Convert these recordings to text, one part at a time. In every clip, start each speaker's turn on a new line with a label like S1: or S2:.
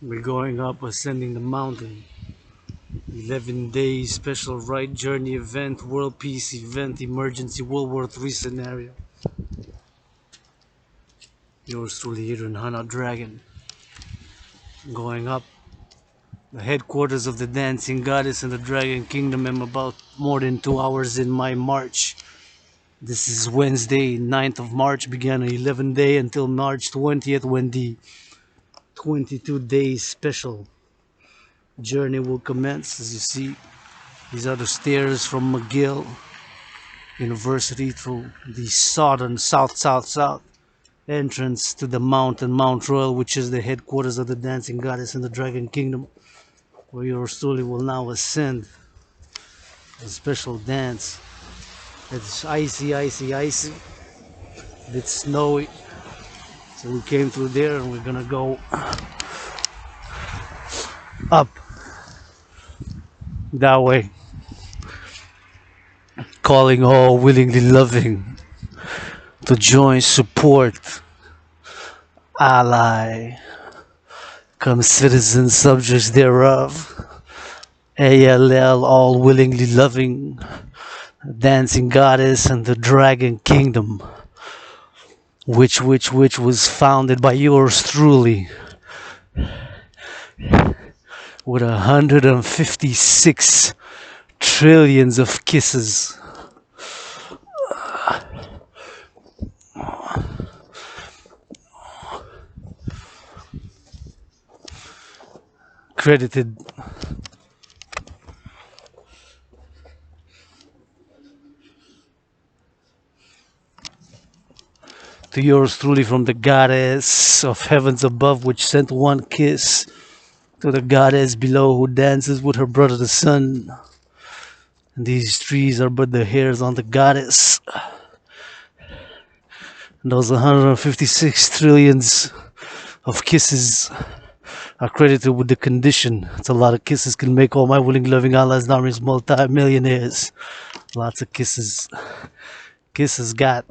S1: We're going up, ascending the mountain. 11-day special ride journey event, World Peace Event, Emergency World War III Scenario. Yours truly, Adrian, Dragan. Going up the headquarters of the Dancing Goddess and the Dragon Kingdom. I'm about more than 2 hours in my march. This is Wednesday, 9th of March, began an 11-day until March 20th when the 22-day special journey will commence. As you see, these are the stairs from McGill University through the southern south entrance to the mountain, Mount Royal, which is the headquarters of the Dancing Goddess and the Dragon Kingdom, where yours truly will now ascend a special dance. It's icy, a bit snowy, so we came through there and we're gonna go up that way, calling all willingly loving to join, support, ally, come citizens, subjects thereof, ALL, all willingly loving, Dancing Goddess and the Dragon Kingdom, which was founded by yours truly, with 156 trillions of kisses. Credited to yours truly from the goddess of heavens above, which sent one kiss to the goddess below, who dances with her brother the sun. And these trees are but the hairs on the goddess. And those 156 trillions of kisses are credited with the condition. It's a lot of kisses can make all my willing loving allies and armies multi-millionaires. Lots of kisses. Kisses got.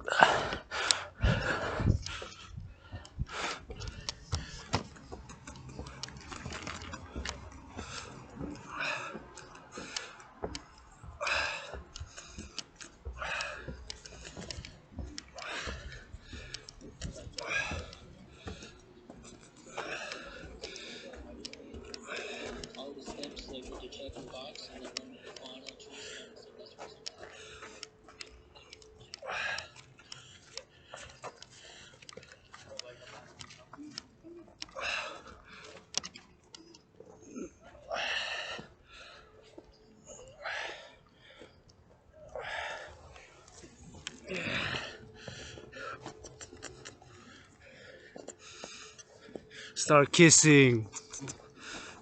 S1: Start kissing,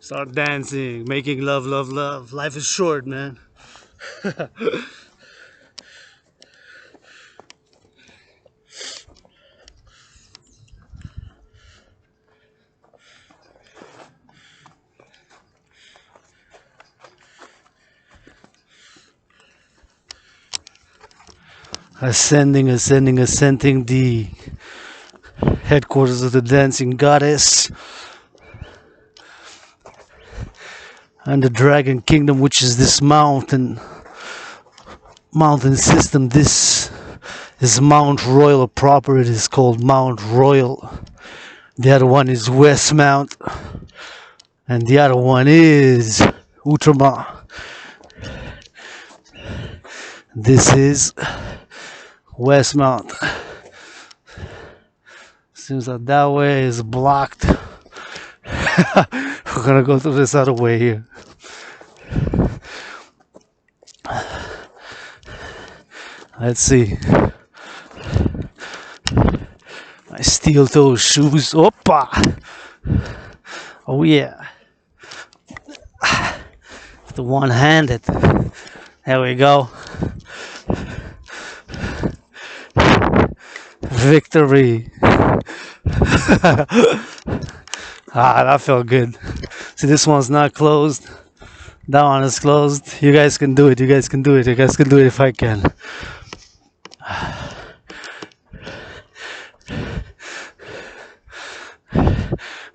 S1: start dancing, making love, love, love. Life is short, man. Ascending the headquarters of the Dancing Goddess and the Dragon Kingdom, which is this mountain system. This is Mount Royal proper. It is called Mount Royal. The other one is Westmount, and the other one is Outremont. This is Westmount. Seems like that way is blocked. We're gonna go through this other way here. Let's see. My steel toe shoes. Opa! Oh yeah. The one-handed. There we go. Victory. That felt good. See, this one's not closed. That one is closed. You guys can do it. You guys can do it. You guys can do it if I can.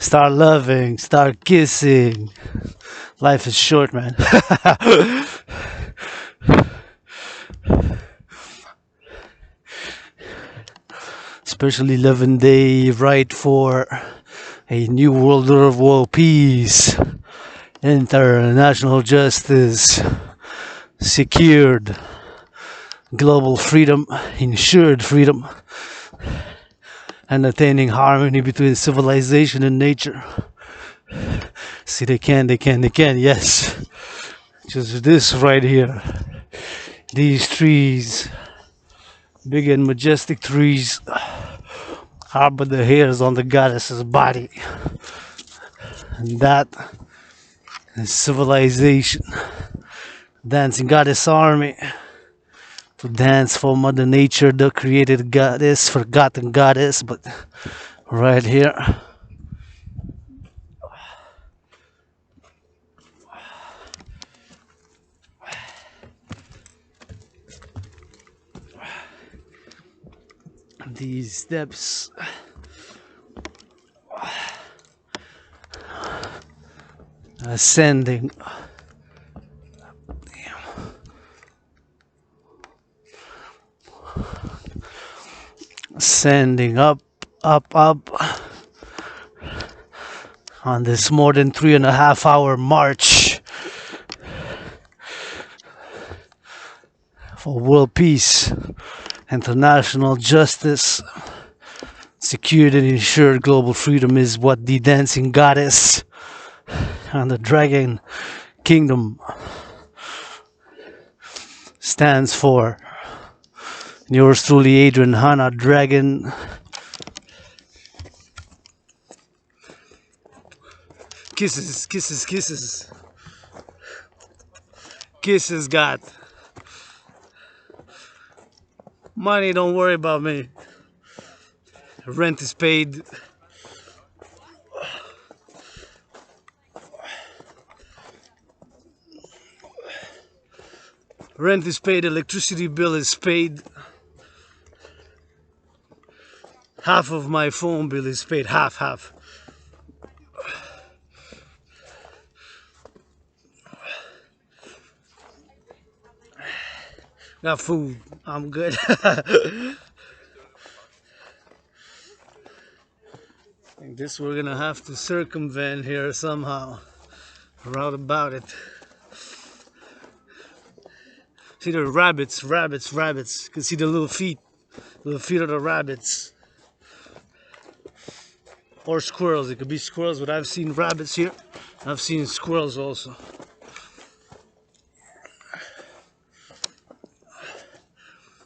S1: Start loving, start kissing. Life is short, man. Especially 11 day right for a new world order of world peace, international justice, secured global freedom, ensured freedom, and attaining harmony between civilization and nature. See, they can, yes. Just this right here. These trees, big and majestic trees, harbor the hairs on the goddess's body. And that is civilization. Dancing goddess army. To dance for Mother Nature, the created goddess, forgotten goddess, but right here. These steps ascending. Ascending up on this more than 3.5 hour march for world peace, international justice, secured and ensured global freedom is what the dancing goddess and the Dragan kingdom stands for. Yours truly, Adrian, Hana, Dragan. Kisses, kisses, kisses. Kisses, God. Money, don't worry about me. Rent is paid. Rent is paid, electricity bill is paid. Half of my phone bill is paid, half. Got food, I'm good. I think this we're gonna have to circumvent here somehow. Route about it. See the rabbits. You can see the little feet of the rabbits. Or squirrels, it could be squirrels, but I've seen rabbits here. I've seen squirrels also.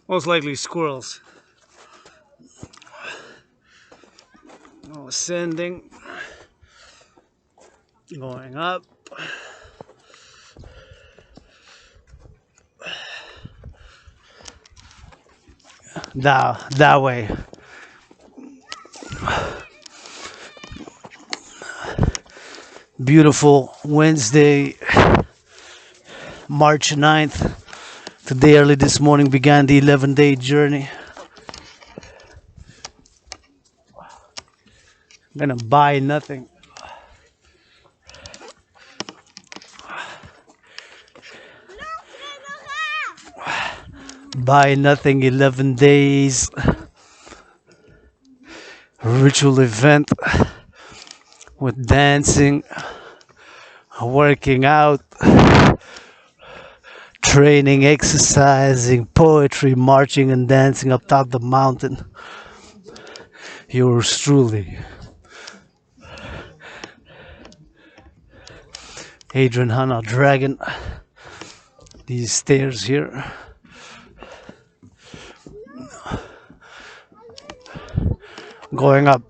S1: Most likely squirrels. Oh, ascending. Going up. That way. Beautiful Wednesday, March 9th. Today, early this morning, began the 11-day journey. I'm gonna buy nothing. Buy nothing, 11 days. Ritual event with dancing, working out, training, exercising, poetry, marching and dancing up top the mountain. Yours truly, Adrian, Hana, Dragan. These stairs here. Going up.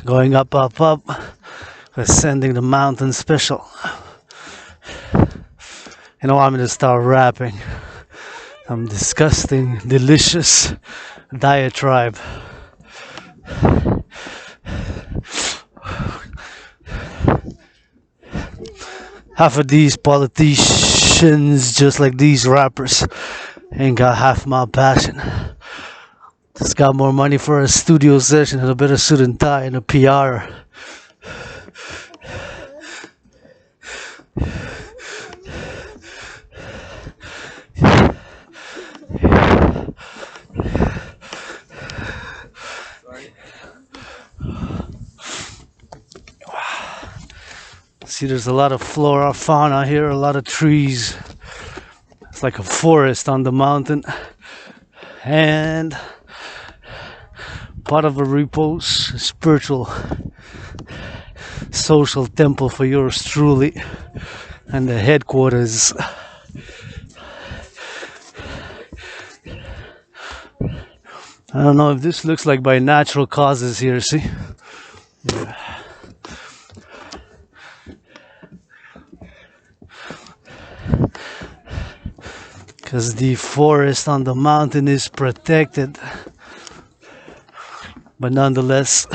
S1: Going up, ascending the mountain special. You know, I'm gonna start rapping. Some disgusting, delicious diatribe. Half of these politicians musicians just like these rappers ain't got half my passion. Just got more money for a studio session and a better suit and tie and a PR. See, there's a lot of flora, fauna here, a lot of trees. It's like a forest on the mountain. And part of a repose, a spiritual, social temple for yours truly. And the headquarters. I don't know if this looks like by natural causes here, see? Yeah. Because the forest on the mountain is protected. But nonetheless,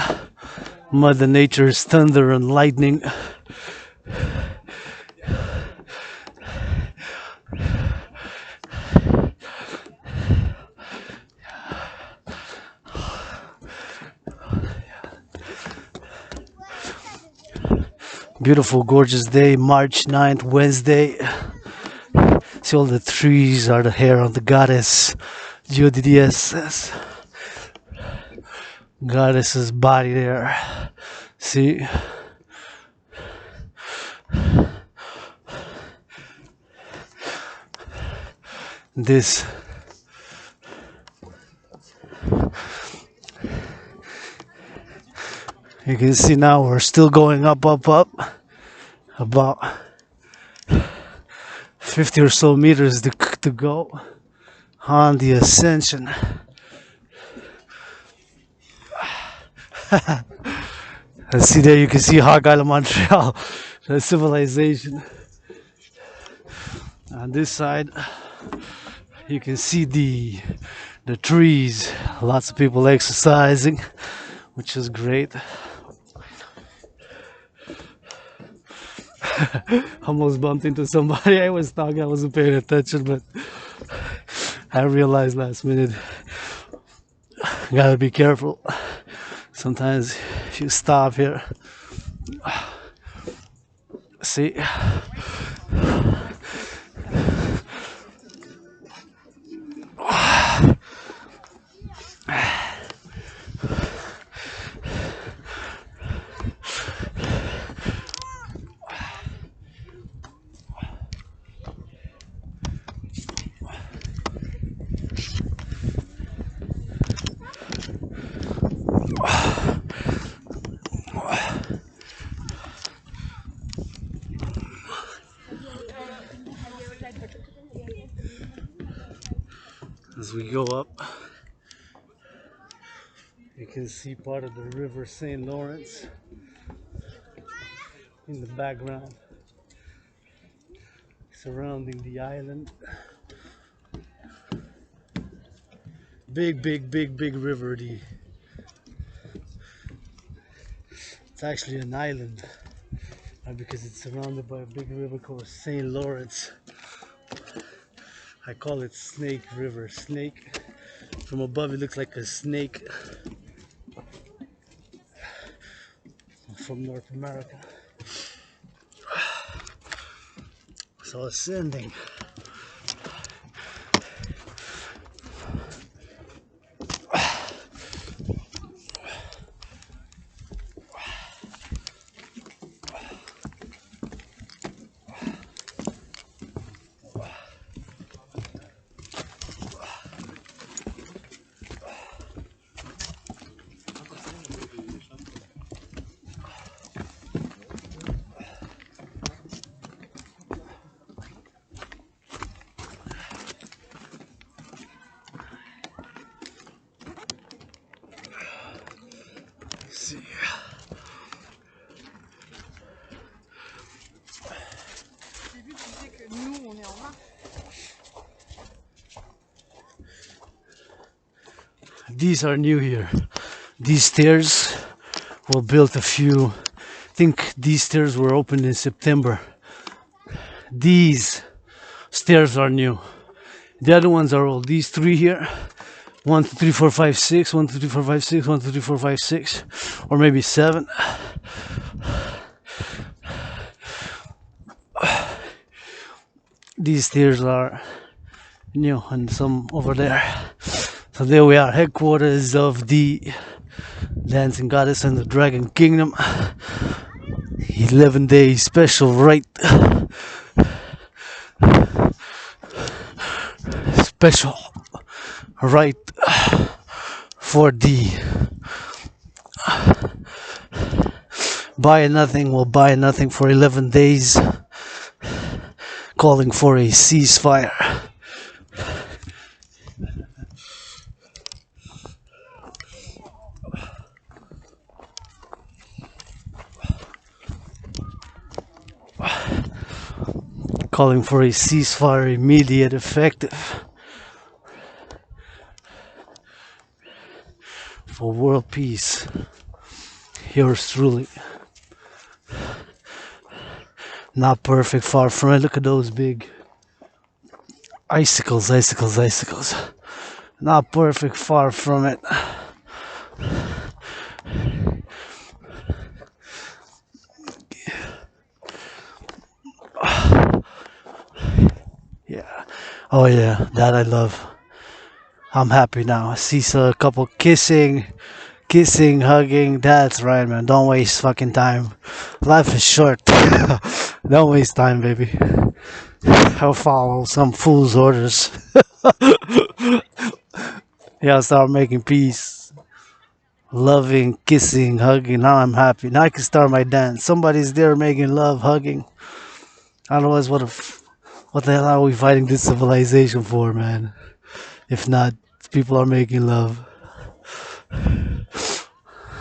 S1: Mother Nature's thunder and lightning beautiful, gorgeous day, March 9th, Wednesday. See, all the trees are the hair of the goddess, WW3 goddess's body there. See? This. You can see now we're still going up, about 50 or so meters to go on the ascension. And see there, you can see Hog Island, Montreal, the civilization. On this side, you can see the trees, lots of people exercising, which is great. Almost bumped into somebody. I was talking, I wasn't paying attention, but I realized last minute, gotta be careful. Sometimes if you stop here, see, as we go up, you can see part of the river St. Lawrence in the background, surrounding the island. Big river. It's actually an island because it's surrounded by a big river called St. Lawrence. I call it Snake River. Snake. From above it looks like a snake from North America. So ascending. These are new here. These stairs were built I think these stairs were opened in September. These stairs are new. The other ones are old. These three here, 1, 2, 3, 4, 5, 6, 1, 2, 3, 4, 5, 6, 1, 2, 3, 4, 5, 6, or maybe 7. These stairs are new, and some over there. So there we are, headquarters of the Dancing Goddess and the Dragon Kingdom. 11-day special right. Special right for the buy nothing will buy nothing for 11 days, calling for a ceasefire. Calling for a ceasefire, immediate, effective, for world peace. Yours truly. Not perfect, far from it. Look at those big icicles, icicles, icicles. Not perfect, far from it. Yeah. Oh yeah, that I love. I'm happy now. I see a couple kissing, hugging. That's right, man. Don't waste fucking time. Life is short. Don't waste time, baby. I'll follow some fool's orders. Yeah, I'll start making peace. Loving, kissing, hugging. Now I'm happy. Now I can start my dance. Somebody's there making love, hugging. Otherwise, what the hell are we fighting this civilization for, man? If not, people are making love.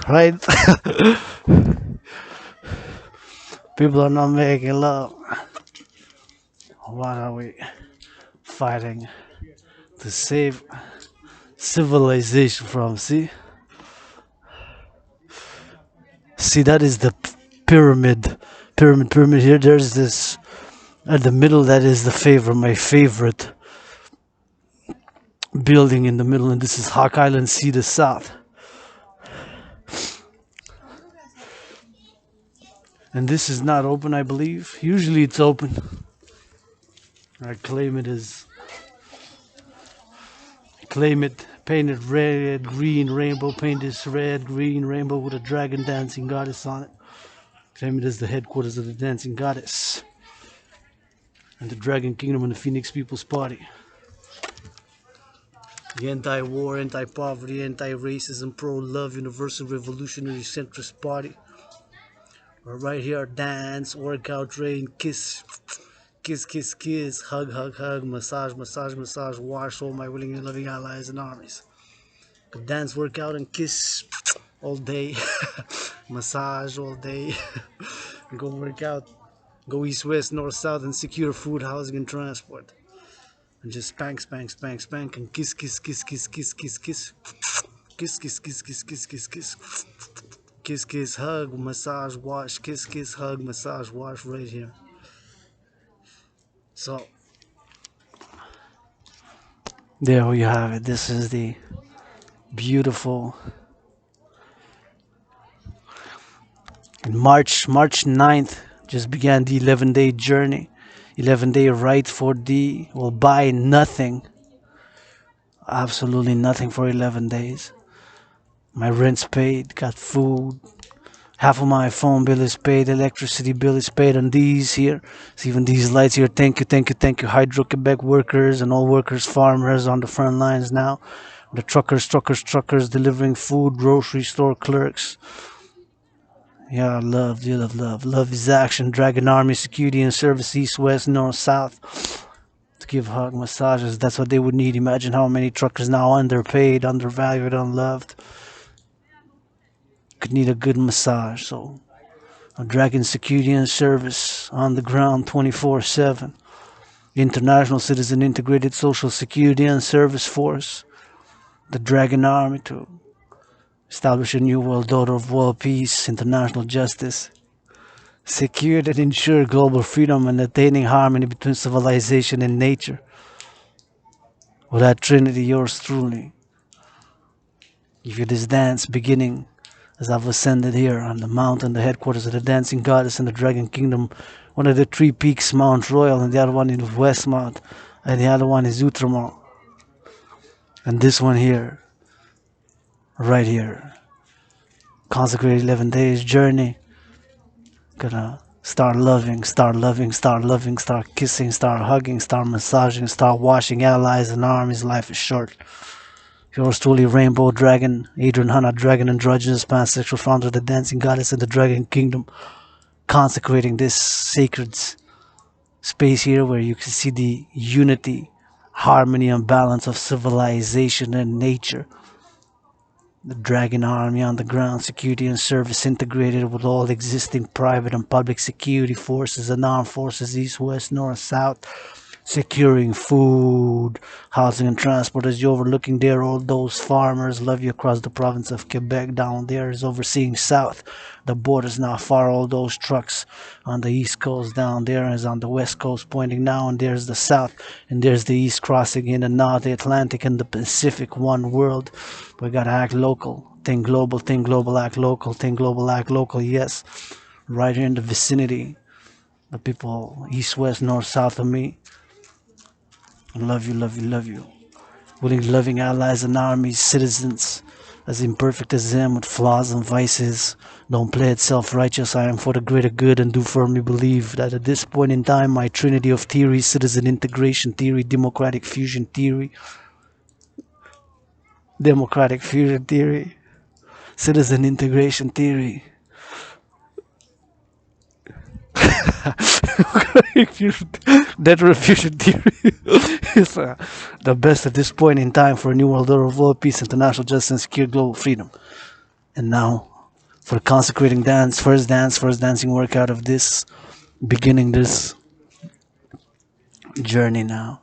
S1: Right? People are not making love. What are we fighting to save civilization from? See, that is the pyramid here. There's this at the middle. That is my favorite building in the middle, and this is Hawk Island Sea to south. And this is not open, I believe. Usually it's open. I claim it as. Claim it. Painted red, green, rainbow. Paint this red, green, rainbow with a dragon dancing goddess on it. Claim it as the headquarters of the dancing goddess. And the Dragon Kingdom and the Phoenix People's Party. The anti-war, anti-poverty, anti-racism, pro-love, universal revolutionary centrist party. We're right here, dance, workout, train, kiss, kiss, kiss, kiss, hug, hug, hug, massage, massage, massage, wash all my willing and loving allies and armies. Could dance, workout, and kiss all day, massage all day, go work out, go east, west, north, south, and secure food, housing, and transport. And just spank, spank, spank, spank, and kiss, kiss, kiss, kiss, kiss, kiss, kiss, kiss, kiss, kiss, kiss, kiss, kiss, kiss. Kiss, kiss, hug, massage, wash, kiss, kiss, hug, massage, wash right here. So, there you have it. This is the beautiful March 9th just began the 11-day journey. 11-day ride for the will buy nothing. Absolutely nothing for 11 days. My rent's paid, got food. Half of my phone bill is paid, electricity bill is paid, and these here, see even these lights here, thank you, thank you, thank you, Hydro-Quebec workers and all workers, farmers on the front lines now, the truckers, delivering food, grocery store clerks. Yeah, love is action, Dragon Army, security and service, east, west, north, south, to give hug massages, that's what they would need. Imagine how many truckers now underpaid, undervalued, unloved. Could need a good massage. So a Dragon security and service on the ground 24/7. International Citizen Integrated Social Security and Service Force. The Dragon Army to establish a new world order of world peace, international justice. secured and ensure global freedom and attaining harmony between civilization and nature. With that trinity, yours truly, give you this dance beginning as I've ascended here on the mountain, the headquarters of the dancing goddess in the Dragon Kingdom. One of the three peaks, Mount Royal, and the other one is Westmount, and the other one is Outremer. And this one here, right here, consecrated 11 days journey. Gonna start loving, start loving, start loving, start kissing, start hugging, start massaging, start washing allies and armies. Life is short. Yours truly, Rainbow Dragon, Adrian Dragan androgynous pansexual founder of the dancing goddess in the Dragon Kingdom, consecrating this sacred space here where you can see the unity, harmony, and balance of civilization and nature. The Dragon Army on the ground, security and service integrated with all existing private and public security forces and armed forces, east, west, north, south, securing food, housing, and transport. As you're overlooking there, all those farmers love you across the province of Quebec. Down there is overseeing south. The border's not far. All those trucks on the east coast down there is on the west coast pointing now, and there's the south, and there's the east crossing in, and now the Atlantic and the Pacific, one world. We gotta act local. Think global, act local, think global, act local. Yes, right here in the vicinity. The people east, west, north, south of me. Love you, love you, love you. Willing, loving allies and armies, citizens, as imperfect as them with flaws and vices. Don't play it self-righteous. I am for the greater good and do firmly believe that at this point in time, my trinity of theory, citizen integration theory, democratic fusion theory, citizen integration theory, Dead fusion theory is the best at this point in time for a new world order of world peace, international justice, and secure global freedom. And now, for consecrating first dancing workout of this, beginning this journey now.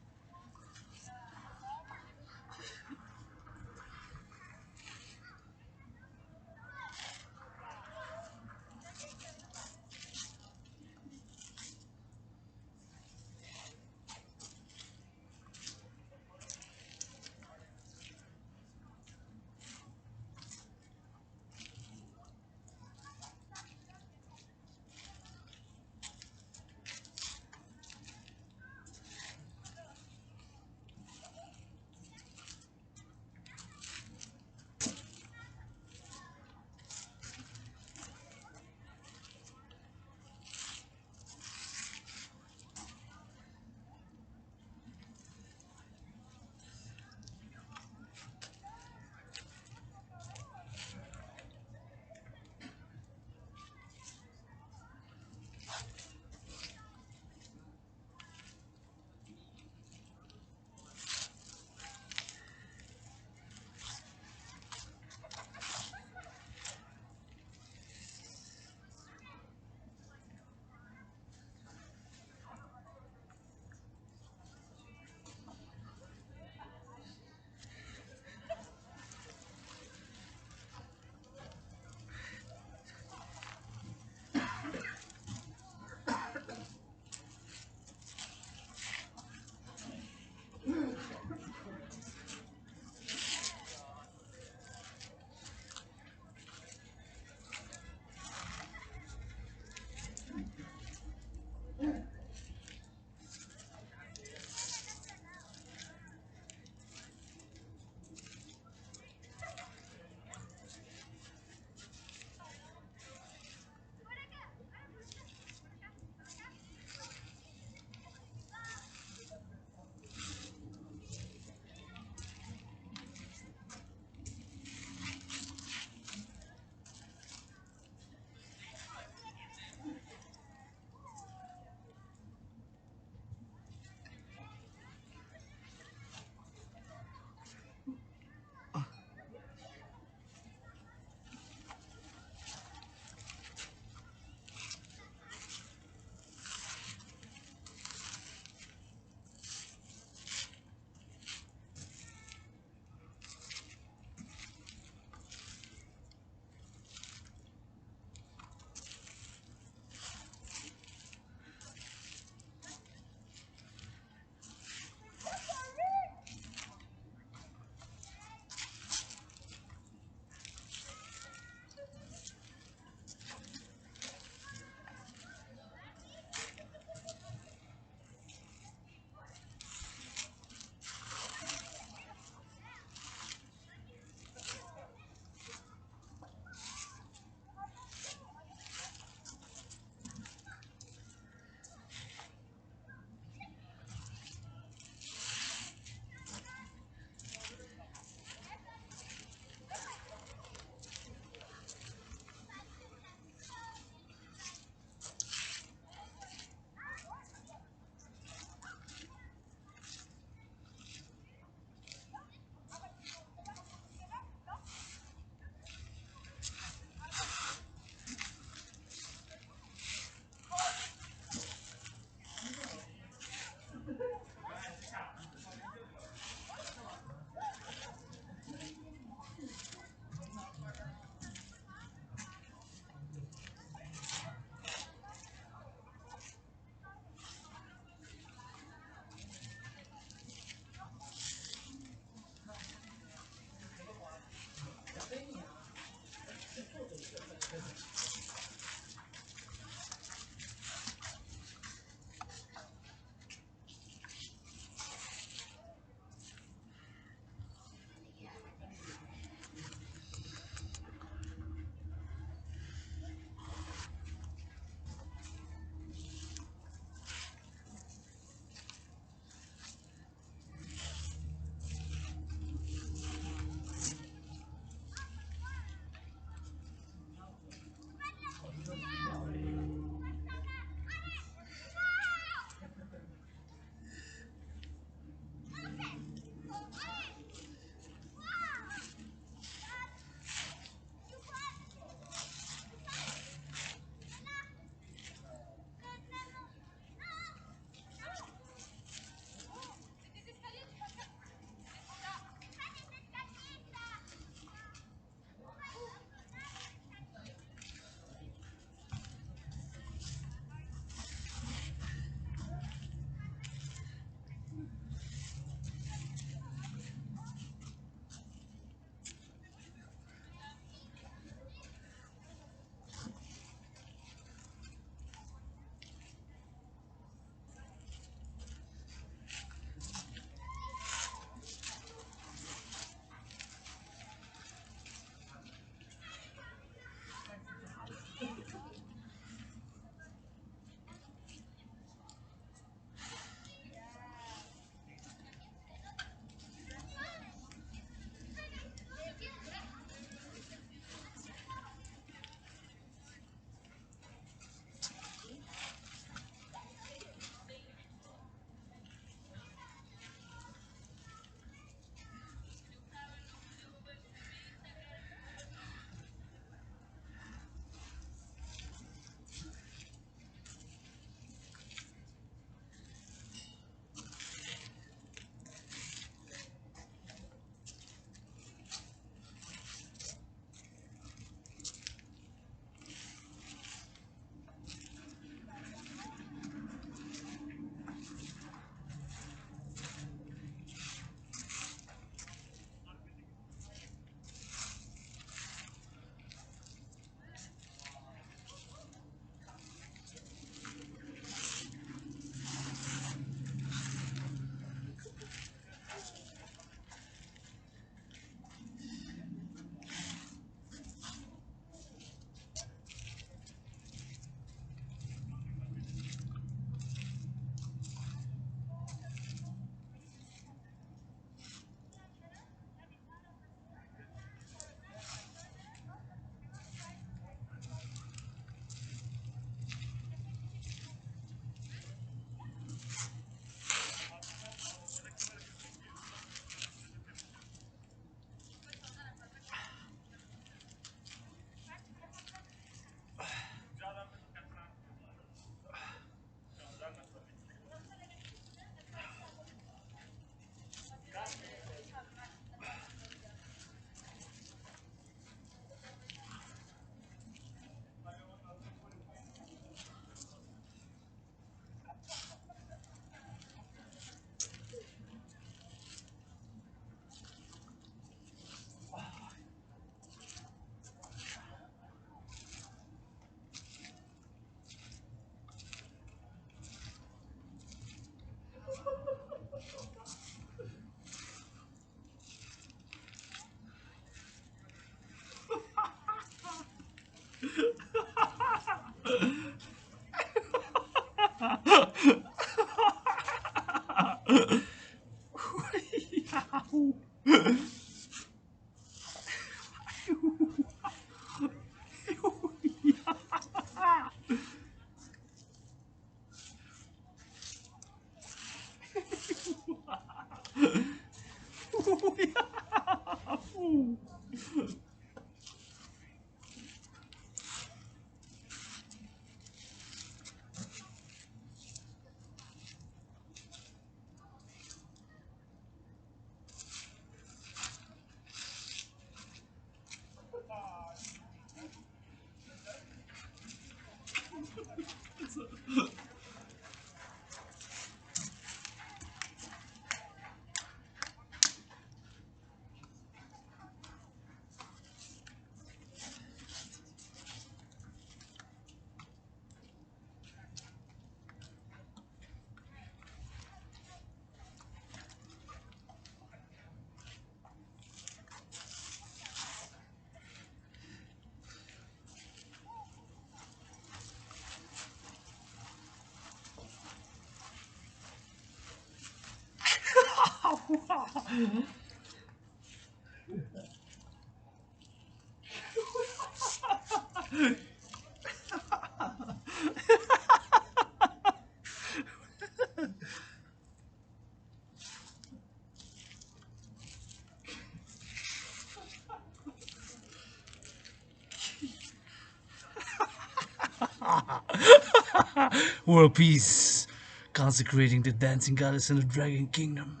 S1: World Peace, consecrating the dancing goddess in the Dragon Kingdom.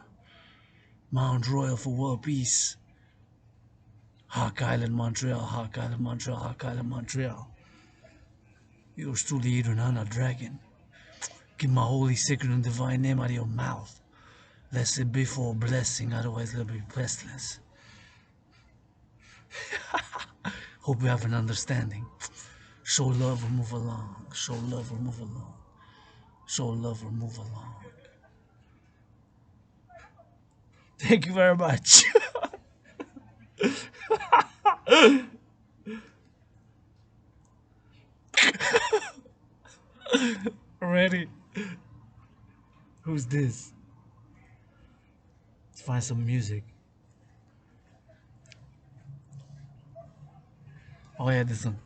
S1: Mount Royal for World Peace. Hawk Island, Montreal, Hawk Island, Montreal, Hawk Island, Montreal. Yours truly, Adrian, not Dragon. Keep my holy, sacred, and divine name out of your mouth, lest it be for a blessing, otherwise it'll be blessless. Hope you have an understanding. Show love or move along. Show love or move along. Show love or move along. Thank you very much. Ready? Who's this? Let's find some music. Oh yeah, this one.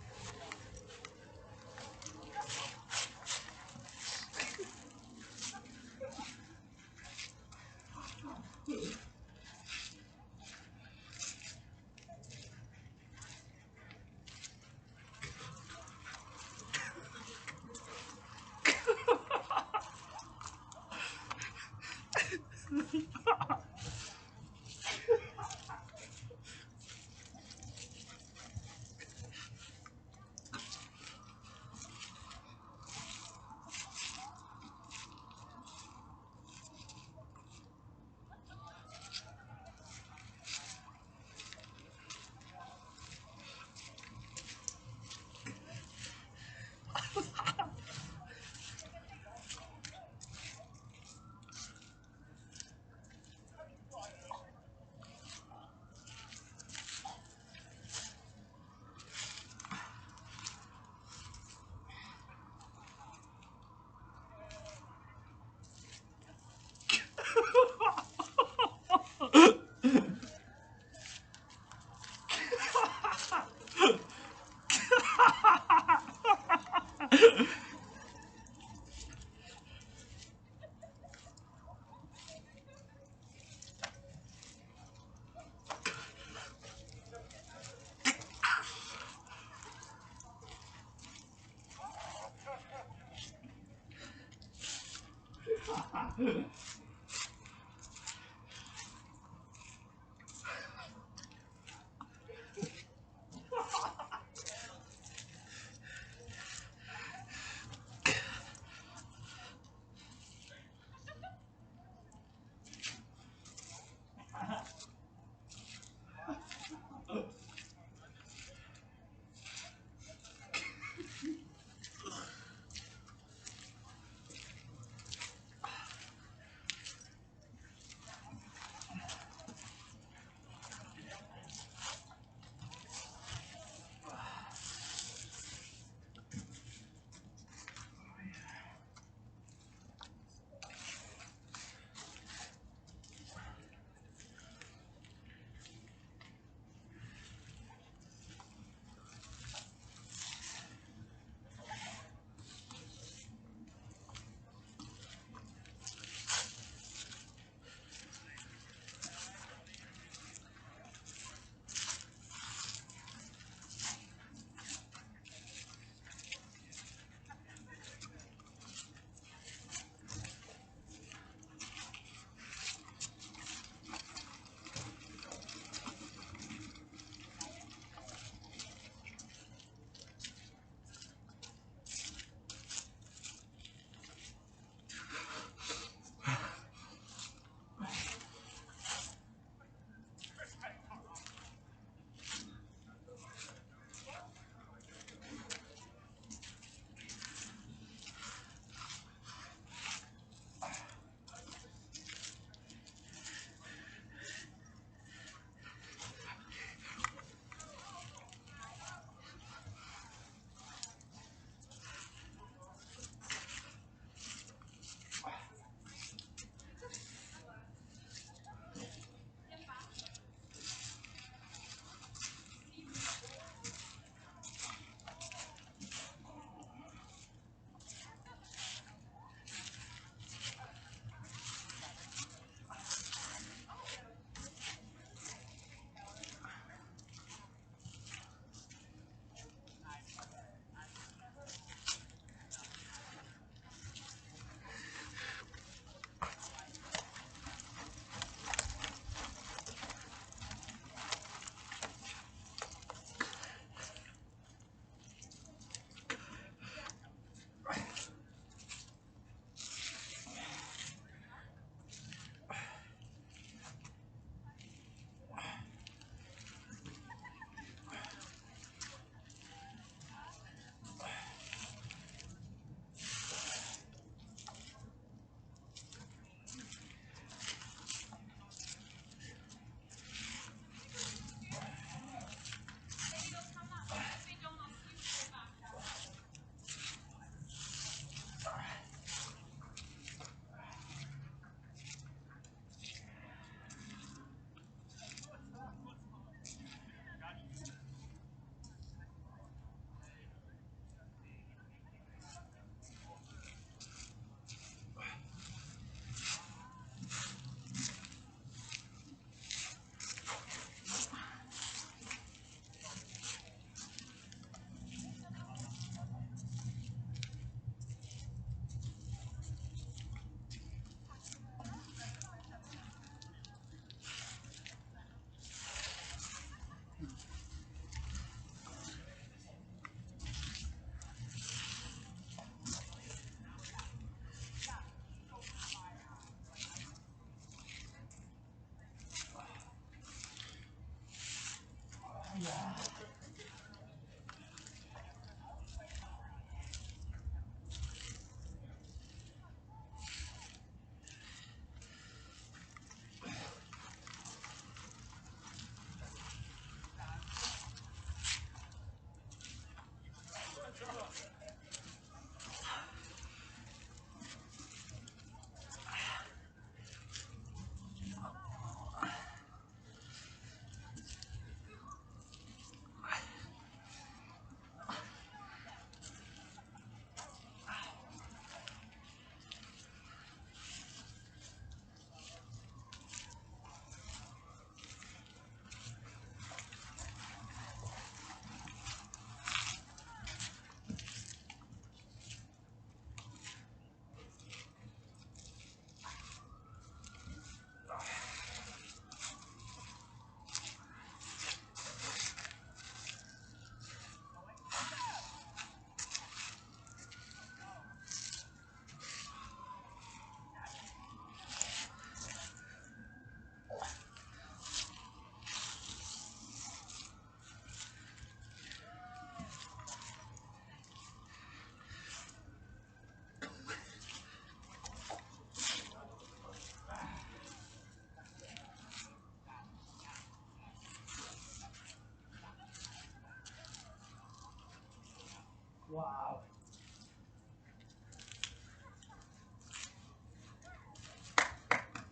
S1: Wow.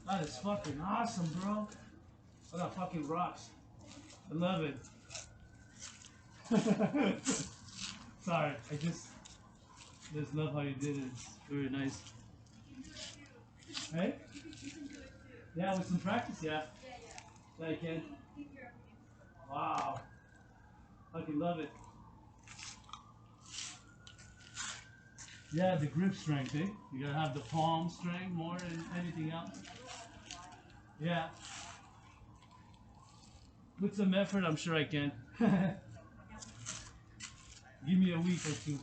S1: That is fucking awesome, bro. Oh, that fucking rocks. I love it. Sorry, I just love how you did it. It's very nice. Hey? Yeah, with some practice, yeah. Yeah, I can. Wow. Fucking love it. Yeah, the grip strength, eh? You gotta have the palm strength more than anything else. Yeah. With some effort, I'm sure I can. Give me a week or two.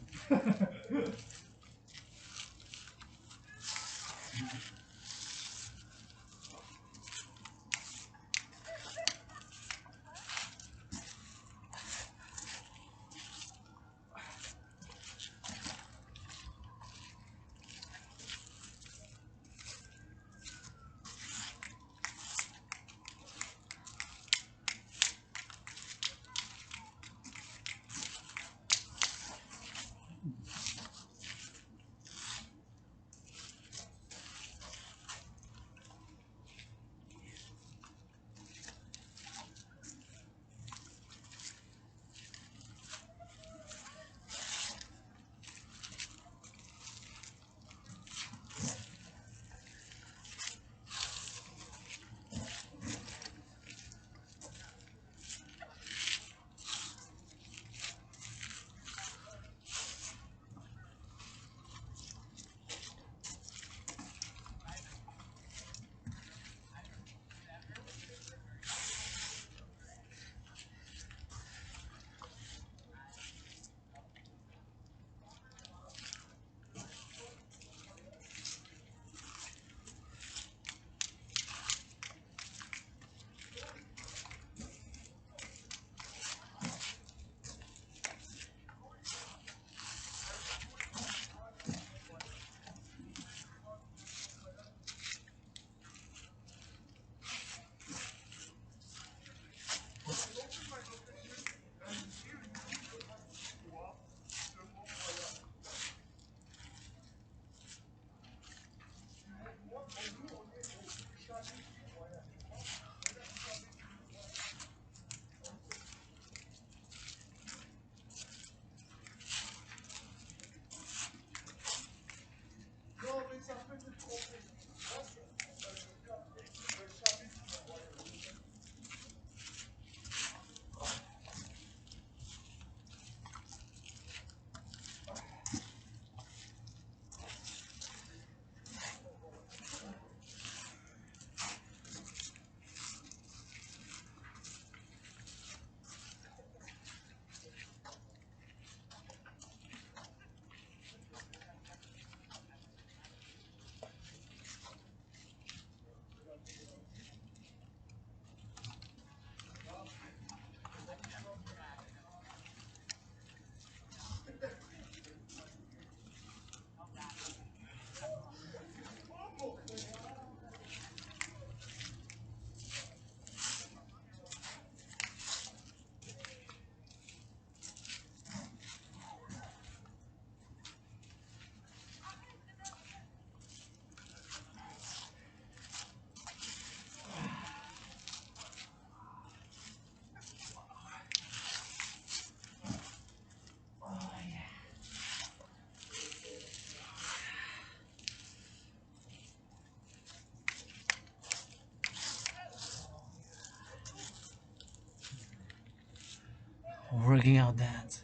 S1: Working out that.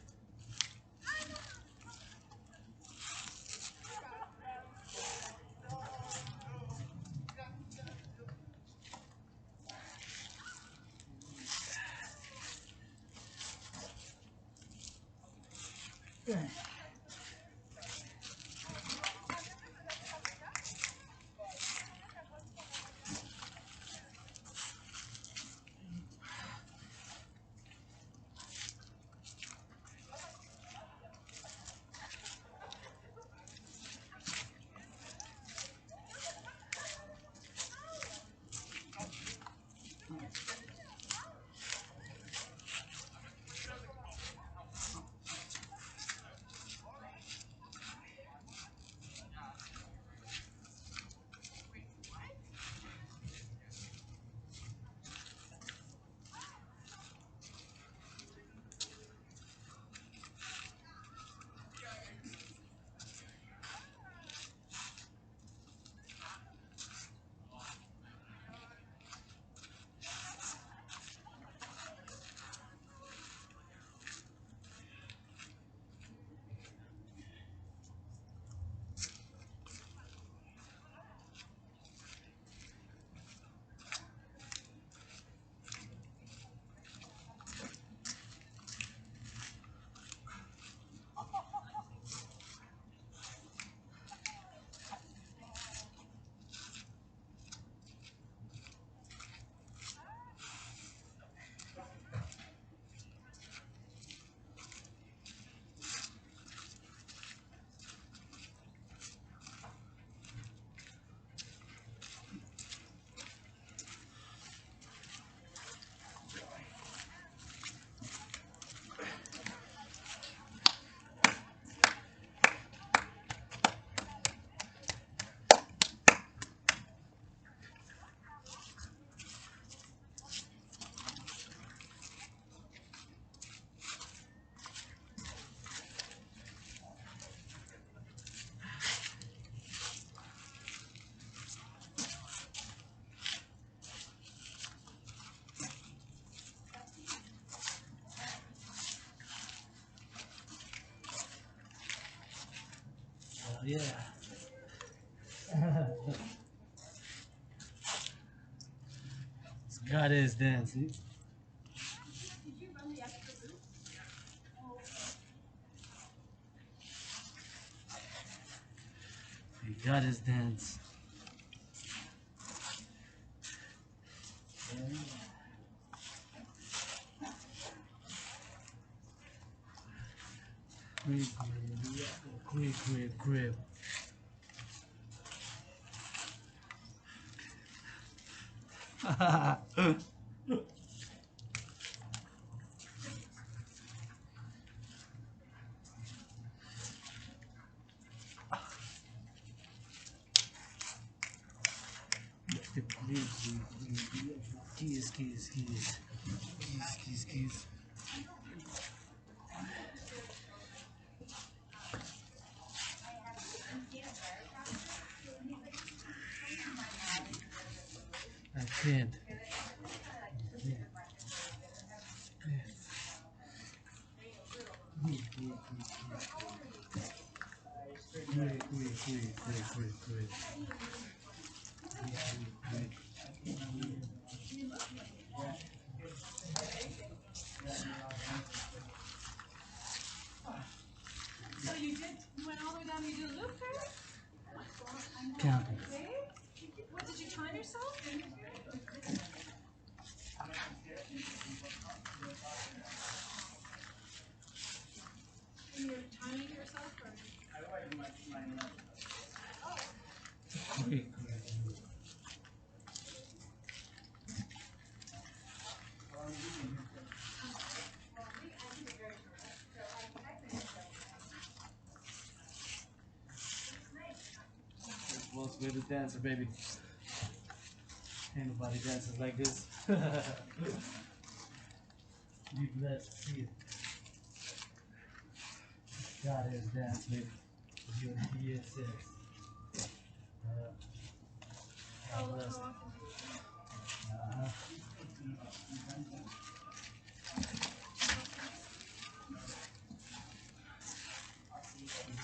S1: Yeah. This God is dancing. He got his dance. Grip. Keys. I can't. Great.
S2: So you went all the way down, you did a loop there?
S1: Counting.
S2: What, did you time yourself? And you're timing yourself, or?
S1: Great. World's greatest dancer, baby. Ain't nobody dances like this. Be blessed to see it. God is dance, baby. Yes. God bless.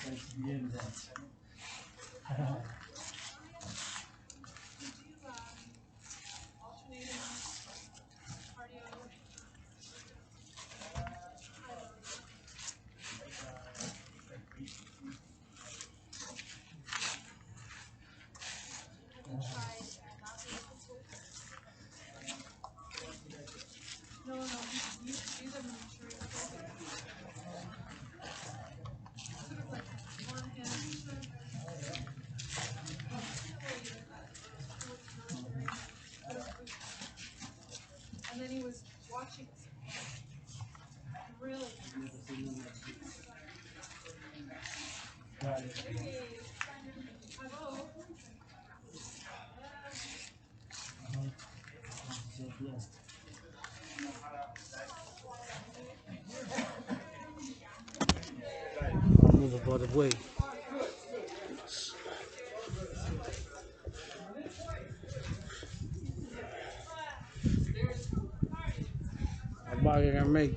S1: Thanks to be in dance.
S2: No, you them sure you're sort of like one hand, and then he was watching us. Really?
S1: God is
S2: Hello?
S1: so blessed. Move about the way. I'm gonna make.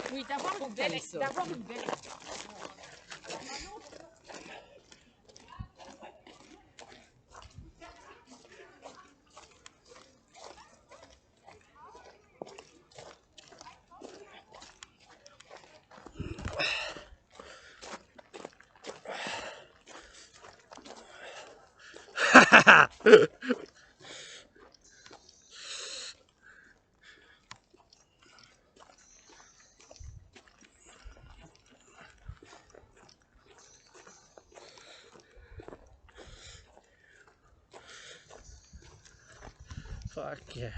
S2: Oui, d'avoir une belle.
S1: Fuck yeah. Fuck yeah.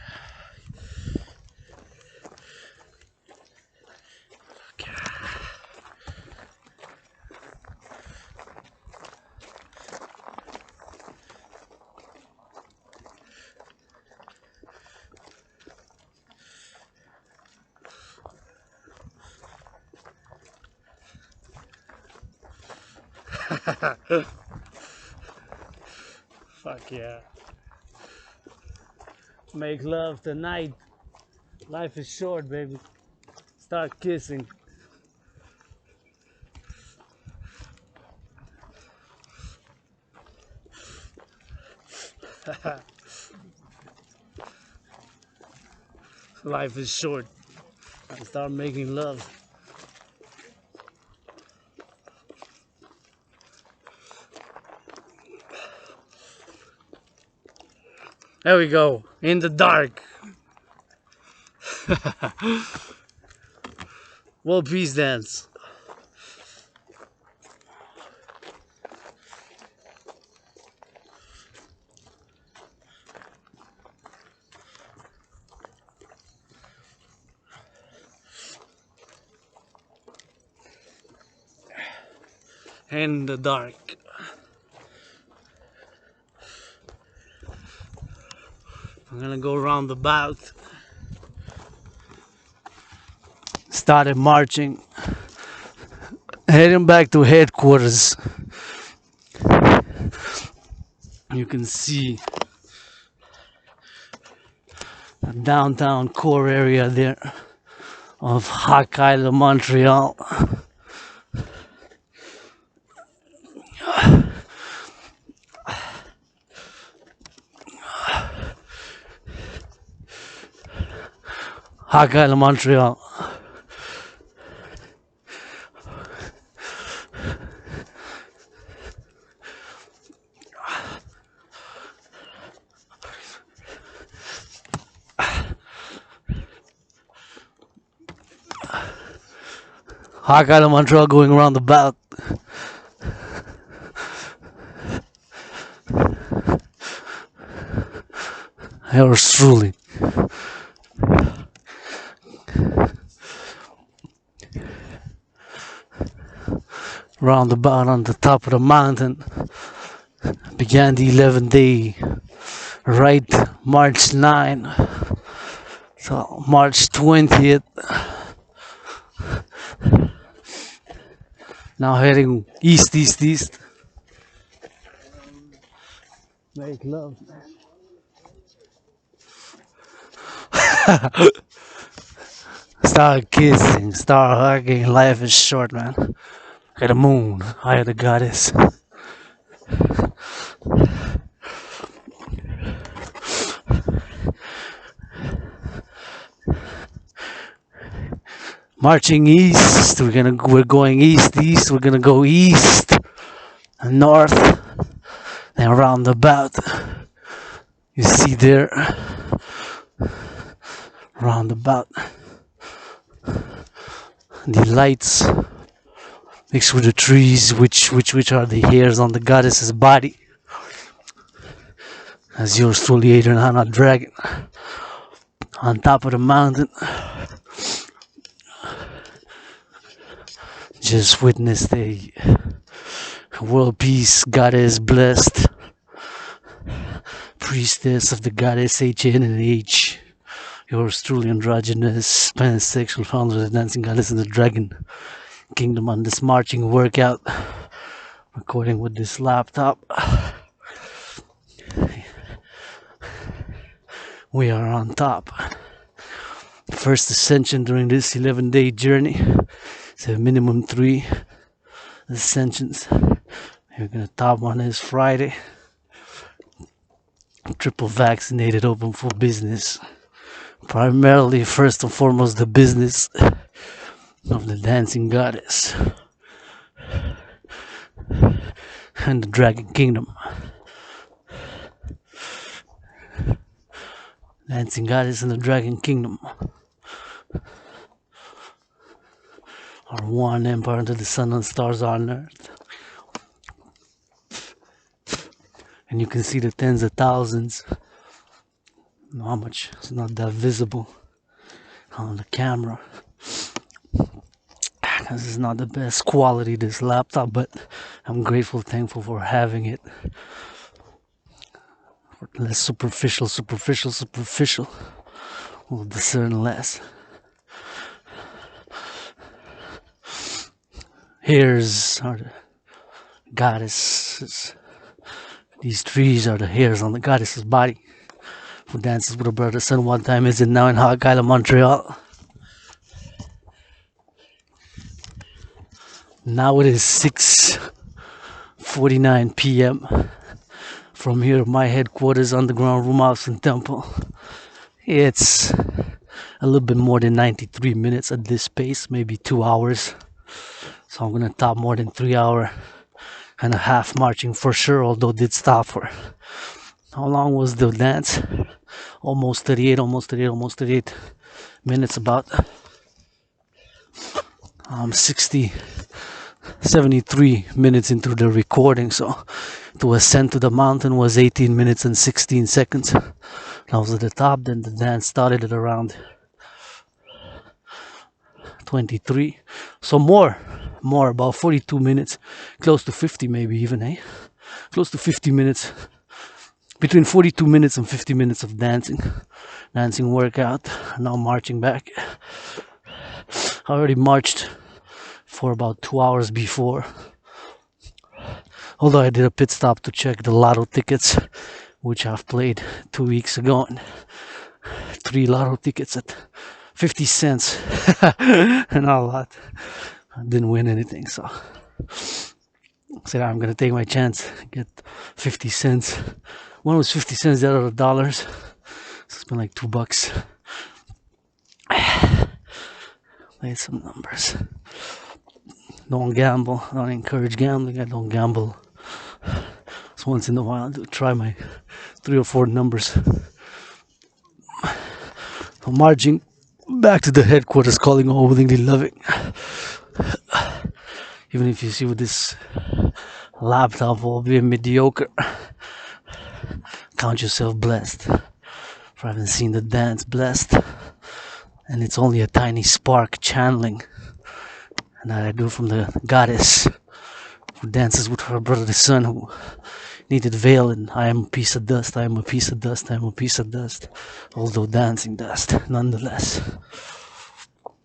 S1: Fuck yeah. Make love tonight. Life is short, baby. Start kissing. Life is short. And start making love. There we go. In the dark. World Peace dance. In the dark. I'm gonna go roundabout. Started marching. Heading back to headquarters. You can see the downtown core area there of Hawk Island, Montreal. Hawk Island, Montreal. Hawk Island, Montreal going around the belt. Yours truly. Roundabout on the top of the mountain began the 11th day, right March 9. So March 20th. Now heading east. Make love. Start kissing, start hugging. Life is short, man. Look at the moon, eye of the goddess. Marching east. We're going east. We're gonna go east and north, then roundabout. You see there, roundabout. The lights mixed with the trees, which are the hairs on the goddess's body. As yours truly, Adrian, Dragan, on top of the mountain. Just witnessed a world peace goddess blessed priestess of the goddess HN&H. Yours truly, androgynous pansexual founder of the dancing goddess in the Dragan Kingdom on this marching workout. Recording with this laptop. We are on top. First ascension during this 11-day journey. So minimum 3 ascensions. We're gonna top one is Friday. Triple vaccinated, open for business. Primarily, first and foremost, the business of the dancing goddess and the Dragon Kingdom. Dancing goddess and the Dragon Kingdom are one empire under the sun and stars on earth. And you can see the tens of thousands. How much? It's not that visible on the camera. This is not the best quality, this laptop, but I'm grateful, thankful for having it. Less superficial. We'll discern less. Hairs are the goddesses. These trees are the hairs on the goddess's body. Who dances with her brother son one time is now in Hog Island, Montreal. Now it is 6:49 p.m. From here, my headquarters, underground room house and temple. It's a little bit more than 93 minutes at this pace, maybe 2 hours. So I'm gonna top more than 3 hour and a half marching for sure, although did stop for. How long was the dance? Almost 38 minutes about. 73 minutes into the recording, so to ascend to the mountain was 18 minutes and 16 seconds. I was at the top, then the dance started at around 23. So more, about 42 minutes, close to 50 maybe even, close to 50 minutes, between 42 minutes and 50 minutes of dancing workout. Now marching back. I already marched for about 2 hours before, although I did a pit stop to check the lotto tickets, which I've played 2 weeks ago, and 3 lotto tickets at 50 cents and not a lot. I didn't win anything, so I said I'm gonna take my chance, get 50 cents. One was 50 cents, the other was dollars, so it's been like $2. Played some numbers. Don't gamble. I don't encourage gambling. I don't gamble. So once in a while I do try my 3 or 4 numbers. So marching back to the headquarters, calling all willingly loving. Even if you see with this laptop, albeit mediocre, count yourself blessed. If I haven't seen the dance, blessed. And it's only a tiny spark channeling. And that I do from the goddess who dances with her brother the sun, who needed veil, and I am a piece of dust, I am a piece of dust, I am a piece of dust, although dancing dust nonetheless.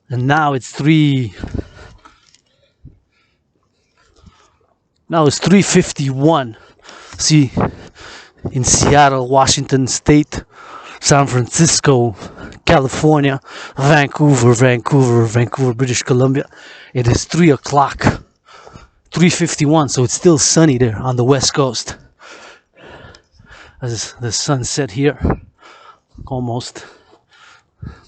S1: And now it's 3:51. See, in Seattle, Washington State, San Francisco, California, Vancouver, British Columbia, it is 3 o'clock. 3:51, so it's still sunny there on the west coast. As the sun set here almost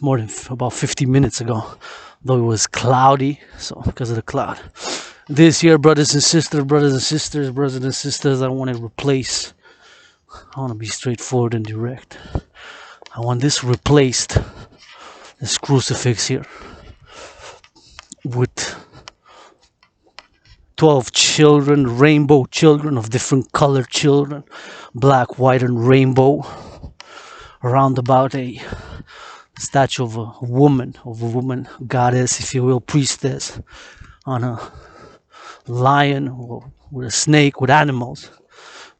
S1: more than about 50 minutes ago, though it was cloudy, so because of the cloud. This year, brothers and sisters, I want to replace. I want to be straightforward and direct. I want this replaced, this crucifix here, with 12 children, rainbow children of different colored children, black, white, and rainbow, around about a statue of a woman, goddess, if you will, priestess, on a lion or with a snake, with animals,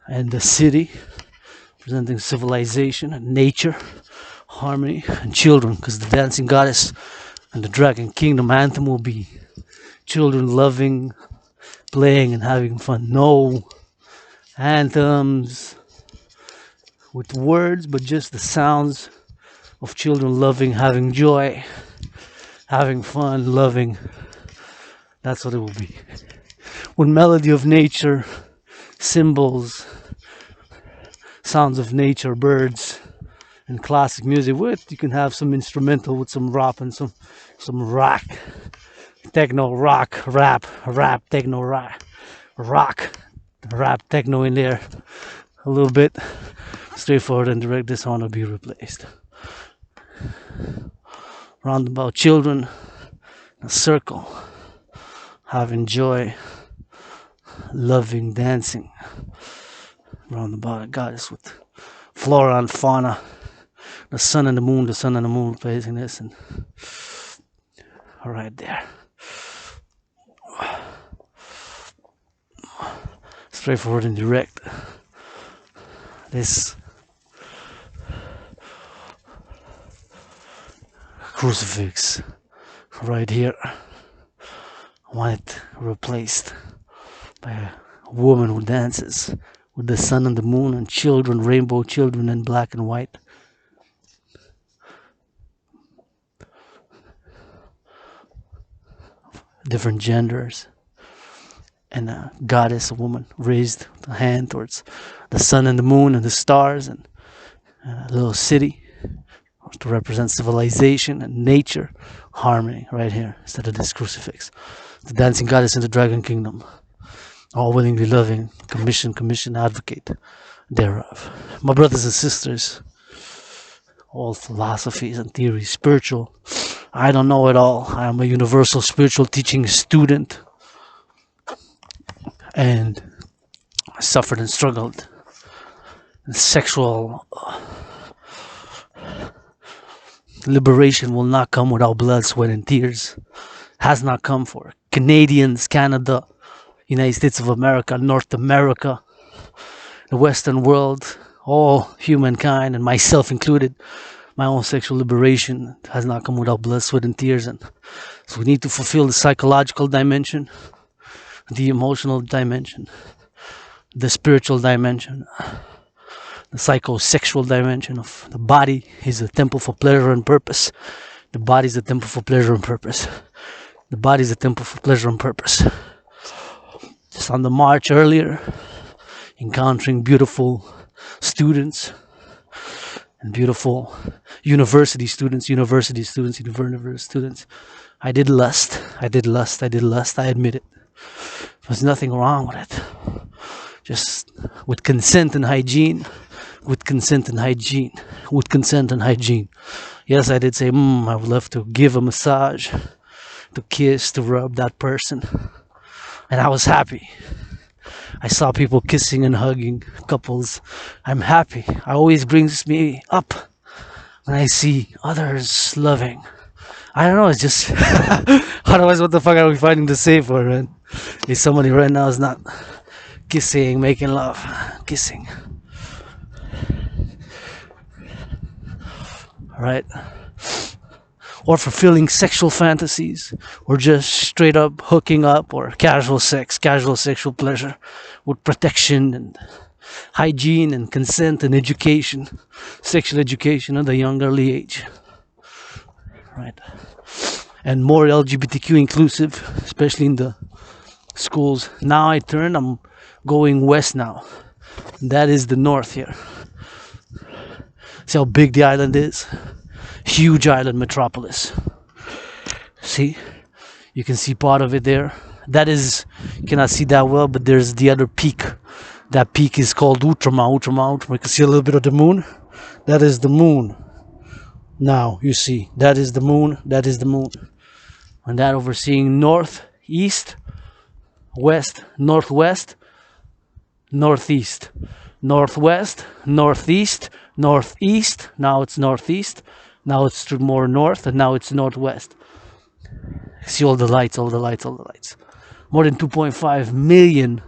S1: and the city, presenting civilization and nature, harmony, and children, because the dancing goddess and the Dragon Kingdom anthem will be children loving, playing and having fun. No anthems with words, but just the sounds of children loving, having joy, having fun, loving. That's what it will be. With melody of nature, symbols, sounds of nature, birds, and classic music. With you can have some instrumental with some rap and some rock, techno, rock, rap, techno, rock, rap, techno in there. A little bit straightforward and direct. This one will be replaced. Roundabout children, a circle, having joy, loving, dancing. Roundabout a goddess with flora and fauna, the sun and the moon facing this, and right there. Straightforward and direct. This crucifix right here, I want it replaced by a woman who dances with the sun and the moon and children, rainbow children in black and white. Different genders. And a goddess, a woman, raised the hand towards the sun and the moon and the stars, and a little city to represent civilization and nature, harmony right here instead of this crucifix. The dancing goddess in the Dragon Kingdom, all willingly loving, commission, advocate thereof. My brothers and sisters, all philosophies and theories, spiritual. I don't know it all. I am a universal spiritual teaching student, and I suffered and struggled. And sexual liberation will not come without blood, sweat, and tears. Has not come for Canadians, Canada, United States of America, North America, the Western world, all humankind, and myself included. My own sexual liberation has not come without blood, sweat, and tears. And so we need to fulfill the psychological dimension, the emotional dimension, the spiritual dimension, the psychosexual dimension of the body is a temple for pleasure and purpose. The body is a temple for pleasure and purpose. The body is a temple for pleasure and purpose. Just on the march earlier, encountering beautiful students and beautiful university students. I did lust, I admit it. There's nothing wrong with it. Just with consent and hygiene. Yes, I did say, I would love to give a massage, to kiss, to rub that person. And I was happy. I saw people kissing and hugging, couples. I'm happy. It always brings me up. and I see others loving. I don't know, it's just otherwise what the fuck are we fighting to say for, man? If somebody right now is not kissing, making love, kissing. Right? Or fulfilling sexual fantasies, or just straight up hooking up, or casual sex, casual sexual pleasure with protection and hygiene and consent and education, sexual education at a young early age. Right? And more LGBTQ inclusive, especially in the schools. Now I'm going west now. That is the north here. See how big the island is? Huge island metropolis. See? You can see part of it there. That is, you cannot see that well, but there's the other peak. That peak is called Ultramar. You can see a little bit of the moon. That is the moon. Now, you see, that is the moon. And that overseeing north, east, west, northwest, northeast, northwest, northeast, northeast. Now it's northeast. Now it's more north, and now it's northwest. See all the lights. More than 2.5 million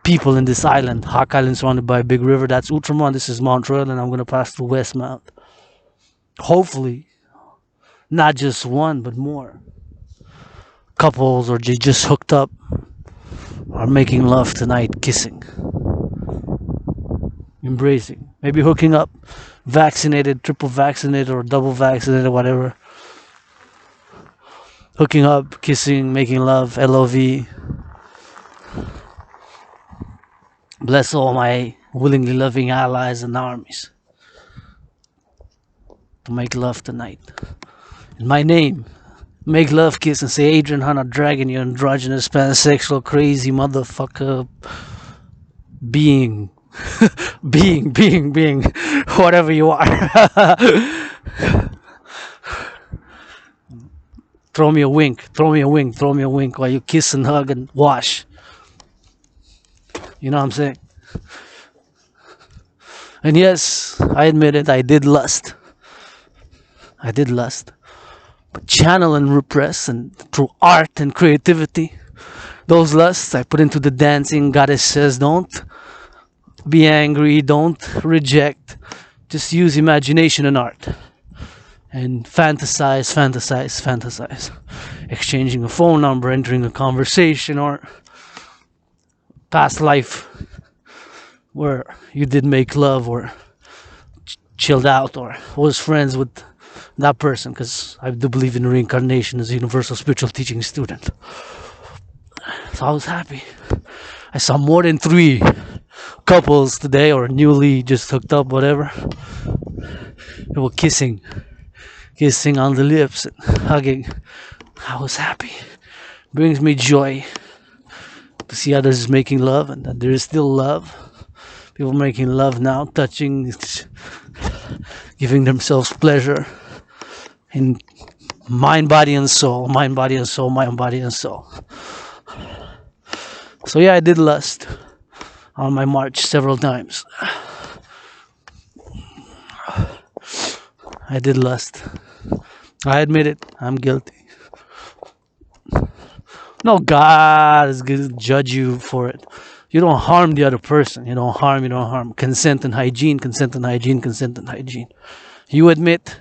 S1: people in this island. Hawk Island surrounded by a big river. That's Ultramar. This is Mount Royal, and I'm going to pass through Westmount. Hopefully, not just one, but more. Couples or just hooked up are making love tonight, kissing, embracing, maybe hooking up, vaccinated, triple vaccinated, or double vaccinated, whatever. Hooking up, kissing, making love, LOV. Bless all my willingly loving allies and armies to make love tonight. In my name, make love, kiss, and say, Adrian, Dragan, you androgynous, pansexual, crazy motherfucker, being, whatever you are. Throw me a wink while you kiss and hug and wash. You know what I'm saying? And yes, I admit it, I did lust. But channel and repress, and through art and creativity, those lusts I put into the dancing. Goddess says, don't be angry, don't reject, just use imagination and art. And fantasize. Exchanging a phone number, entering a conversation, or past life where you did make love, or chilled out, or was friends with that person, because I do believe in reincarnation as a universal spiritual teaching student. So I was happy. I saw more than 3 couples today, or newly just hooked up, whatever. They were kissing on the lips and hugging. I was happy. Brings me joy to see others making love, and that there is still love. People making love now, touching, giving themselves pleasure in mind, body, and soul. So yeah, I did lust on my march several times. I did lust. I admit it. I'm guilty. No God is going to judge you for it. You don't harm the other person. You don't harm. Consent and hygiene. You admit.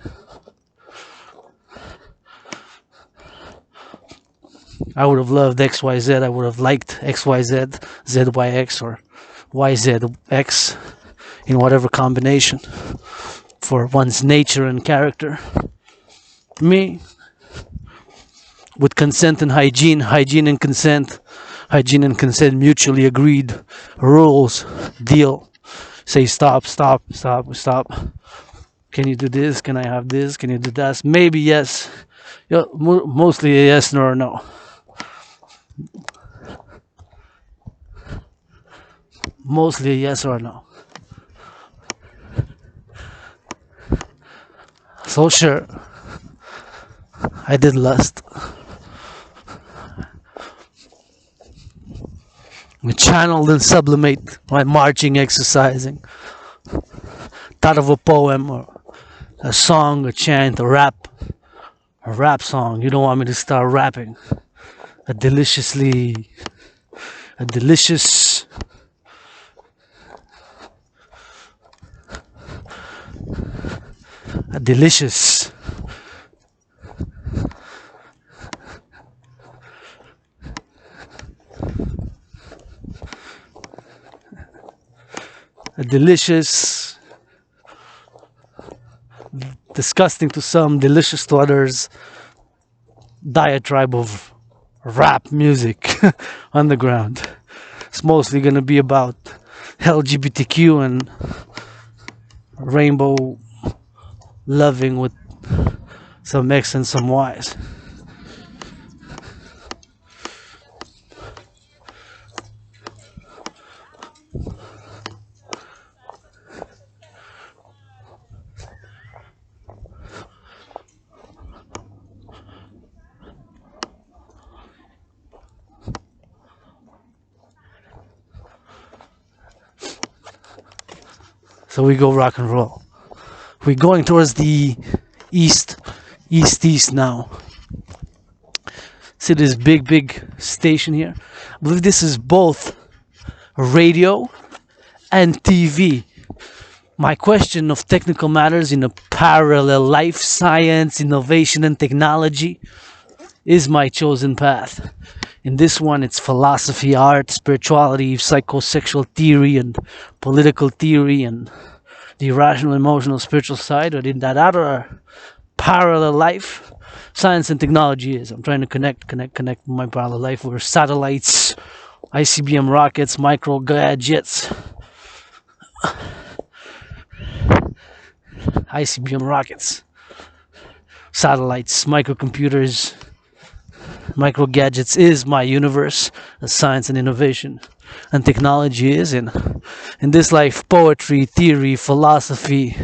S1: I would have loved XYZ. I would have liked XYZ, ZYX, or YZX in whatever combination for one's nature and character. Me, with consent and hygiene and consent mutually agreed rules, deal. Say stop. Can you do this? Can I have this? Can you do that? Maybe yes. Mostly a yes or no. Mostly a yes or no. So sure, I did lust. I channeled and sublimate my marching, exercising. Thought of a poem or a song, a chant, a rap song. You don't want me to start rapping. A delicious, a delicious, a delicious, disgusting to some, delicious to others, diatribe of rap music underground. It's mostly gonna be about LGBTQ and rainbow loving with some X and some Y's. So we go rock and roll. We're going towards the east now. See this big station here? I believe this is both radio and TV. My question of technical matters in a parallel life, science, innovation, and technology is my chosen path. In this one, it's philosophy, art, spirituality, psychosexual theory, and political theory, and the irrational, emotional, spiritual side. But in that other parallel life, science and technology is. I'm trying to connect my parallel life where satellites, ICBM rockets, micro gadgets, ICBM rockets, satellites, microcomputers, micro gadgets is my universe. Science and innovation and technology is in this life poetry, theory, philosophy,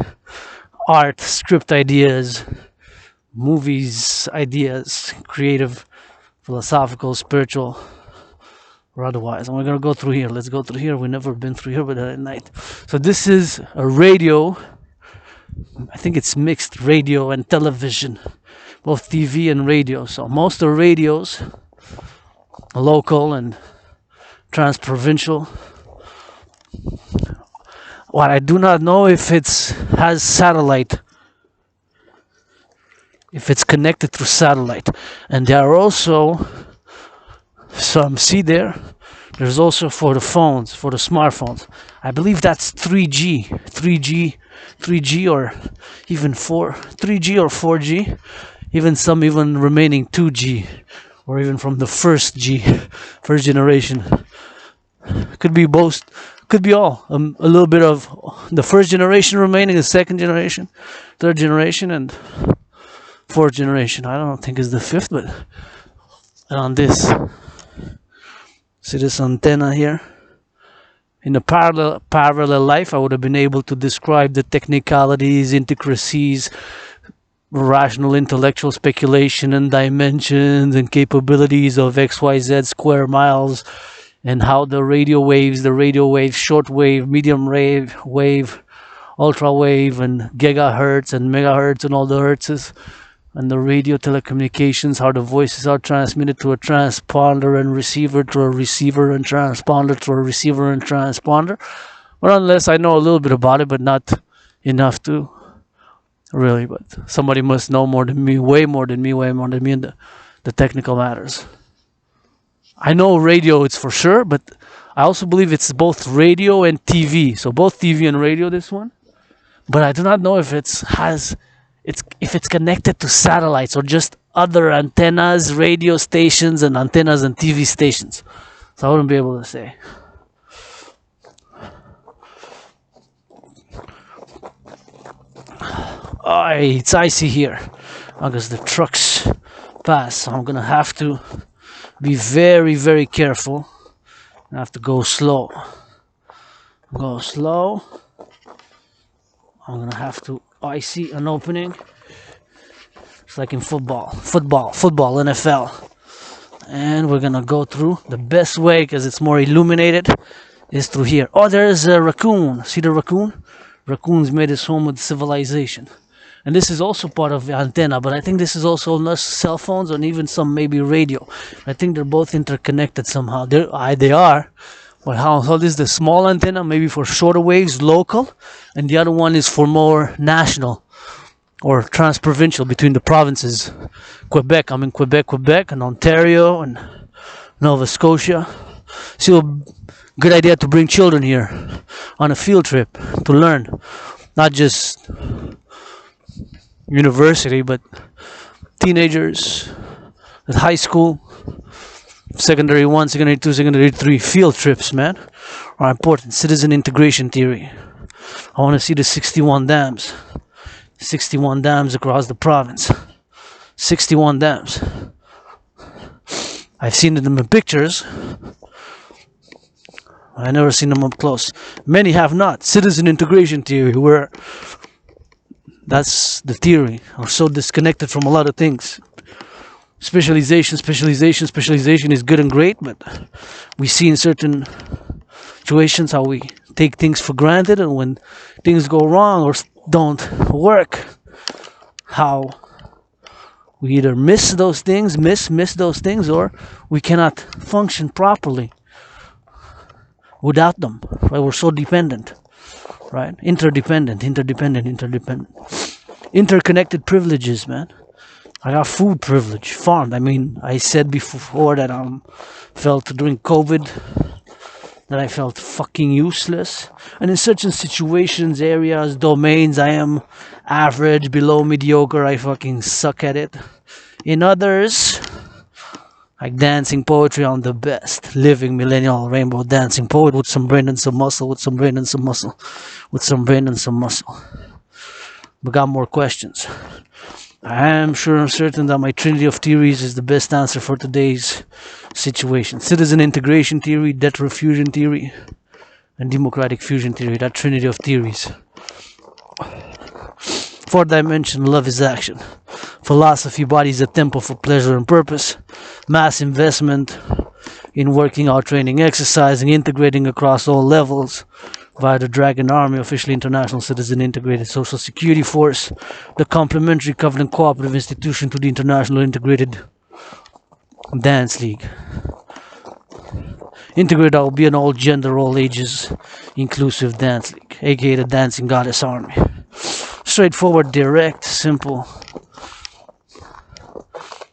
S1: art, script ideas, movies, ideas, creative, philosophical, spiritual, or otherwise. And we're gonna go through here. Let's go through here. We've never been through here, but at night. So this is a radio. I think it's mixed radio and television, both TV and radio. So most of the radios, local and transprovincial. What I do not know if has satellite, if it's connected through satellite. And there are also some, see there's also for the phones, for the smartphones. I believe that's 3G or even 3G or 4G, even some even remaining 2G, or even from the first generation. Could be both, could be all. A little bit of the first generation remaining, the second generation, third generation, and fourth generation. I don't think it's the fifth, but on this, see this antenna here? In a parallel life, I would have been able to describe the technicalities, intricacies, rational intellectual speculation and dimensions and capabilities of XYZ square miles, and how the radio waves, short wave, medium wave, ultra wave, and gigahertz and megahertz and all the hertzes, and the radio telecommunications, how the voices are transmitted to a transponder and receiver, to a receiver and transponder, to a receiver and transponder. Well, unless I know a little bit about it, but not enough to really. But somebody must know more than me, way more than me in the technical matters. I know radio, it's for sure, but I also believe it's both radio and TV. So both TV and radio, this one. But I do not know if it's connected to satellites or just other antennas, radio stations, and antennas and TV stations. So I wouldn't be able to say. It's icy here because the trucks pass. So I'm gonna have to be very, very careful. I have to go slow. I'm gonna have to. I see an opening. It's like in football, NFL. And we're gonna go through. The best way, because it's more illuminated, is through here. Oh, there's a raccoon. See the raccoon? Raccoons made his home with civilization. And this is also part of the antenna, but I think this is also not cell phones and even some maybe radio. I think they're both interconnected somehow. They are. But how this is the small antenna, maybe for shorter waves, local, and the other one is for more national or trans-provincial between the provinces. Quebec, I'm in Quebec, and Ontario, and Nova Scotia. So, good idea to bring children here on a field trip to learn, not just university, but teenagers at high school, secondary 1, secondary 2, secondary 3 field trips, man, are important. Citizen integration theory. I want to see the 61 dams. 61 dams across the province. 61 dams. I've seen them in pictures. I've never seen them up close. Many have not. Citizen integration theory, where that's the theory, are so disconnected from a lot of things. Specialization is good and great, but we see in certain situations how we take things for granted, and when things go wrong or don't work, how we either miss those things, or we cannot function properly without them. Right? We're so dependent, right? Interdependent. Interconnected privileges, man. I got food privilege, farmed. I mean, I said before that I felt during COVID that I felt fucking useless. And in certain situations, areas, domains, I am average, below mediocre. I fucking suck at it. In others, like dancing poetry, I'm the best. Living millennial rainbow dancing poet with some brain and some muscle, with some brain and some muscle, with some brain and some muscle. But got more questions. I am sure and certain that my trinity of theories is the best answer for today's situation. Citizen integration theory, debt fusion theory, and democratic fusion theory. That trinity of theories. Fourth dimension, love is action. Philosophy, body is a temple for pleasure and purpose. Mass investment in working out, training, exercising, integrating across all levels. Via the Dragan Army, officially international citizen integrated social security force, the complementary covenant cooperative institution to the international integrated dance league. Integrated, I will be an all gender, all ages inclusive dance league, aka the Dancing Goddess Army. Straightforward, direct, simple.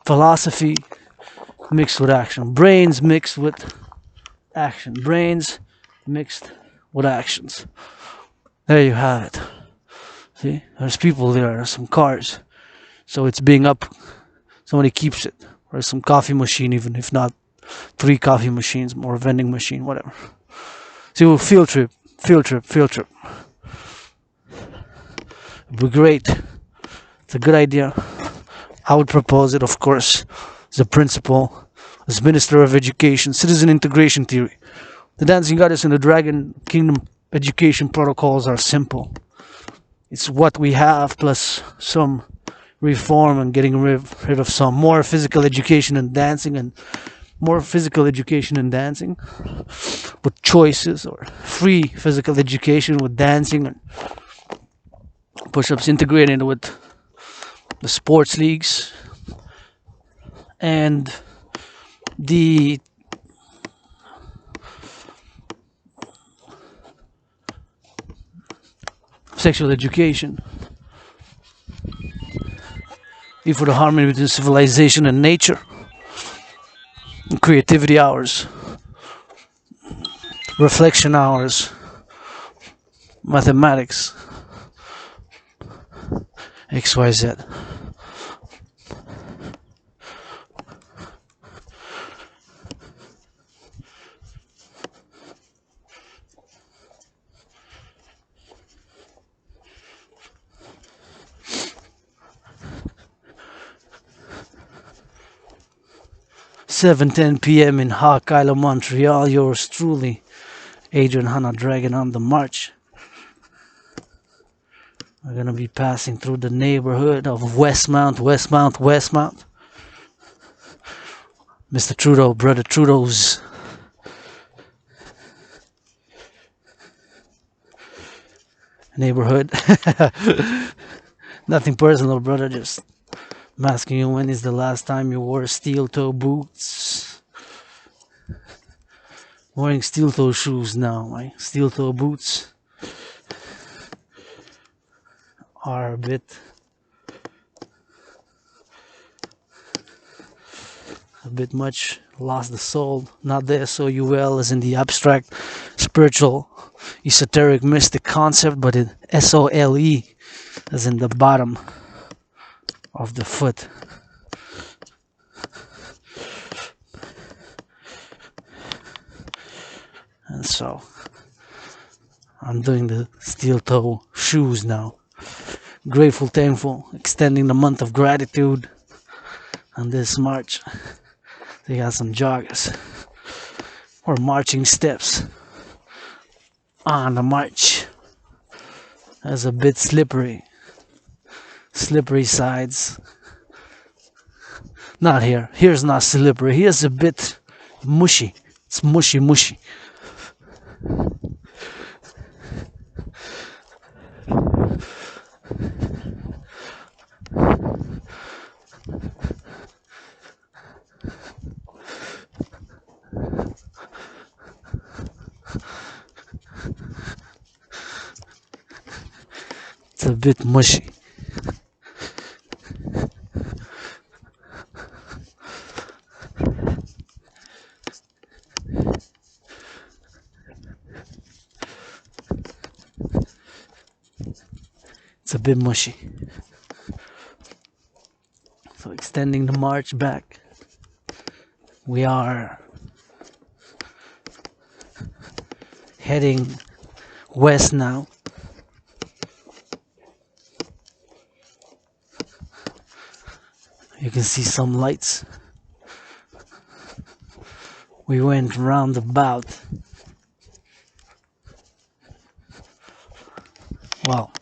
S1: Philosophy mixed with action. Brains mixed with action. Brains mixed with actions. There you have it. See, there's people there, there's some cars. So it's being up, somebody keeps it. Or some coffee machine, even if not 3 coffee machines, more vending machine, whatever. See, we'll field trip. It'd be great. It's a good idea. I would propose it, of course, as a principal, as Minister of Education, citizen integration theory. The Dancing Goddess and the Dragon Kingdom education protocols are simple. It's what we have plus some reform and getting rid of some more physical education and dancing, and more physical education and dancing with choices, or free physical education with dancing and push-ups integrated with the sports leagues and the sexual education, be for the harmony between civilization and nature, and creativity hours, reflection hours, mathematics, XYZ. Seven 10 p.m. in Hawk Island, Montreal. Yours truly, Adrian Dragan on the march. We're gonna be passing through the neighborhood of Westmount. Mr. Trudeau, Brother Trudeau's neighborhood. Nothing personal, brother. Just I'm asking you, when is the last time you wore steel toe boots? Wearing steel toe shoes now, right? Steel toe boots are a bit much. Lost the soul. Not the soul as in the abstract, spiritual, esoteric, mystic concept, but in sole as in the bottom of the foot. And so I'm doing the steel toe shoes now. Grateful, thankful, extending the month of gratitude on this march. They got some joggers or marching steps on the march. That's a bit slippery. Slippery sides. Not here. Here's not slippery. Here's a bit mushy. It's mushy, mushy. It's a bit mushy. It's a bit mushy. So extending the march back, we are heading west now. You can see some lights. We went roundabout. Well,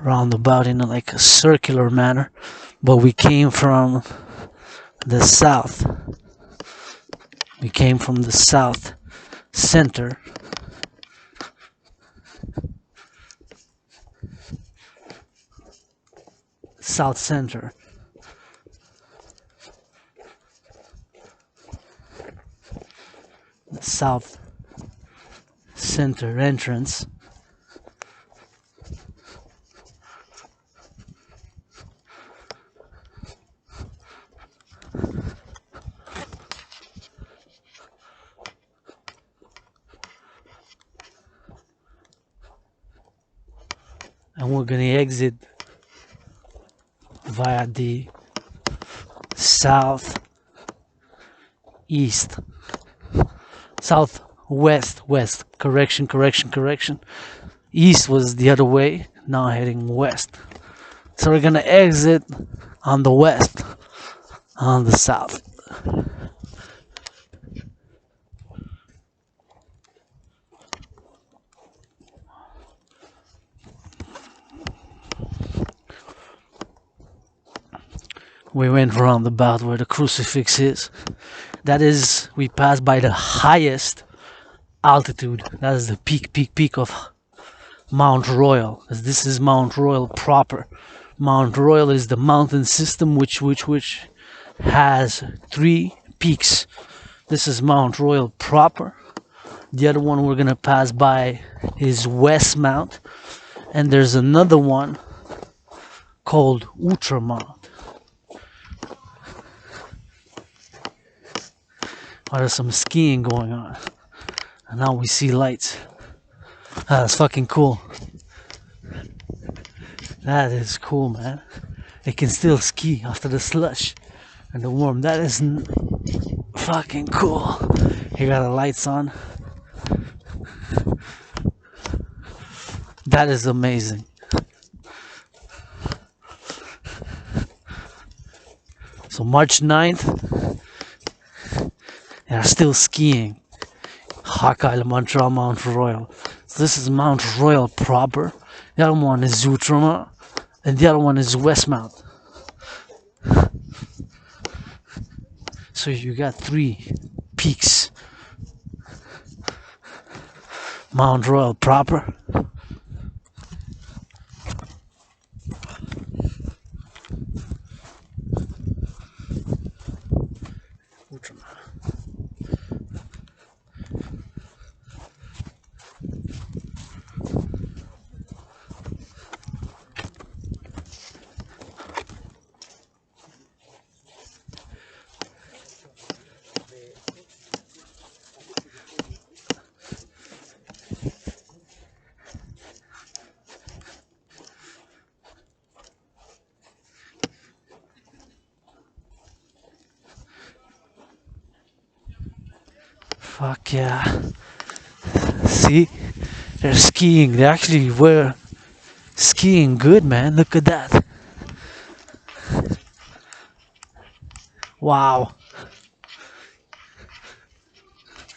S1: roundabout in like a circular manner, but we came from the south. We came from the south center. South center. The south center entrance. And we're gonna exit via the southeast, west. Correction. East was the other way. Now heading west. So we're gonna exit on the west, on the south. We went roundabout where the crucifix is. That is, we passed by the highest altitude. That is the peak of Mount Royal. As this is Mount Royal proper. Mount Royal is the mountain system which has 3 peaks. This is Mount Royal proper. The other one we're gonna pass by is West Mount, and there's another one called Ultramount. Oh, there's some skiing going on, and now we see lights. That's fucking cool. That is cool, man. They can still ski after the slush and the warm. That is fucking cool. You got the lights on. That is amazing. So March 9th, they are still skiing. Hawkeye, Montreal, Mount Royal. So this is Mount Royal proper. The other one is Outremont, and the other one is Westmount. So you got 3 peaks. Mount Royal proper, Fuck yeah. See? They're skiing. They actually were skiing good, man. Look at that. Wow.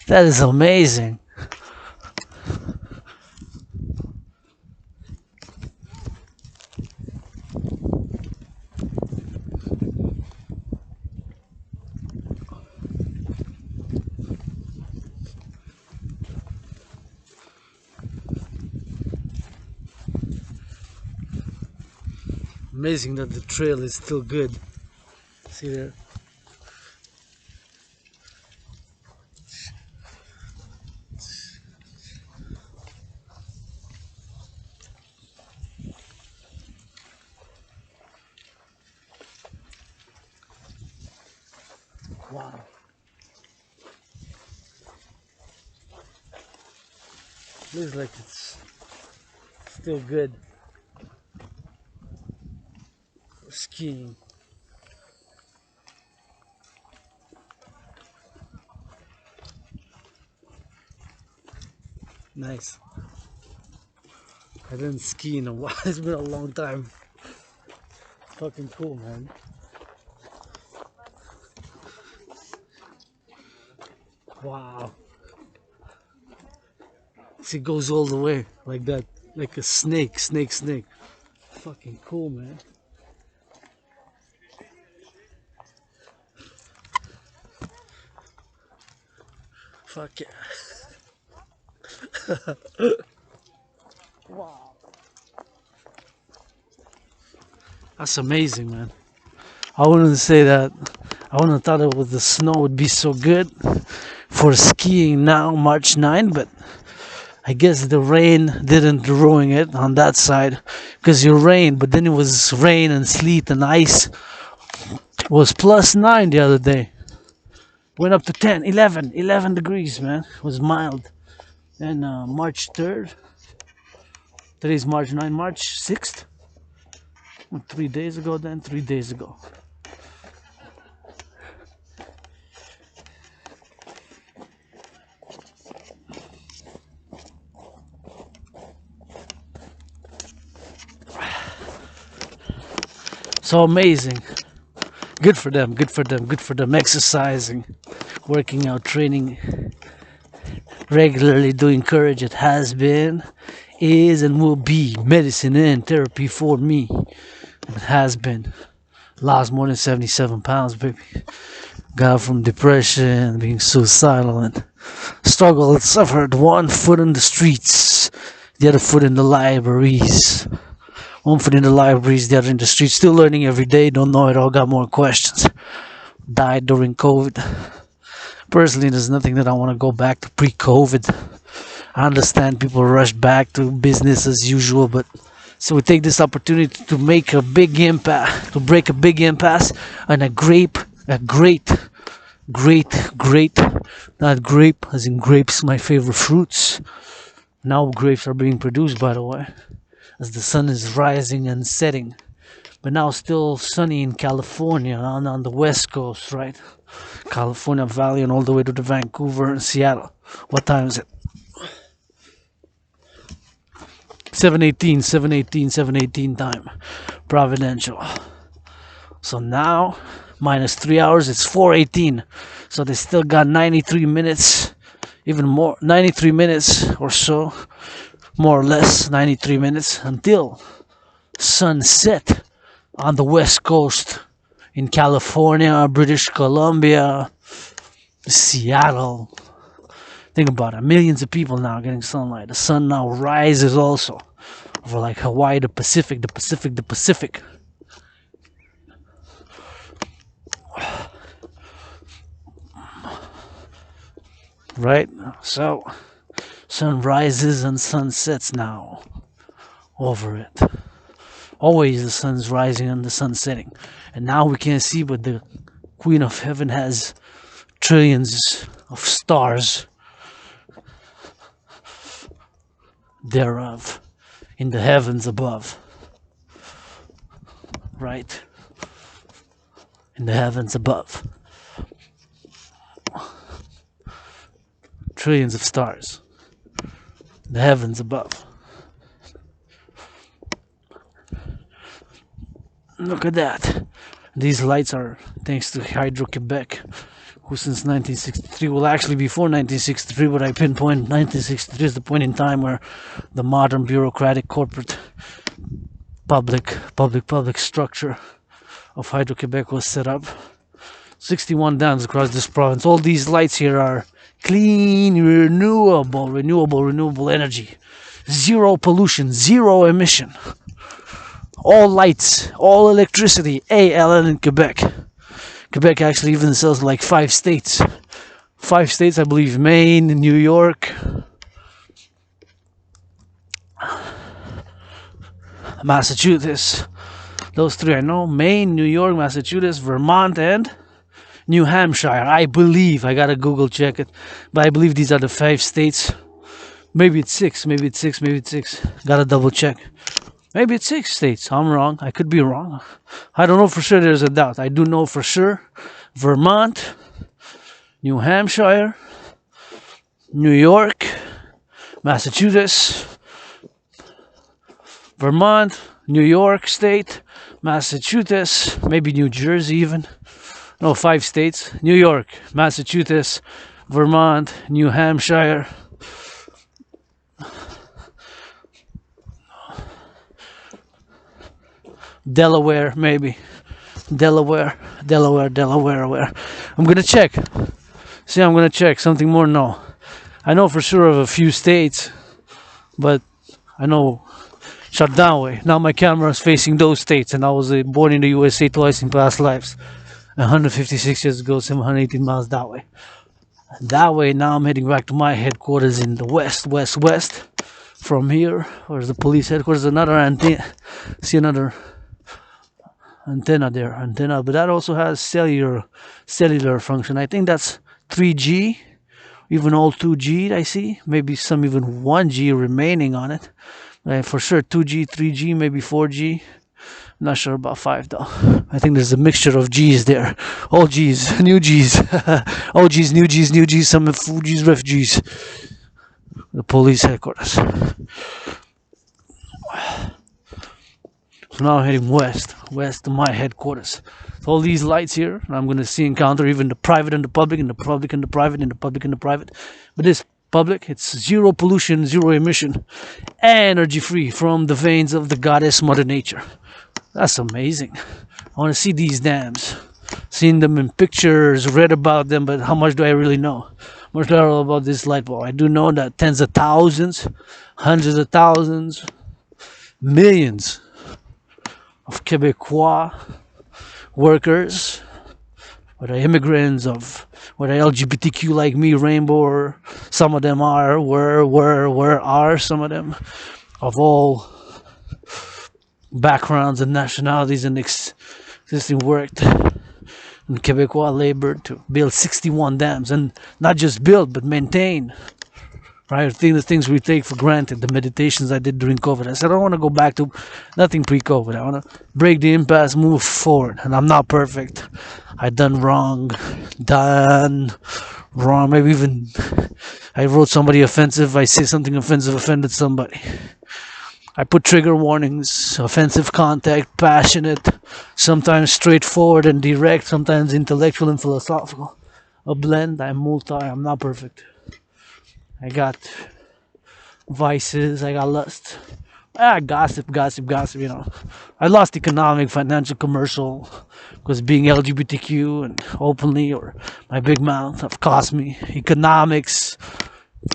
S1: That is amazing. Amazing that the trail is still good. See there? Wow. Looks like it's still good for skiing. Nice. I didn't ski in a while. It's been a long time. Fucking cool, man. Wow. See, it goes all the way like that. Like a snake. Fucking cool, man. Fuck yeah. Wow. That's amazing, man. I wouldn't say that. I wouldn't have thought it with the snow would be so good for skiing now, March 9, but I guess the rain didn't ruin it on that side. Because it rained, but then it was rain and sleet and ice. It was +9 the other day. Went up to 10, 11 degrees, man. It was mild. And March 3rd. Today's March 9, March 6th. 3 days ago then, 3 days ago. So amazing. Good for them, good for them, good for them. Exercising, working out, training, regularly doing courage. It has been, is, and will be medicine and therapy for me. It has been. Lost more than 77 pounds, baby. Got from depression, being suicidal, and struggled, suffered. One foot in the streets, the other foot in the libraries. One foot in the libraries, the other in the streets. Still learning every day, don't know it all, got more questions. Died during COVID. Personally, there's nothing that I want to go back to pre-COVID. I understand people rush back to business as usual, but so we take this opportunity to make a big impact, to break a big impasse, and a great, not grape, as in grapes, my favorite fruits. Now grapes are being produced, by the way, as the sun is rising and setting. But now still sunny in California, on the west coast, right? California Valley and all the way to the Vancouver and Seattle. What time is it? 7:18 time. Providential. So now, minus 3 hours, it's 4:18. So they still got 93 minutes, even more, 93 minutes or so, more or less 93 minutes until sunset on the west coast in California, British Columbia, Seattle. Think about it, millions of people now getting sunlight. The sun now rises also over like Hawaii, the Pacific. Right? So, sun rises and sun sets now over it. Always the sun's rising and the sun setting. And now we can't see, but the Queen of Heaven has trillions of stars thereof in the heavens above. Right? In the heavens above. trillions of stars. The heavens above. Look at that. These lights are thanks to Hydro-Quebec, who since 1963, well actually before 1963, but I pinpoint 1963 is the point in time where the modern bureaucratic corporate public structure of Hydro-Quebec was set up. 61 dams across this province. All these lights here are clean, renewable energy. Zero pollution, zero emission. All lights, all electricity, ALN in Quebec. Quebec actually even sells like 5 states. 5 states, I believe, Maine, New York, Massachusetts. Those 3 I know. Maine, New York, Massachusetts, Vermont, and New Hampshire. I believe. I gotta Google check it. But I believe these are the 5 states. Maybe it's 6. Gotta double check. Maybe it's 6 states. I'm wrong. I could be wrong. I don't know for sure. There's a doubt. I do know for sure. Vermont, New Hampshire, New York, Massachusetts, Vermont, New York State, Massachusetts, maybe New Jersey even. No, 5 states. New York, Massachusetts, Vermont, New Hampshire, Delaware, maybe. Delaware. Where? I'm gonna check. See, I'm gonna check. Something more? No. I know for sure of a few states, but I know shut down way. Now my camera is facing those states, and I was born in the USA twice in past lives. 156 years ago, 718 miles that way. That way, now I'm heading back to my headquarters in the west. From here, where's the police headquarters? Another antenna. See another antenna there, but that also has cellular function. I think that's 3G, even all 2G. I see maybe some even 1G remaining on it. For sure 2G, 3G, maybe 4G. I'm not sure about 5 though. I think there's a mixture of G's there. All G's, new G's, old G's, new G's, some Fuji's, refugees. The police headquarters. So now I'm heading west to my headquarters. So all these lights here, and I'm going to encounter even the private and the public, and the public and the private, and the public and the private. But this public, it's zero pollution, zero emission, energy free from the veins of the goddess Mother Nature. That's amazing. I want to see these dams. Seen them in pictures, read about them, but how much do I really know? How much do I know about this light bulb? I do know that tens of thousands, hundreds of thousands, millions of Quebecois workers, whether immigrants, whether LGBTQ like me, rainbow, or some of them are, are some of them, of all backgrounds and nationalities, and existing worked in Quebecois labor to build 61 dams, and not just build but maintain. Right, the things we take for granted, the meditations I did during COVID. I said I don't want to go back to nothing pre-COVID. I want to break the impasse, move forward. And I'm not perfect. I done wrong. Maybe even I wrote somebody offensive. I say something offensive, offended somebody. I put trigger warnings, offensive contact, passionate, sometimes straightforward and direct, sometimes intellectual and philosophical. A blend. I'm not perfect. I got vices, I got lust. Gossip, you know. I lost economic, financial, commercial, because being LGBTQ and openly, or my big mouth have cost me. Economics,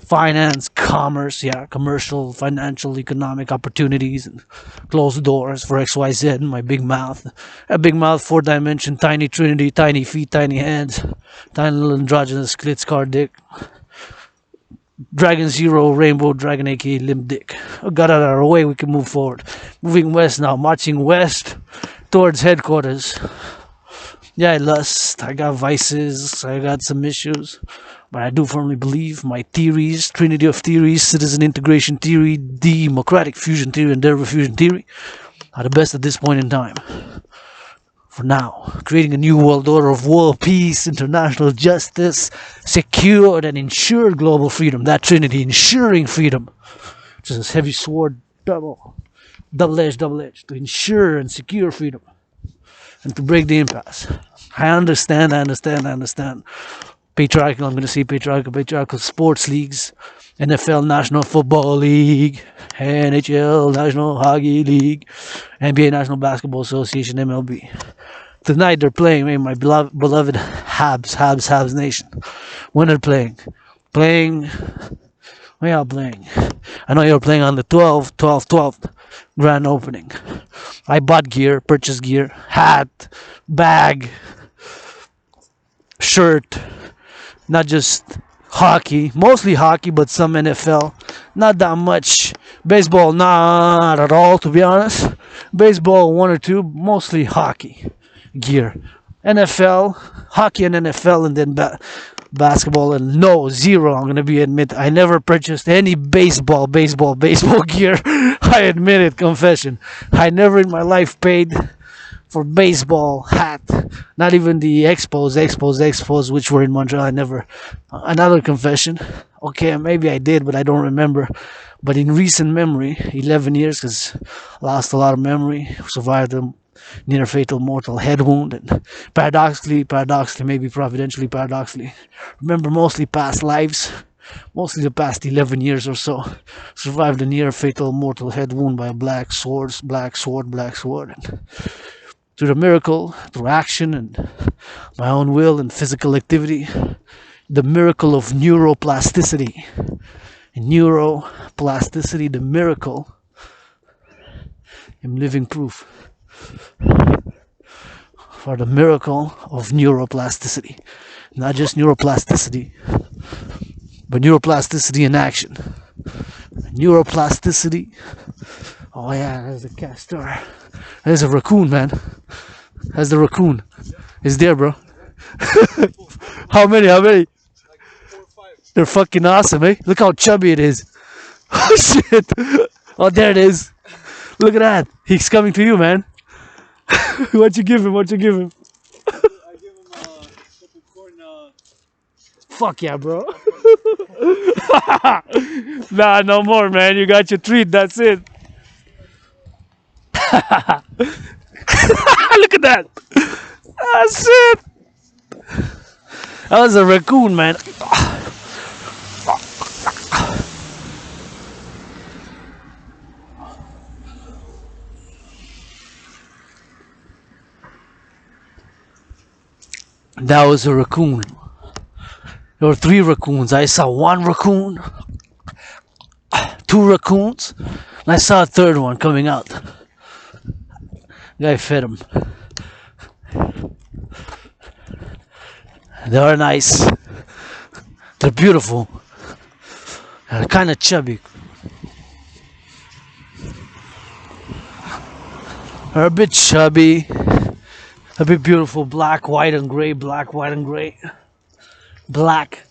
S1: finance, commerce, commercial, financial, economic opportunities, and closed doors for XYZ, my big mouth. A big mouth, 4-dimension, tiny trinity, tiny feet, tiny hands, tiny little androgynous clit scar dick. Dragan Zero, Rainbow Dragon, aka Limp Dick. Got out of our way, we can move forward. Moving west now, marching west towards headquarters. I lust, I got vices, I got some issues, but I do firmly believe my theories, trinity of theories, citizen integration theory, democratic fusion theory, and derivative fusion theory, are the best at this point in time. for now, creating a new world order of world peace, international justice, secured and ensured global freedom. That trinity, ensuring freedom, which is this heavy sword, double edge, to ensure and secure freedom, and to break the impasse. I understand. Patriarchal, I'm going to say patriarchal sports leagues, NFL, National Football League, NHL, National Hockey League, NBA, National Basketball Association, MLB. Tonight they're playing, man, my beloved Habs Nation. When they're playing, when y'all playing? I know you're playing on the 12th grand opening. I bought gear, purchased gear, hat, bag, shirt, not just hockey, mostly hockey, but some NFL. Not that much baseball, not at all, to be honest. Baseball, one or two, mostly hockey gear. NFL, hockey and NFL, and then basketball, and no, zero. I'm gonna admit I never purchased any baseball gear. I admit it, confession. I never in my life paid for baseball hat, not even the expos, which were in Montreal. I never. Another confession. Okay, maybe I did, but I don't remember. But in recent memory, 11 years, because lost a lot of memory, survived a near fatal mortal head wound, and paradoxically, maybe providentially, remember mostly past lives, mostly the past 11 years or so, survived a near fatal mortal head wound by a black sword, and through the miracle, through action and my own will and physical activity, the miracle of neuroplasticity, the miracle, I'm living proof for the miracle of neuroplasticity. Not just neuroplasticity, but neuroplasticity in action. Neuroplasticity. Oh yeah, there's a castor. There's a raccoon, man. There's the raccoon. It's there, bro. How many?
S3: Like 4 or 5.
S1: They're fucking awesome, eh? Look how chubby it is. Oh shit. Oh, there it is. Look at that. He's coming to you, man. What you give him?
S3: I give him couple corn.
S1: Fuck yeah, bro. Nah, no more, man. You got your treat. That's it. Look at that. That's it. That was a raccoon, man. That was a raccoon. There were 3 raccoons. I saw 1 raccoon, 2 raccoons, and I saw a 3rd one coming out. Guy fed him. They are nice. They're beautiful. They're kind of chubby. They're a bit chubby. A bit beautiful. Black, white, and gray. Black, white, and gray. Black,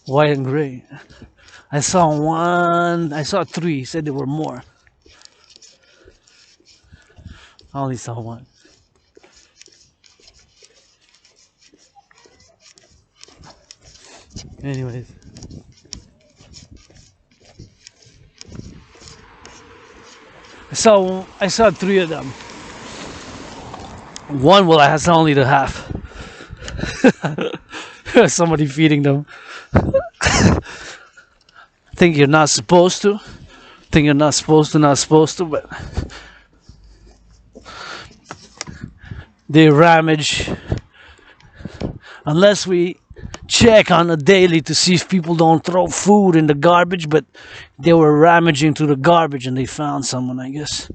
S1: white, and gray. I saw 3. He said there were more. I only saw 1. Anyways. I saw 3 of them. 1, well, I saw only the half. Somebody feeding them. Think you're not supposed to. Not supposed to, but they ramage. Unless we check on a daily to see if people don't throw food in the garbage, but they were ramaging through the garbage and they found someone, I guess.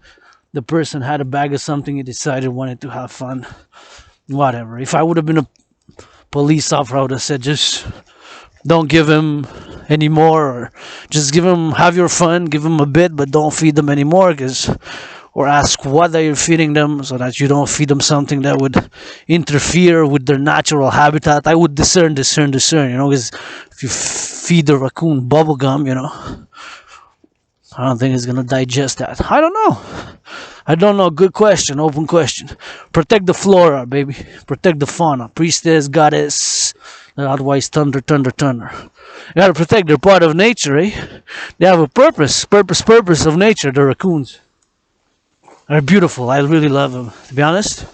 S1: The person had a bag of something, he decided wanted to have fun. Whatever. If I would have been a police officer, I would have said just don't give him any more, or just have your fun, give him a bit, but don't feed them anymore, or ask what are you feeding them so that you don't feed them something that would interfere with their natural habitat. I would discern, because if you feed the raccoon bubble gum, I don't think it's gonna digest that. I don't know. I don't know. Good question. Open question. Protect the flora, baby. Protect the fauna. Priestess, goddess. Otherwise, thunder, thunder, thunder. You gotta protect. They're part of nature, eh? They have a purpose. Purpose of nature. The raccoons. They're beautiful. I really love them. To be honest,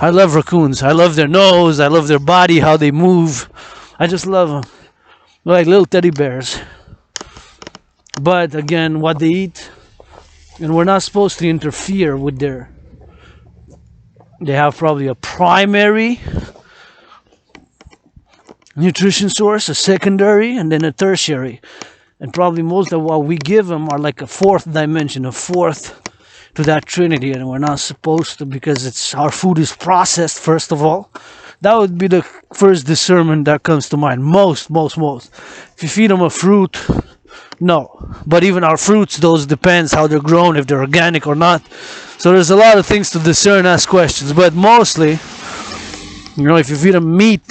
S1: I love raccoons. I love their nose. I love their body, how they move. I just love them. They're like little teddy bears. But again, what they eat, and we're not supposed to interfere with their. They have probably a primary nutrition source, a secondary, and then a tertiary. And probably most of what we give them are like a fourth dimension, a fourth to that trinity, and we're not supposed to, because it's our food is processed. First of all, that would be the first discernment that comes to mind. Most. If you feed them a fruit, no. But even our fruits, those depends how they're grown, if they're organic or not. So there's a lot of things to discern, ask questions. But mostly, if you feed them meat.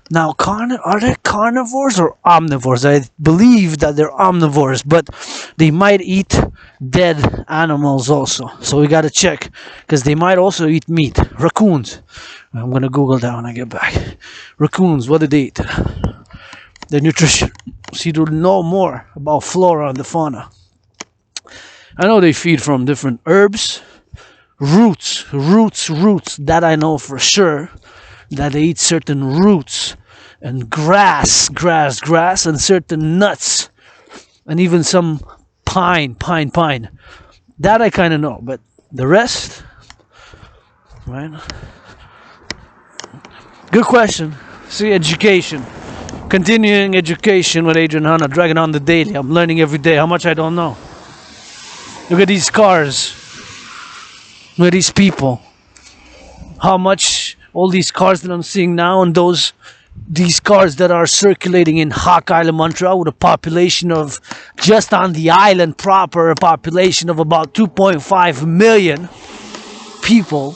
S1: Now, are they carnivores or omnivores? I believe that they're omnivores, but they might eat dead animals also. So we gotta check, because they might also eat meat. Raccoons. I'm gonna Google that when I get back. Raccoons, what do they eat? Their nutrition. So you know more about flora and the fauna. I know they feed from different herbs, roots. That I know for sure. That they eat certain roots and grass, and certain nuts, and even some pine. That I kind of know, but the rest, right? Good question. See, education. Continuing education with Adrian Hanna, Dragan on the daily. I'm learning every day. How much I don't know. Look at these cars. Look at these people. How much all these cars that I'm seeing now, and these cars that are circulating in Hawk Island, Montreal, with a population of, just on the island proper, a population of about 2.5 million people.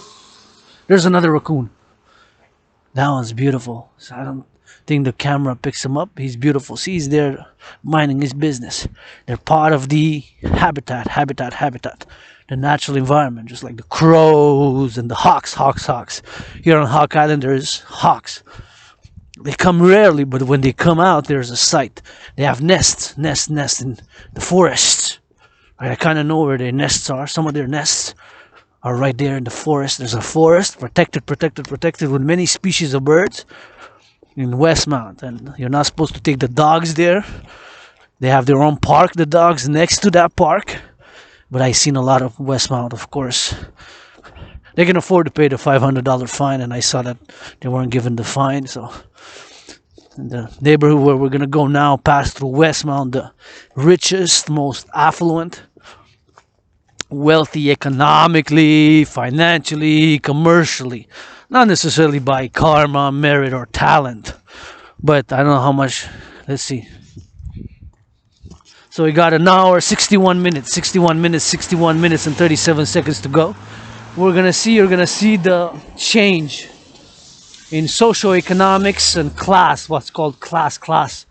S1: There's another raccoon. That one's beautiful. So I don't think the camera picks him up. He's beautiful. See, he's there minding his business. They're part of the habitat. The natural environment, just like the crows and the hawks. Here on Hawk Island, there's hawks. They come rarely, but when they come out, there's a sight. They have nests in the forests. I kind of know where their nests are. Some of their nests are right there in the forest. There's a forest, protected with many species of birds in Westmount, and you're not supposed to take the dogs there. They have their own park, the dogs, next to that park. But I seen a lot of Westmount, of course. They can afford to pay the $500 fine, and I saw that they weren't given the fine. So the neighborhood where we're going to go now pass through Westmount, the richest, most affluent, wealthy economically, financially, commercially. Not necessarily by karma, merit, or talent. But I don't know how much. Let's see. So we got an hour, 61 minutes and 37 seconds to go. You're gonna see the change in socioeconomics and class, what's called class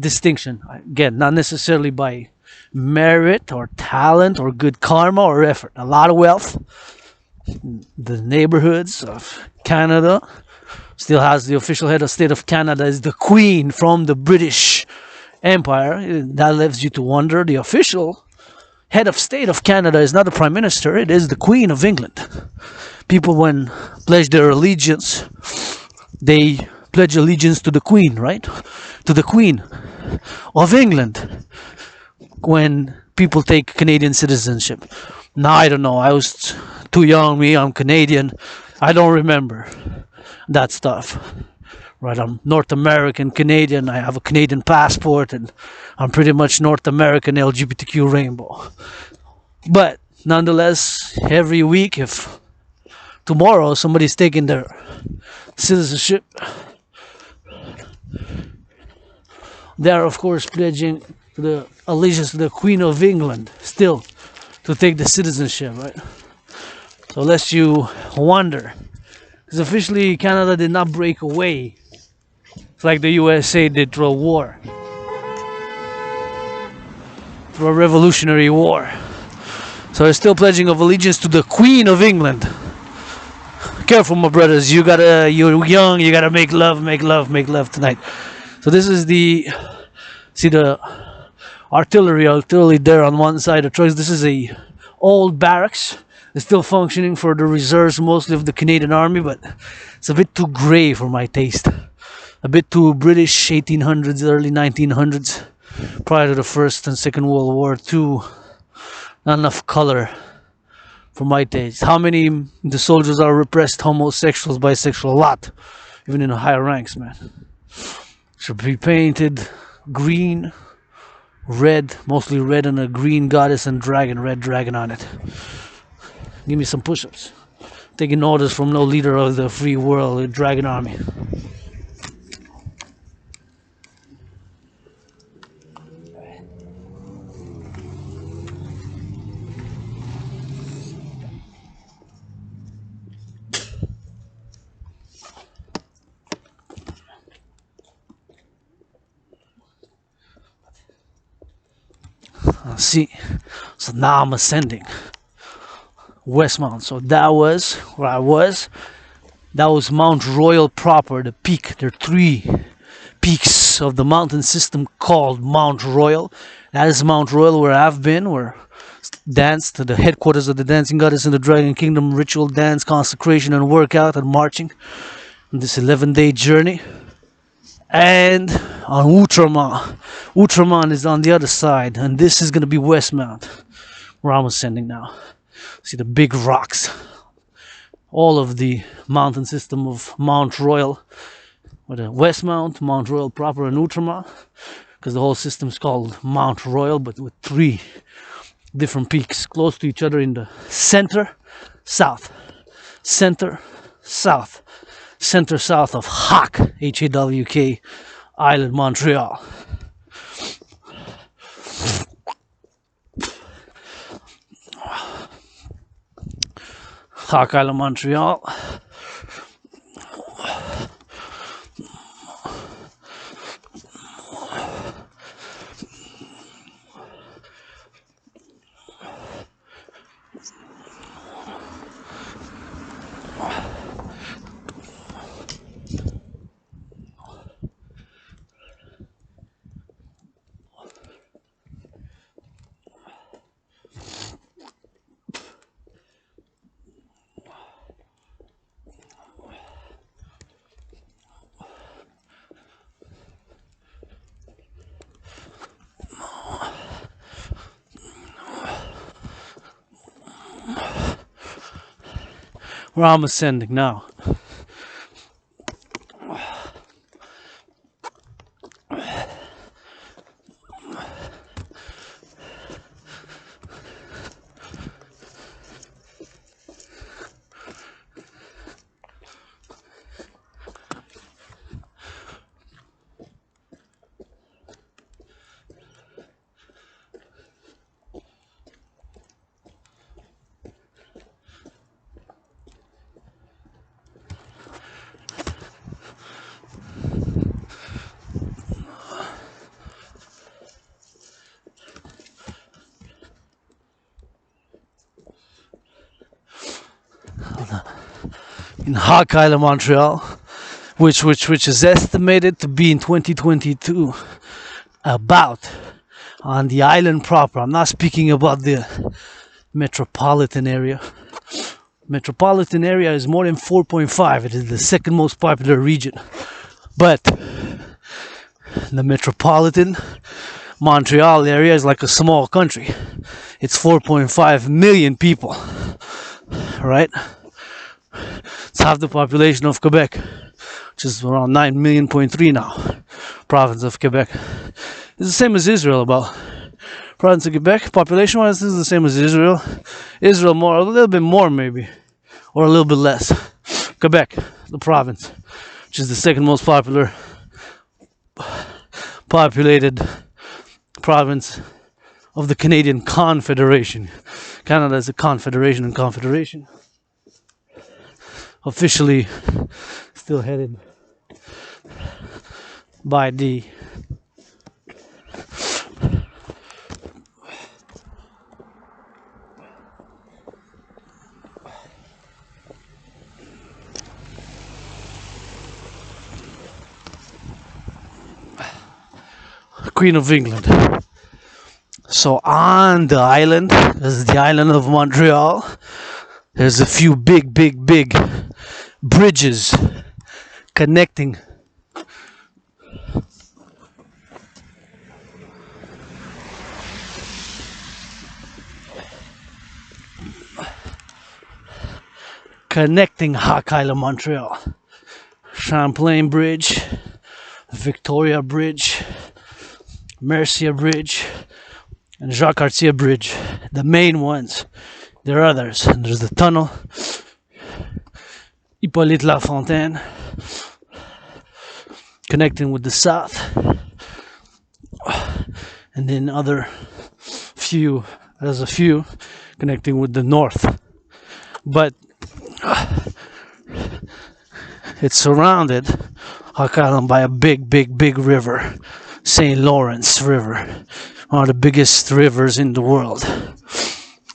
S1: distinction. Again, not necessarily by merit or talent or good karma or effort. A lot of wealth. The neighborhoods of Canada still has the official head of state of Canada is the Queen from the British Empire. That leaves you to wonder. The official head of state of Canada is not the Prime Minister, it is the Queen of England. People, when pledge their allegiance, they pledge allegiance to the Queen, right? To the Queen of England when people take Canadian citizenship. Now, I don't know. I was too young. I'm Canadian. I don't remember that stuff. Right, I'm North American Canadian. I have a Canadian passport, and I'm pretty much North American LGBTQ rainbow. But nonetheless, every week, if tomorrow somebody's taking their citizenship, they are of course pledging the allegiance to the Queen of England still to take the citizenship, right? So lest you wonder, because officially Canada did not break away. It's like the USA did through a war. through a revolutionary war. So they're still pledging of allegiance to the Queen of England. Careful, my brothers. You're young. You gotta make love, make love, make love tonight. So this is the artillery there on one side of the trucks. This is a old barracks. It's still functioning for the reserves, mostly of the Canadian Army, but it's a bit too grey for my taste. A bit too British, 1800s, early 1900s, prior to the First and Second World War. Too not enough color for my taste. How many the soldiers are repressed? Homosexuals, bisexual, a lot, even in the higher ranks, man. Should be painted green, red, mostly red, and a green goddess and dragon, red dragon on it. Give me some push-ups. Taking orders from no leader of the free world, the Dragan army. See, so now I'm ascending Westmount. So that was where I was. That was Mount Royal proper, the peak. There are 3 peaks of the mountain system called Mount Royal. That is Mount Royal, where I've been, where danced to the headquarters of the dancing goddess in the Dragon Kingdom, ritual dance, consecration, and workout and marching on this 11-day journey. And on Outremont is on the other side, and this is going to be Westmount, where I'm ascending now. See the big rocks, all of the mountain system of Mount Royal, with the Westmount, Mount Royal proper, and Outremont, because the whole system is called Mount Royal, but with 3 different peaks close to each other in the center, south, center, south. Center south of Hawk, H-A-W-K, Island, Montreal. Hawk Island, Montreal. Where I'm ascending now. In Hawk Island, Montreal, which is estimated to be in 2022 about on the island proper. I'm not speaking about the metropolitan area. Metropolitan area is more than 4.5. It is the second most popular region, but the metropolitan Montreal area is like a small country. It's 4.5 million people, right? It's half the population of Quebec, which is around 9 million, 0.3 now. Province of Quebec. It's the same as Israel, about. Province of Quebec, population-wise, this is the same as Israel. Israel more, a little bit more maybe, or a little bit less. Quebec, the province, which is the second most populated province of the Canadian Confederation. Canada is a confederation, and confederation officially still headed by the Queen of England. So on the island, this is the island of Montreal, there's a few big bridges connecting Hawk Island, Montreal. Champlain Bridge, Victoria Bridge, Mercier Bridge, and Jacques Cartier Bridge. The main ones. There are others. And there's the tunnel, Hippolyte Lafontaine, connecting with the south. And then there's a few connecting with the north. But it's surrounded, Hawk Island, by a big river, St. Lawrence River, one of the biggest rivers in the world.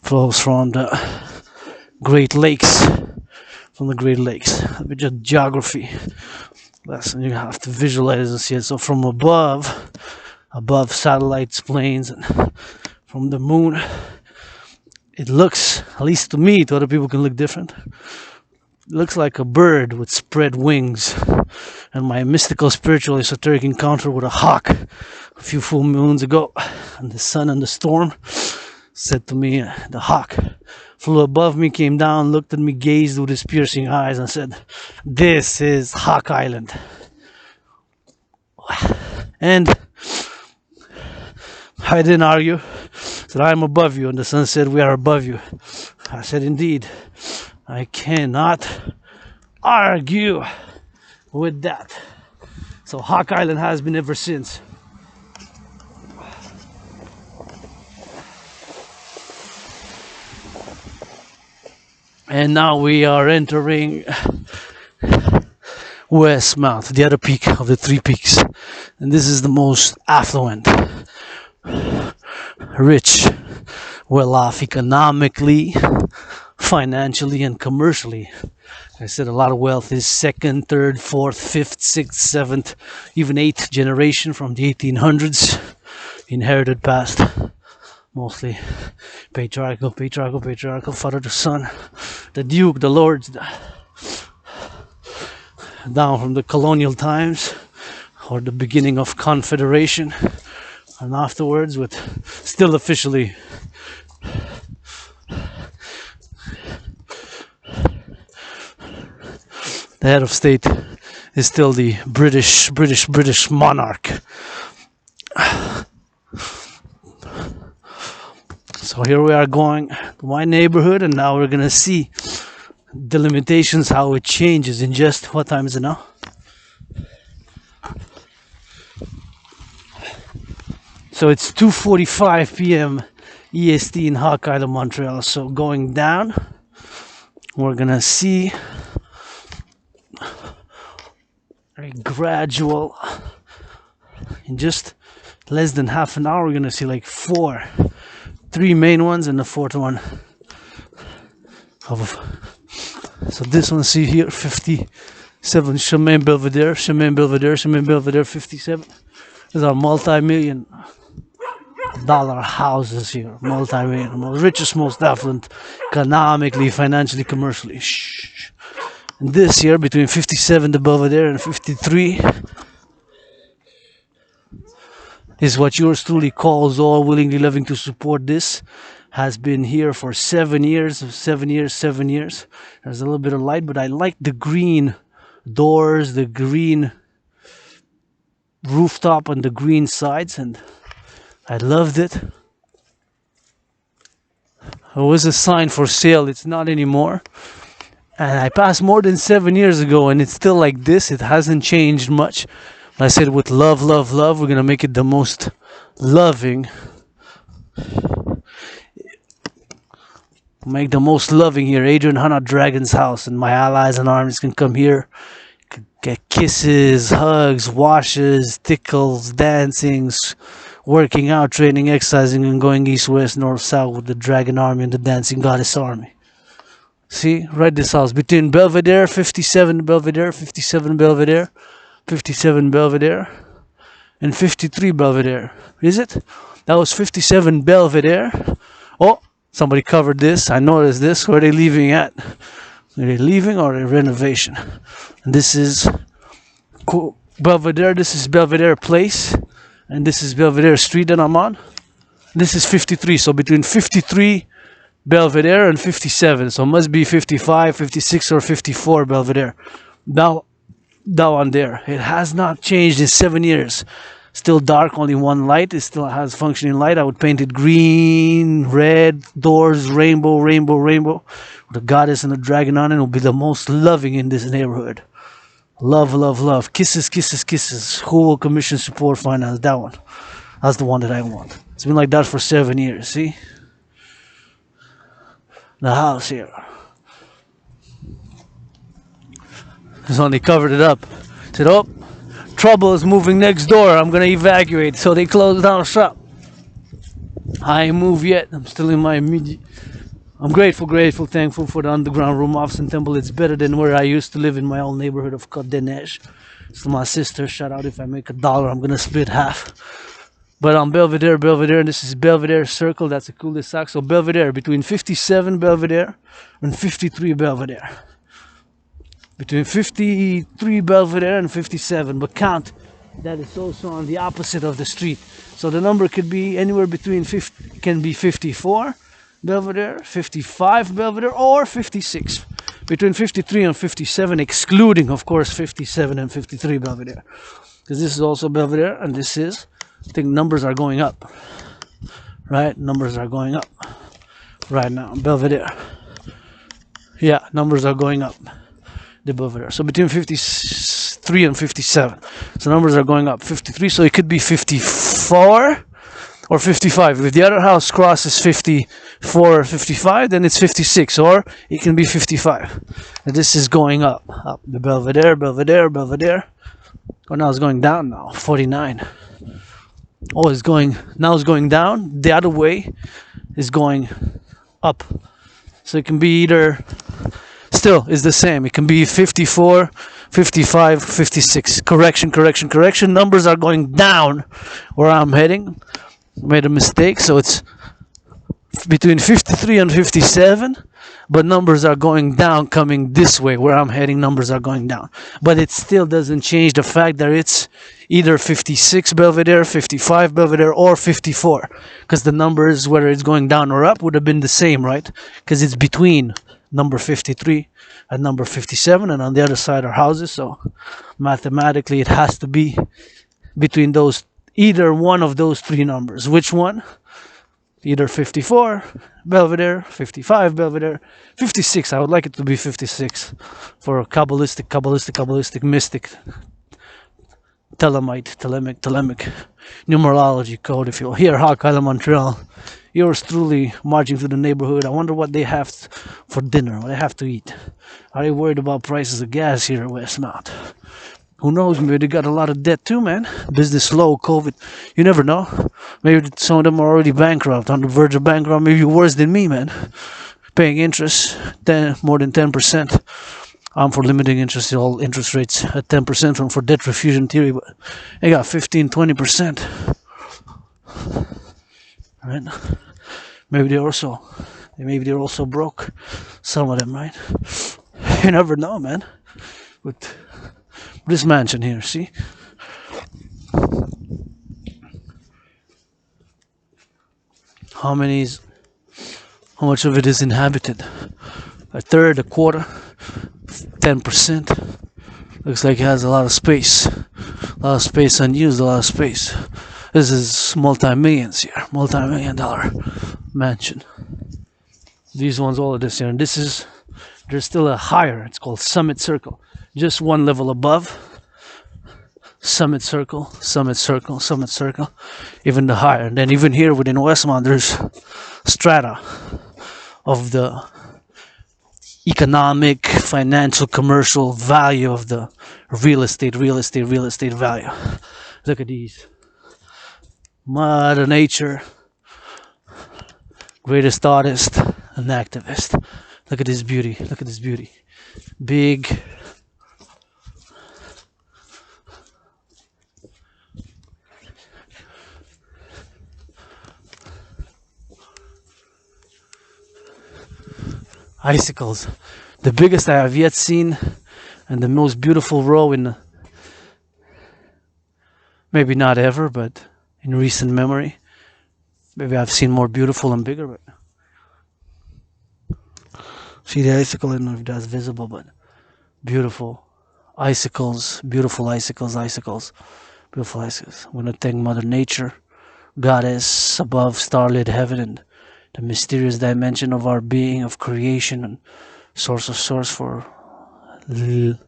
S1: Flows from the Great Lakes. A bit of geography lesson you have to visualize and see it. So from above satellites, planes, and from the moon, it looks, at least to me, to other people can look different, looks like a bird with spread wings. And my mystical, spiritual, esoteric encounter with a hawk a few full moons ago, and the sun and the storm, said to me, the hawk flew above me, came down, looked at me, gazed with his piercing eyes, and said, "This is Hawk Island." And I didn't argue. I said, "I'm above you." And the sun said, "We are above you." I said, "Indeed, I cannot argue with that." So Hawk Island has been ever since. And now we are entering Westmount, the other peak of the three peaks. And this is the most affluent, rich, well off economically, financially, and commercially. I said a lot of wealth is second, third, fourth, fifth, sixth, seventh, even eighth generation from the 1800s, inherited past. Mostly patriarchal, father to son, the duke, the lords, down from the colonial times or the beginning of confederation, and afterwards with still officially the head of state is still the British monarch. So here we are going to my neighborhood, and now we're gonna see the limitations, how it changes in just, what time is it now? So it's 2:45 p.m. EST in Hawk Island, Montreal. So going down, we're gonna see a gradual, in just less than half an hour, we're gonna see like three main ones, and the fourth one so this one, see here, 57 Chemin Belvedere, 57. These are multi-million dollar houses here, multi-million, most richest, most affluent, economically, financially, commercially. Shh. And this here, between 57 the Belvedere and 53, is what yours truly calls all willingly loving to support this. Has been here for 7 years. There's a little bit of light, but I like the green doors, the green rooftop, and the green sides, and I loved it. There was a sign for sale, it's not anymore. And I passed more than 7 years ago, and it's still like this. It hasn't changed much. I said, with love, we're gonna make it the most loving. Make the most loving here. Adrian Hana Dragan's house, and my allies and armies can come here, can get kisses, hugs, washes, tickles, dancings, working out, training, exercising, and going east, west, north, south with the Dragon army and the dancing goddess army. See, right this house between Belvedere, 57 Belvedere, 57 Belvedere, 57 Belvedere, and 53 Belvedere. Is it? That was 57 Belvedere. Oh, somebody covered this. I noticed this. Where are they leaving at? Are they leaving or a renovation? And this is Belvedere. This is Belvedere Place. And this is Belvedere Street that I'm on. This is 53. So between 53 Belvedere and 57. So it must be 55, 56, or 54 Belvedere. Now, that one there. It has not changed in 7 years. Still dark, only one light. It still has functioning light. I would paint it green, red, doors, rainbow, rainbow, rainbow. With a goddess and a dragon on it. It will be the most loving in this neighborhood. Love, love, love. Kisses, kisses, kisses. Who will commission, support, finance? That one. That's the one that I want. It's been like that for 7 years, see? The house here. So they covered it up. Said, oh, trouble is moving next door. I'm going to evacuate. So they closed down shop. I ain't moved yet. I'm still in my immediate... I'm grateful, thankful for the underground room office and temple. It's better than where I used to live in my old neighborhood of Côte d'Ivoire. So my sister, shout out, if I make $1, I'm going to split half. But I'm Belvedere, and this is Belvedere Circle. That's a cul-de-sac. So Belvedere, between 57 Belvedere and 53 Belvedere. Between 53 Belvedere and 57. But count, that is also on the opposite of the street. So the number could be anywhere between 50, can be 54 Belvedere, 55 Belvedere, or 56. Between 53 and 57, excluding, of course, 57 and 53 Belvedere. Because this is also Belvedere, and this is... I think numbers are going up, right? Numbers are going up right now. Belvedere, yeah, numbers are going up. The Belvedere. So between 53 and 57, so numbers are going up. 53, so it could be 54 or 55. If the other house crosses 54 or 55, then it's 56, or it can be 55. And this is going up. Up the Belvedere, Belvedere, Belvedere. Oh, now it's going down now. 49. Oh, it's going, now it's going down. The other way is going up. So it can be either, still is the same. It can be 54, 55, 56. Correction, correction, correction. Numbers are going down where I'm heading. Made a mistake. So it's between 53 and 57. But numbers are going down coming this way. Where I'm heading, numbers are going down. But it still doesn't change the fact that it's either 56 Belvedere, 55 Belvedere, or 54. Because the numbers, whether it's going down or up, would have been the same, right? Because it's between number 53 and number 57. And on the other side are houses. So mathematically, it has to be between those, either one of those three numbers. Which one? Either 54 Belvedere, 55 Belvedere, 56. I would like it to be 56 for a Kabbalistic, mystic, telemic numerology code, if you will. Here, Hakala Montreal. Yours truly marching through the neighborhood. I wonder what they have for dinner, what they have to eat. Are they worried about prices of gas here at Westmount? Who knows, maybe they got a lot of debt too, man. Business slow, COVID. You never know. Maybe some of them are already bankrupt, on the verge of bankrupt. Maybe worse than me, man. Paying interest, more than 10%. I'm for limiting interest, all interest rates at 10% from for debt refusion theory, but they got 15, 20%. Right? Maybe they're also broke. Some of them, right? You never know, man. With this mansion here, see? How much of it is inhabited? A third, a quarter, 10%. Looks like it has a lot of space. A lot of space unused, a lot of space. This is multi-millions here. Multi-million-dollar mansion. These ones, all of this here. And this is, there's still a higher, it's called Summit Circle. Just one level above. Summit Circle, Summit Circle, Summit Circle. Even the higher. And then even here within Westmount, there's strata of the economic, financial, commercial value of the real estate value. Look at these. Mother Nature, greatest artist and activist. Look at this beauty. Look at this beauty. Big. icicles. The biggest I have yet seen, and the most beautiful row in, maybe not ever, but in recent memory. Maybe I've seen more beautiful and bigger, but see the icicle, I don't know if that's visible, but beautiful icicles, beautiful icicles, beautiful icicles. I want to thank Mother Nature, Goddess above starlit heaven, and the mysterious dimension of our being, of creation, and source of source for leading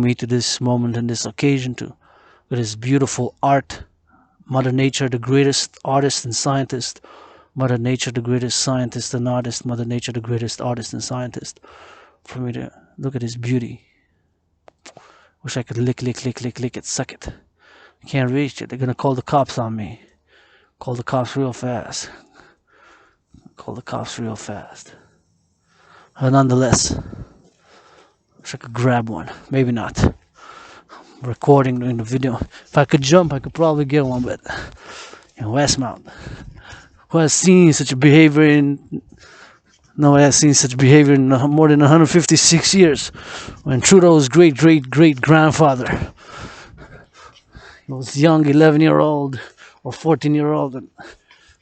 S1: me to this moment and this occasion, to this beautiful art. Mother Nature, the greatest artist and scientist. Mother Nature, the greatest scientist and artist. Mother Nature, the greatest artist and scientist. For me to look at this beauty. Wish I could lick it, suck it. I can't reach it. They're gonna call the cops on me. Call the cops real fast. Call the cops real fast. But nonetheless, wish I could grab one. Maybe not. I'm recording during the video. If I could jump, I could probably get one, but in Westmount, who has seen such a behavior in? No one has seen such behavior in more than 156 years. When Trudeau's great-great-great-grandfather, he was young, 11-year-old or 14-year-old, and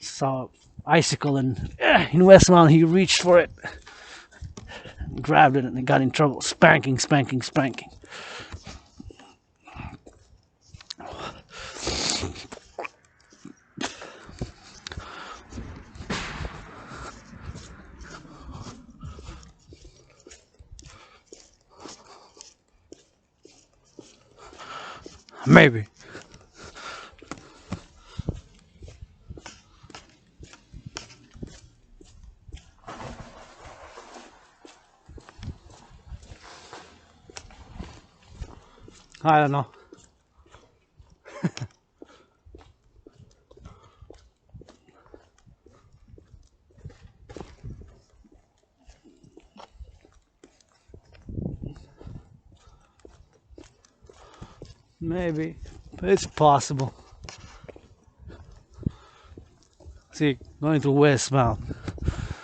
S1: saw icicle, and in Westmount he reached for it, grabbed it, and he got in trouble. Spanking. Maybe. I don't know. Maybe. It's possible. See, going to Westmount,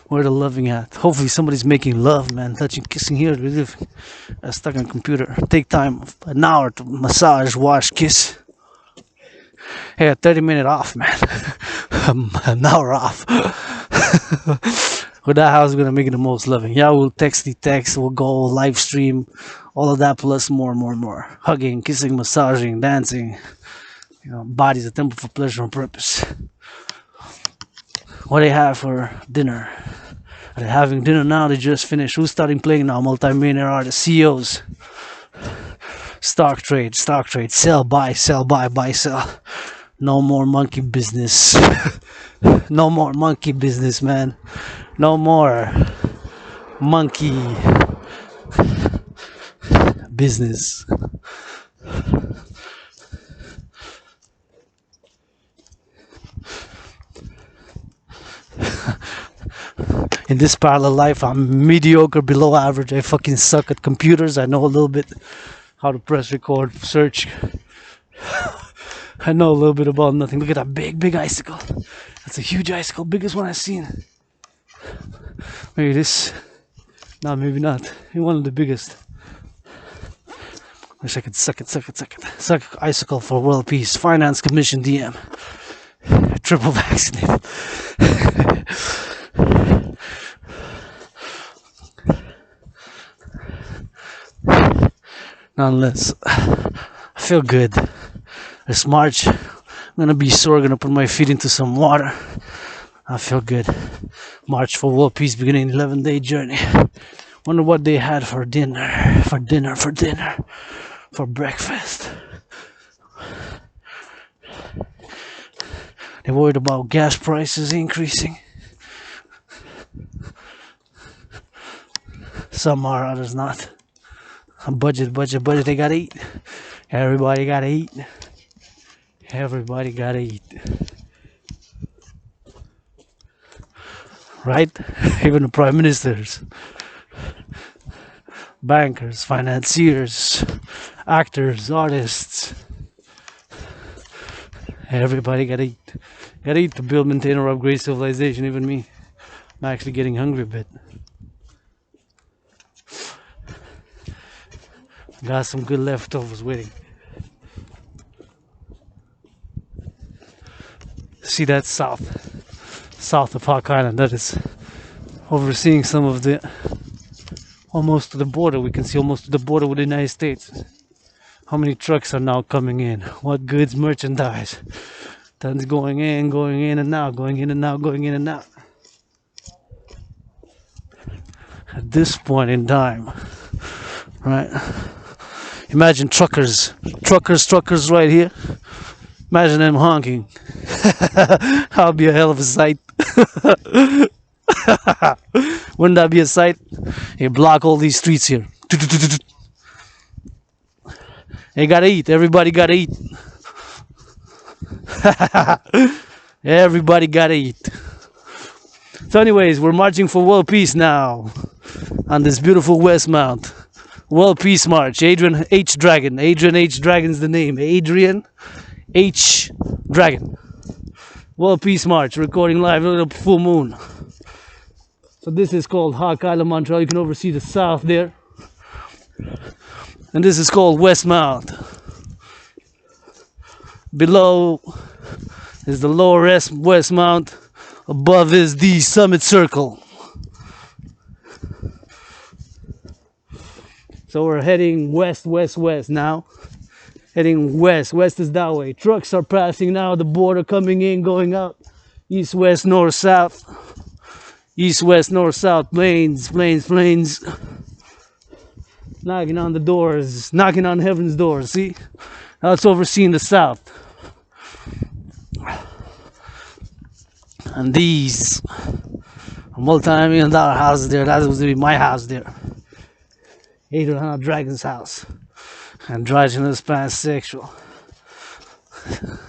S1: where the loving at. Hopefully somebody's making love, man. Touching, kissing here. I'm stuck on the computer. Take time, an hour to massage, wash, kiss. Hey, a 30-minute off, man. An hour off. With that, how's gonna make it the most loving? Yeah, we'll text, we'll go live stream, all of that plus more. Hugging, kissing, massaging, dancing. You know, body's a temple for pleasure and purpose. What they have for dinner? Are they having dinner now? They just finished. Who's starting playing now? Multi-millionaire artists, CEOs. Stock trade, sell, buy, sell. No more monkey business. No more monkey business, man. No more monkey business. In this parallel life, I'm mediocre, below average. I fucking suck at computers. I know a little bit how to press record, search. I know a little bit about nothing. Look at that big icicle. That's a huge icicle, biggest one I've seen. Maybe this. No, maybe not. Maybe one of the biggest. Wish I could suck it. Suck icicle for world peace. Finance Commission DM. Triple vaccinated. Nonetheless, I feel good. This March, I'm gonna be sore, gonna put my feet into some water. I feel good. March for World Peace, beginning 11-day journey. Wonder what they had for dinner, for breakfast. They worried about gas prices increasing. Some are, others not. Budget, they gotta eat. Everybody gotta eat. Right? Even the prime ministers, bankers, financiers, actors, artists. Everybody gotta eat. Gotta eat to build, maintain, or upgrade civilization, even me. I'm actually getting hungry a bit. Got some good leftovers waiting. See that south of Hawk Island, that is overseeing some of the, almost to the border. We can see almost to the border with the United States. How many trucks are now coming in? What goods, merchandise? Tons going in and out, going in and out, going in and out. At this point in time, right? Imagine truckers right here. Imagine them honking. That'll be a hell of a sight. Wouldn't that be a sight? You block all these streets here. They gotta eat. Everybody gotta eat. Everybody gotta eat. So anyways, we're marching for world peace now on this beautiful Westmount. World Peace March. Adrian H. Dragan. Adrian H. Dragan's the name. Adrian H. Dragan. World Peace March. Recording live under the full moon. So this is called Hawk Island, Montreal. You can oversee the south there. And this is called Westmount. Below is the lower Westmount. Above is the summit circle. So we're heading west now. Heading west. West is that way. Trucks are passing now. The border coming in, going out. East, west, north, south. East, west, north, south. Planes. Knocking on the doors. Knocking on heaven's doors. See? That's overseeing the south. And these multi-million-dollar houses there. That was to be my house there. Adrian Dragan's house. Androgynous pansexual.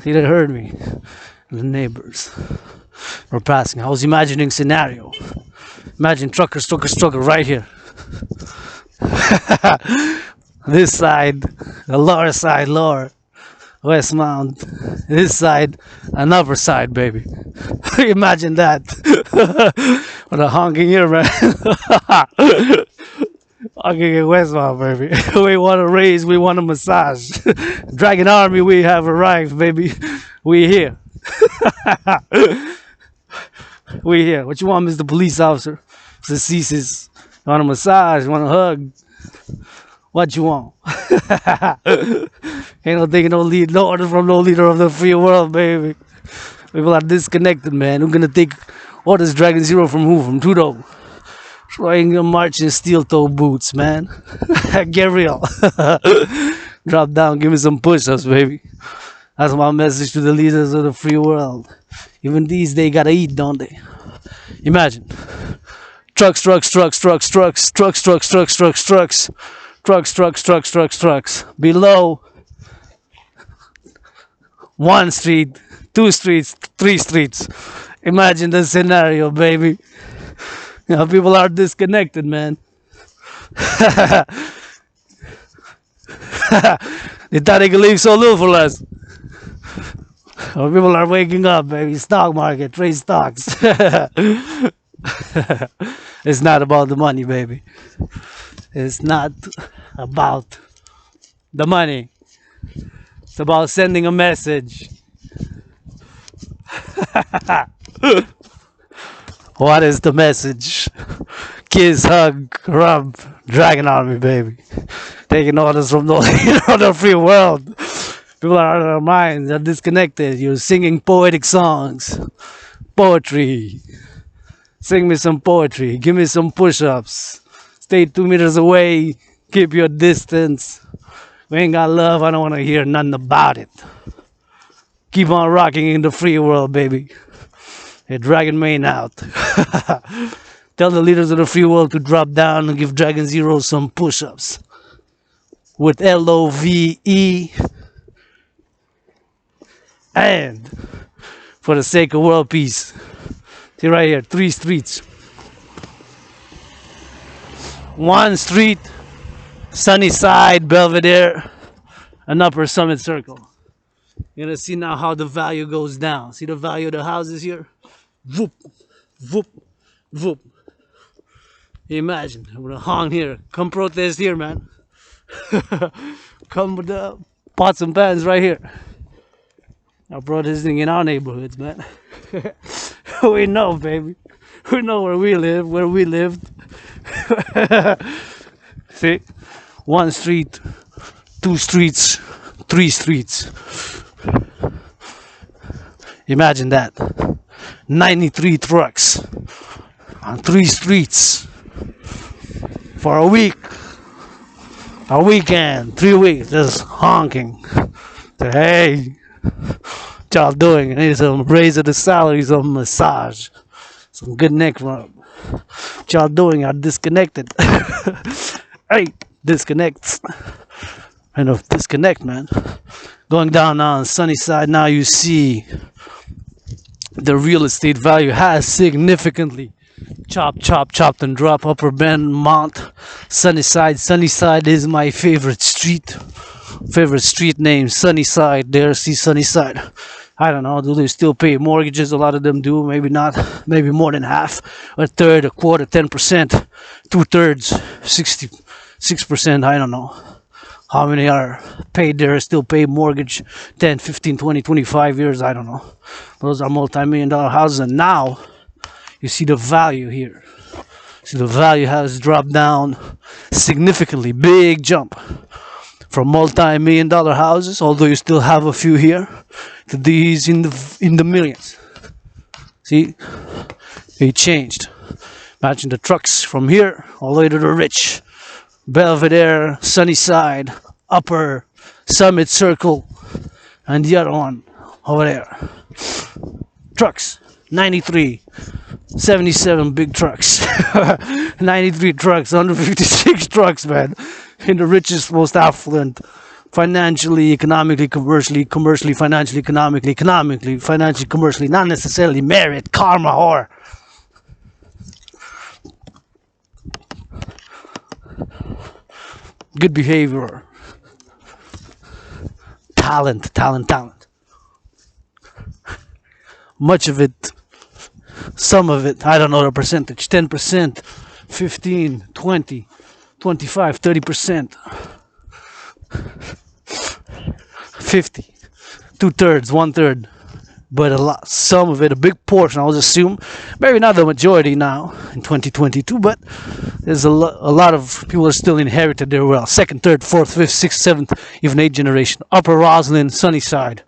S1: He done heard me. The neighbors were passing. I was imagining scenario. Imagine trucker right here. This side, the lower side, Westmount. This side, an upper side, baby. Imagine that. What a honking here, man. Honking in Westmount, baby. We want to raise, we want to massage. Dragan Army, we have arrived, baby. We here. We here. What you want, Mr. Police Officer? Mr. Ceases. You want a massage? You want a hug? What you want? Ain't no taking no orders from no leader of the free world, baby. People are disconnected, man. Who's gonna take orders, Dragan Zero from who? From Trudeau. Trying to march in steel-toe boots, man. Get real. Drop down, give me some push-ups, baby. That's my message to the leaders of the free world. Even these, they gotta eat, don't they? Imagine. Trucks. Below, 1 street, 2 streets, 3 streets. Imagine the scenario, baby. You know, people are disconnected, man. They thought they could leave so little for less. Oh, people are waking up, baby. Stock market, trade stocks. It's not about the money, baby. It's not about the money. It's about sending a message. What is the message? Kiss, hug, rub, Dragan Army, baby. Taking orders from the free world. People are out of their minds. They're disconnected. You're singing poetic songs. Poetry. Sing me some poetry. Give me some push-ups. Stay 2 meters away. Keep your distance. We ain't got love. I don't want to hear nothing about it. Keep on rocking in the free world, baby. Hey, Dragan Main out. Tell the leaders of the free world to drop down and give Dragan Zero some push-ups. With LOVE. And for the sake of world peace. See right here, 3 streets. 1 street, Sunnyside, Belvedere, and Upper Summit Circle. You're gonna see now how the value goes down. See the value of the houses here? Whoop, whoop, Whoop. Imagine, I'm gonna hang here. Come protest here, man. Come with the pots and pans right here. I'm protesting in our neighborhoods, man. We know, baby. We know where we live, where we lived. See? 1 street, 2 streets, 3 streets. Imagine that. 93 trucks on 3 streets for a week, a weekend, 3 weeks, just honking. Say, hey, what y'all doing? I need some raise of the salary, some massage, some good neck rub. What y'all doing? I'm disconnected. Hey, disconnects. Kind of disconnect, man. Going down now on sunny side, now you see the real estate value has significantly chopped and drop. Upper Bend, Mount, Sunnyside. Sunnyside is my favorite street name. Sunnyside. There, see Sunnyside. I don't know, do they still pay mortgages? A lot of them do, maybe not, maybe more than half, a third, a quarter, 10%, 2/3, 66%, I don't know how many are paid there, still pay mortgage 10, 15, 20, 25 years, I don't know. Those are multi-million-dollar houses, and now you see the value here. See, the value has dropped down significantly, big jump from multi-million-dollar houses, although you still have a few here, to these in the millions. See, it changed. Imagine the trucks from here all the way to the rich. Belvedere, Sunnyside, Upper, Summit Circle, and the other one over there. Trucks, 93, 77 big trucks. 93 trucks, 156 trucks, man. In the richest, most affluent, financially, economically, commercially, financially, economically, financially, commercially, not necessarily merit, karma, or good behavior, talent. Much of it, some of it, I don't know the percentage, 10%, 15, 20, 25, 30%, 50, 2/3, 1/3, but a lot, some of it, a big portion, I'll assume, maybe not the majority now in 2022, but there's a lot of people are still inherited their wealth. 2nd, 3rd, 4th, 5th, 6th, 7th, even 8th generation. Upper Roslyn, Sunnyside.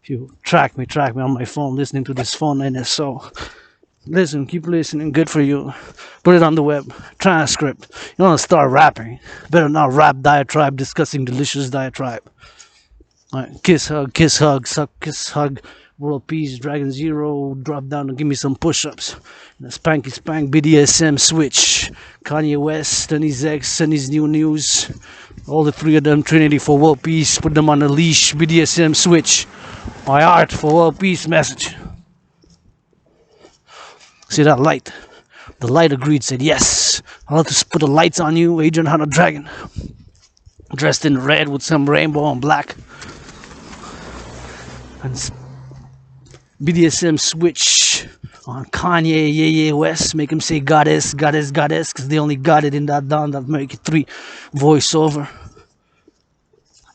S1: If you track me on my phone, listening to this phone NSO. Listen, keep listening, good for you. Put it on the web, transcript. You want to start rapping, better not rap diatribe, discussing delicious diatribe. All right, kiss, hug, suck, kiss, hug. World Peace, Dragan 0, drop down and give me some push-ups. The spanky spank, BDSM switch. Kanye West, Sunny's X, Sunny's New News. All the 3 of them, Trinity for World Peace. Put them on a leash, BDSM switch. My art for World Peace message. See that light? The light agreed, said yes. I'll just put the lights on you, Adrian had a dragon. Dressed in red with some rainbow and black. And BDSM switch on Kanye West, make him say goddess, because they only got it in that Down That Make It 3 voiceover.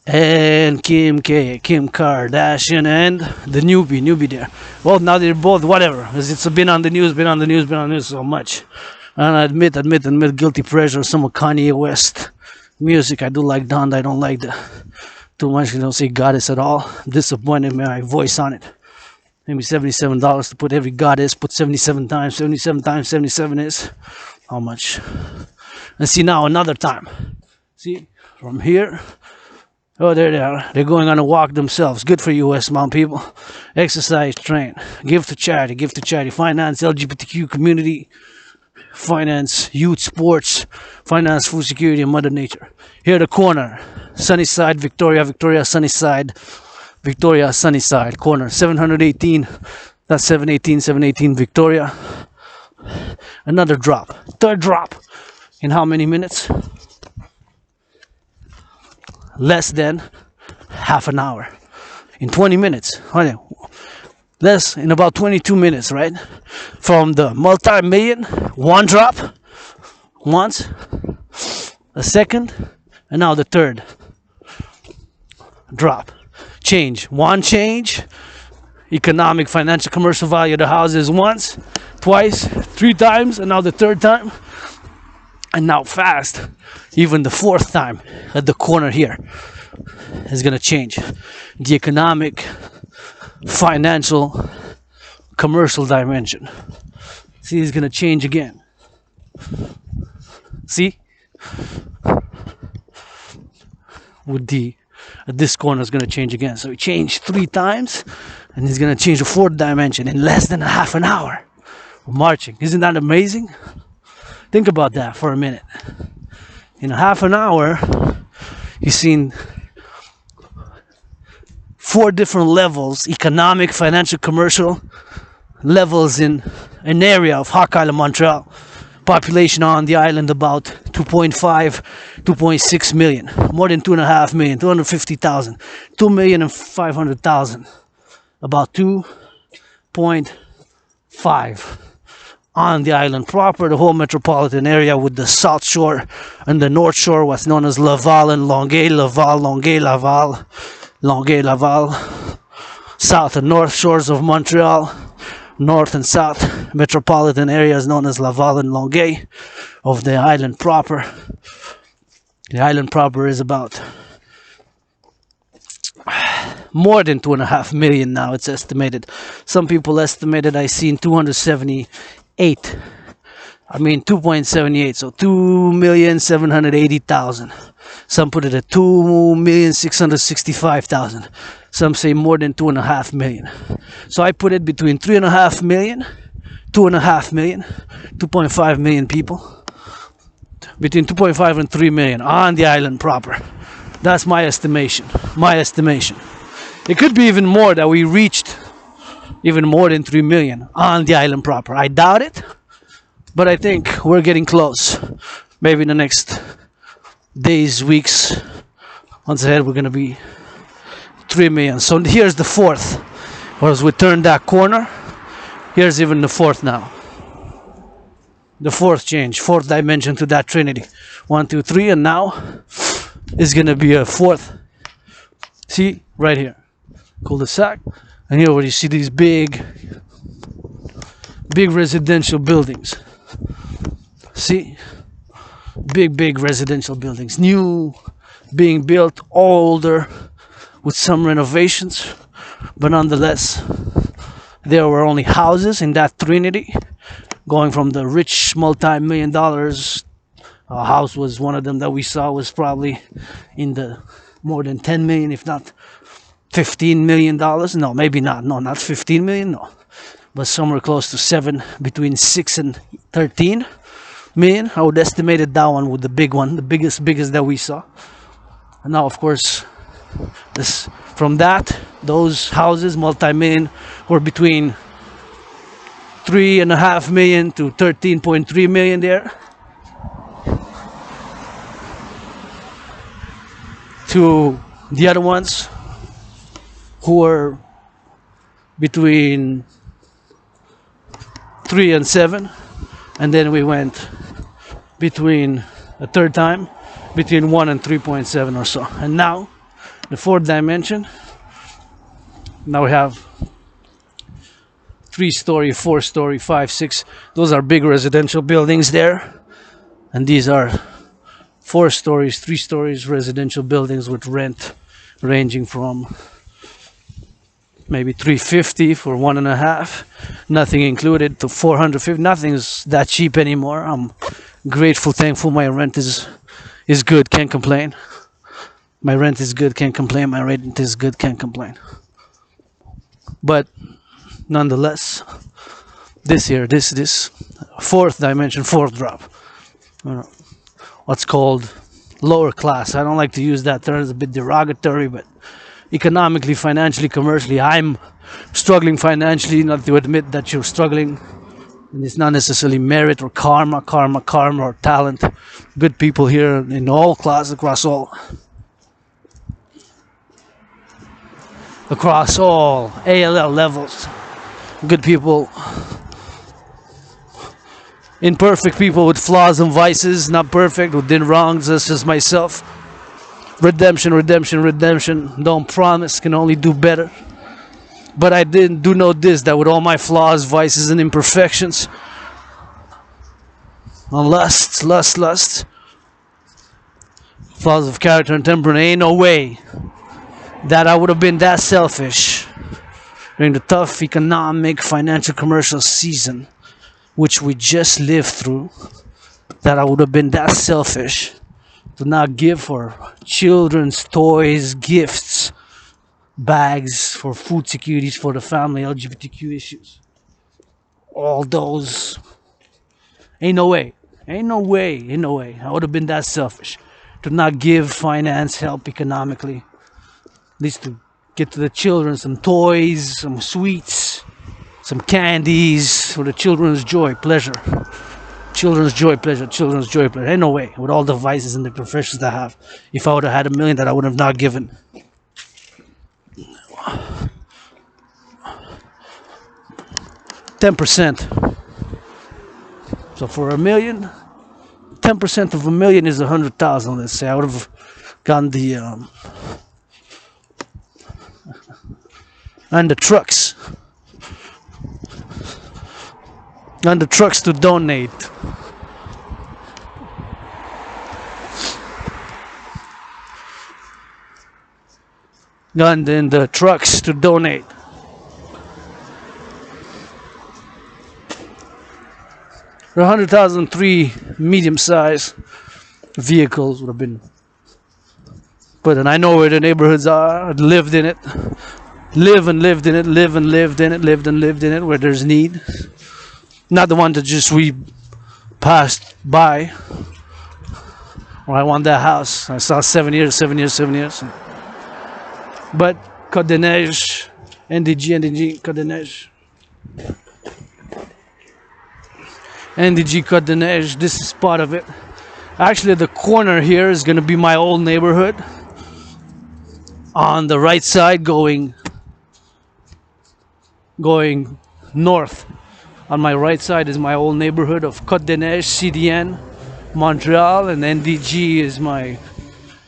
S1: And Kim Kardashian and the newbie there. Well, now they're both whatever, because it's been on the news so much. And I admit, guilty pleasure, some of Kanye West music. I do like Don, I don't like the too much, you don't say goddess at all. Disappointed my voice on it. Maybe $77 to put every goddess, put 77 times 77 is how much? And see now another time. See, from here, oh, there they are. They're going on a walk themselves. Good for you, West Mount people. Exercise, train, give to charity, finance LGBTQ community, finance youth sports, finance food security and Mother Nature. Here the corner, Sunnyside, Victoria, Sunnyside, Victoria, Sunnyside, corner, 718, that's 718, Victoria. Another drop, 3rd drop. In how many minutes? Less than half an hour. In 20 minutes. Less in about 22 minutes, right? From the multi-million, one drop, once, a second, and now the third drop. Change. One change. Economic, financial, commercial value of the houses once, twice, three times, and now the third time. And now fast, even the fourth time at the corner here is going to change. The economic, financial, commercial dimension. See, it's going to change again. See? With this corner is going to change again. So it changed three times, and he's going to change the fourth dimension in less than a half an hour. We're marching. Isn't that amazing? Think about that for a minute. In a half an hour, you've seen 4 different levels, economic, financial, commercial levels in an area of Hawk Island, Montreal. Population on the island about 2.5, 2.6 million. More than 2.5 million, 250,000, 2,500,000. About 2.5 on the island proper, the whole metropolitan area with the South Shore and the North Shore, what's known as Laval and Longueuil, Laval, Longueuil, Laval, Longueuil, Laval, South and North Shores of Montreal, North and South metropolitan areas known as Laval and Longueuil of the island proper. The island proper is about more than 2.5 million now, it's estimated. Some people estimated, I seen 278. 2.78, so 2,780,000. Some put it at 2,665,000. Some say more than 2.5 million. So I put it between 3.5 million, 2.5 million, 2.5 million people. Between 2.5 and 3 million on the island proper. That's my estimation. My estimation. It could be even more, that we reached even more than 3 million on the island proper. I doubt it, but I think we're getting close. Maybe in the next days, weeks, months ahead, we're going to be 3 million. So here's the fourth. Whereas we turned that corner, here's even the fourth now. The fourth change, fourth dimension to that trinity. 1, 2, 3, and now is going to be a fourth. See, right here. Cul-de-sac. And here where you see these big residential buildings. See? Big residential buildings. New, being built, older, with some renovations. But nonetheless, there were only houses in that trinity. Going from the rich multi-million dollars. A house was one of them that we saw, was probably in the more than 10 million, if not $15 million. No, maybe not. No, not 15 million. No, but somewhere close to 7, between 6 and 13 million. I would estimate that one with the big one, the biggest that we saw. And now, of course, this from that, those houses, multi-million, were between 3.5 million to 13.3 million there. To the other ones, who were between 3 and 7, and then we went between a third time between 1 and 3.7 or so. And now the fourth dimension, now we have 3-story, 4-story, 5, 6. Those are big residential buildings there, and these are 4 stories, 3 stories residential buildings with rent ranging from maybe $350 for 1.5, nothing included, to $450. Nothing's that cheap anymore. I'm grateful, thankful. My rent is good, can't complain. My rent is good, can't complain. My rent is good, can't complain. But nonetheless, this fourth dimension, fourth drop, what's called lower class. I don't like to use that term, it's a bit derogatory, but economically, financially, commercially, I'm struggling financially. Not to admit that you're struggling, and it's not necessarily merit or karma or talent. Good people here in all classes, across all ALL levels, good people, imperfect people with flaws and vices, not perfect, who did wrongs, such as myself. Redemption, redemption, redemption. Don't promise, can only do better. But I didn't do know this, that with all my flaws, vices, and imperfections, on lust, flaws of character and temperament, ain't no way that I would have been that selfish during the tough economic, financial, commercial season which we just lived through, that I would have been that selfish to not give for children's toys, gifts, bags, for food securities for the family, LGBTQ issues. All those. Ain't no way. Ain't no way. Ain't no way. I would have been that selfish to not give finance help economically. At least to get to the children some toys, some sweets, some candies for the children's joy, pleasure. Children's joy, pleasure, children's joy, pleasure. Ain't no way. With all the vices and the professions I have. If I would have had $1 million that I would have not given. 10%. So for $1 million, 10% of $1 million is 100,000. Let's say I would have gotten the and the trucks to donate. And the trucks to donate. The 100,003 medium-sized vehicles would have been put, and I know where the neighborhoods are. I've lived in it, lived and lived in it, where there's need. Not the one that just we passed by. Or I want that house. I saw 7 years. But Côte des Neiges, NDG, Côte des Neiges. NDG Côte des Neiges, this is part of it. Actually, the corner here is going to be my old neighborhood. On the right side, going north. On my right side is my old neighborhood of Côte des Neiges, CDN, Montreal, and NDG is my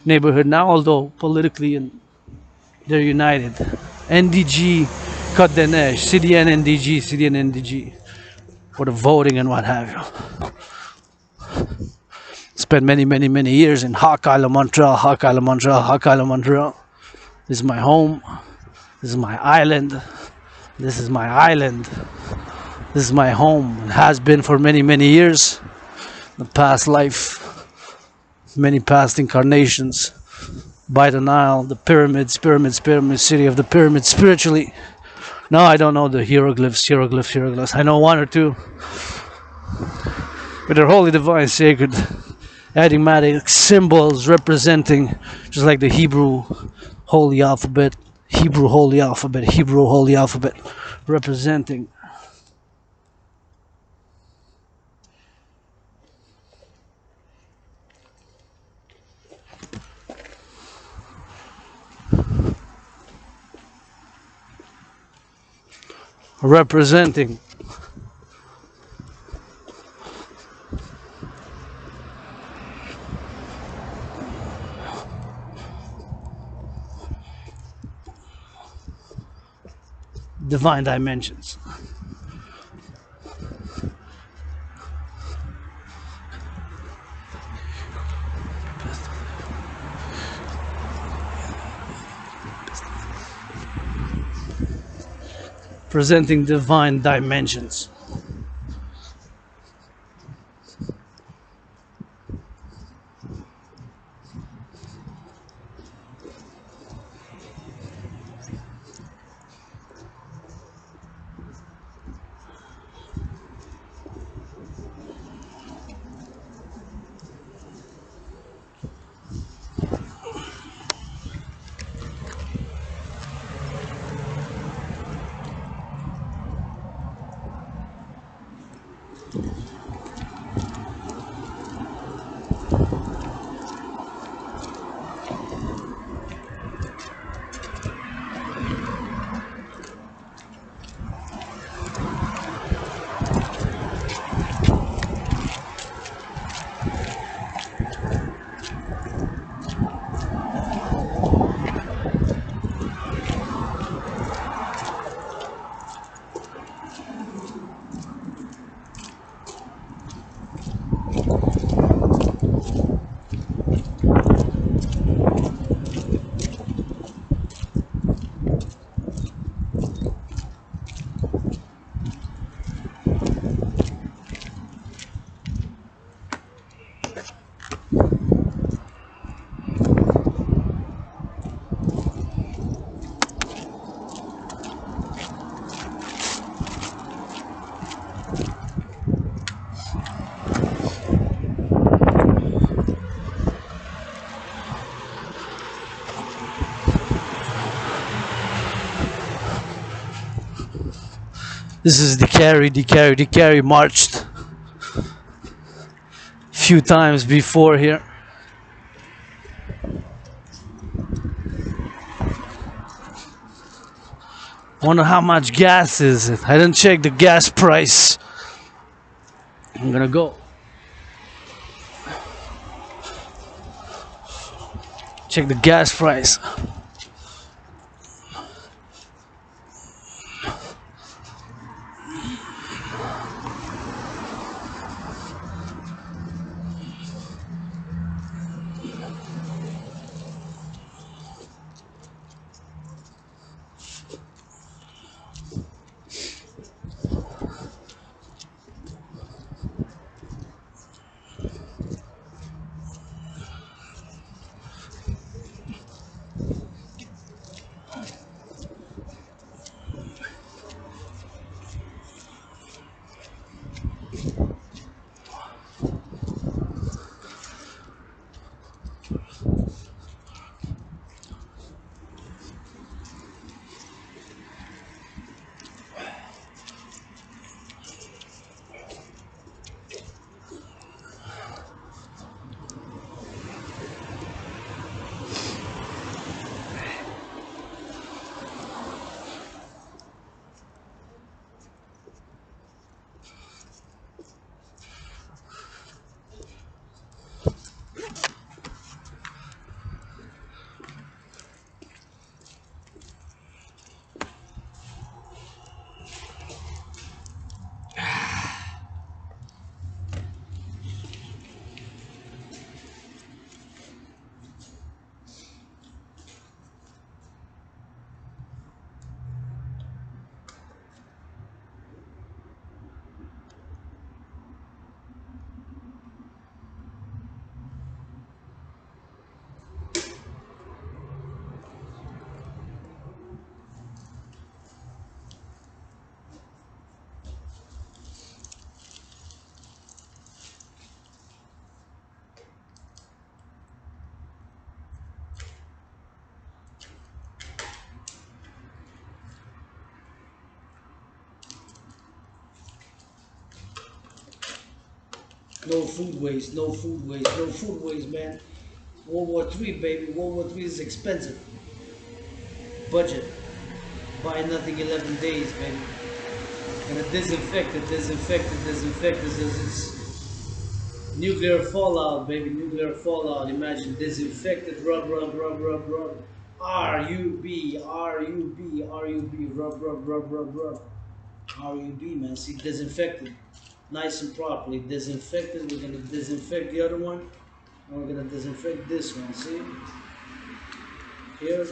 S1: neighborhood now, although politically they're united. NDG, Côte des Neiges, CDN, NDG, for the voting and what have you. Spent many years in Hawkeye, Montreal. This is my home. This is my island. This is my home. It has been for many years. The past life, many past incarnations. By the Nile, the pyramids, city of the pyramids spiritually. No, I don't know the hieroglyphs. I know one or two. But they're holy, divine, sacred, enigmatic symbols representing, just like the Hebrew holy alphabet, representing divine dimensions. Presenting divine dimensions. This is the carry marched a few times before here. Wonder how much gas is it. I didn't check the gas price. I'm gonna go check the gas price. No food waste, no food waste, no food waste, man. World War III, baby. World War III is expensive. Budget. Buy nothing 11 days, baby. Gonna disinfect it, disinfect it, disinfect it. It's nuclear fallout, baby. Nuclear fallout. Imagine disinfected, rub, rub, rub, rub, rub. R-U-B, R-U-B, R-U-B, rub, rub, rub, rub, rub. R-U-B, man. See, disinfected. Nice and properly. Disinfected. We're gonna disinfect the other one. And we're gonna disinfect this one. See? Here,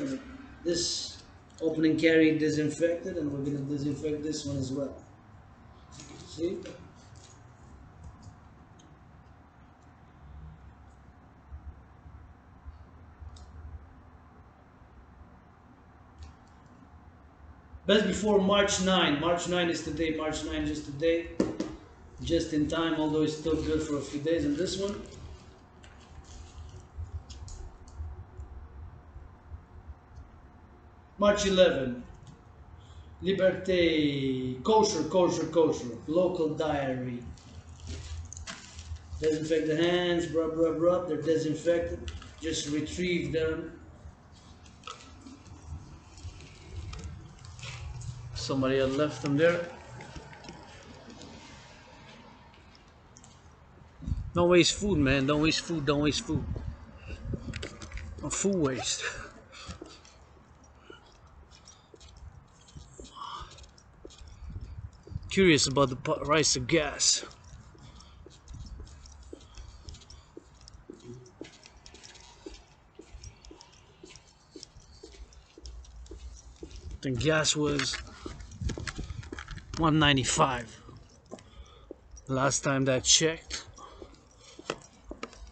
S1: this opening carry disinfected, and we're gonna disinfect this one as well. See? Best before March 9. March 9 is today. March 9 is today. Just in time, although it's still good for a few days. And this one, March 11. Liberté. Kosher, kosher, kosher. Local diary. Disinfect the hands. Rub, rub, rub. They're disinfected. Just retrieve them. Somebody had left them there. Don't waste food, man. Don't waste food. Don't waste food. No food waste. Curious about the price of gas. I think gas was $1.95 last time that checked.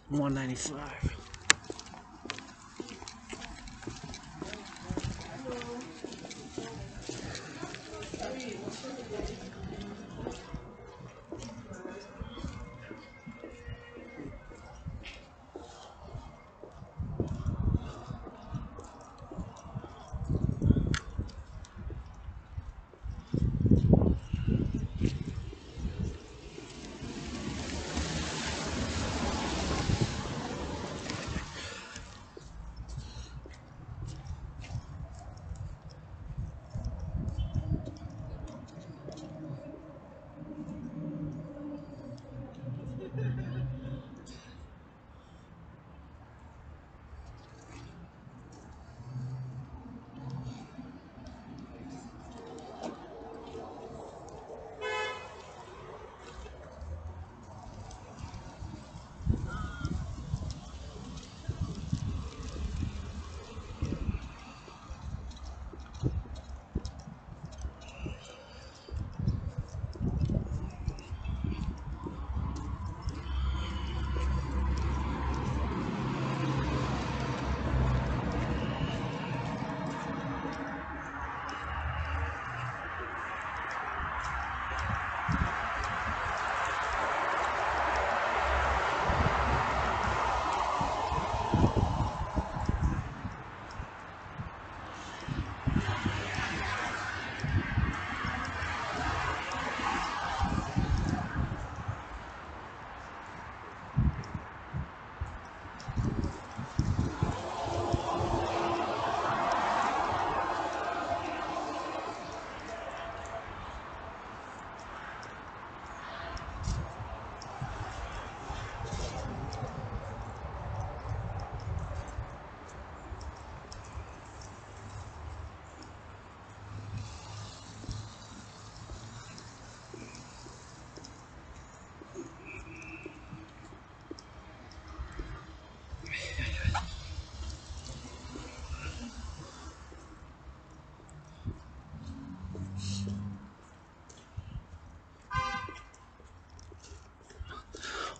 S1: $1.95.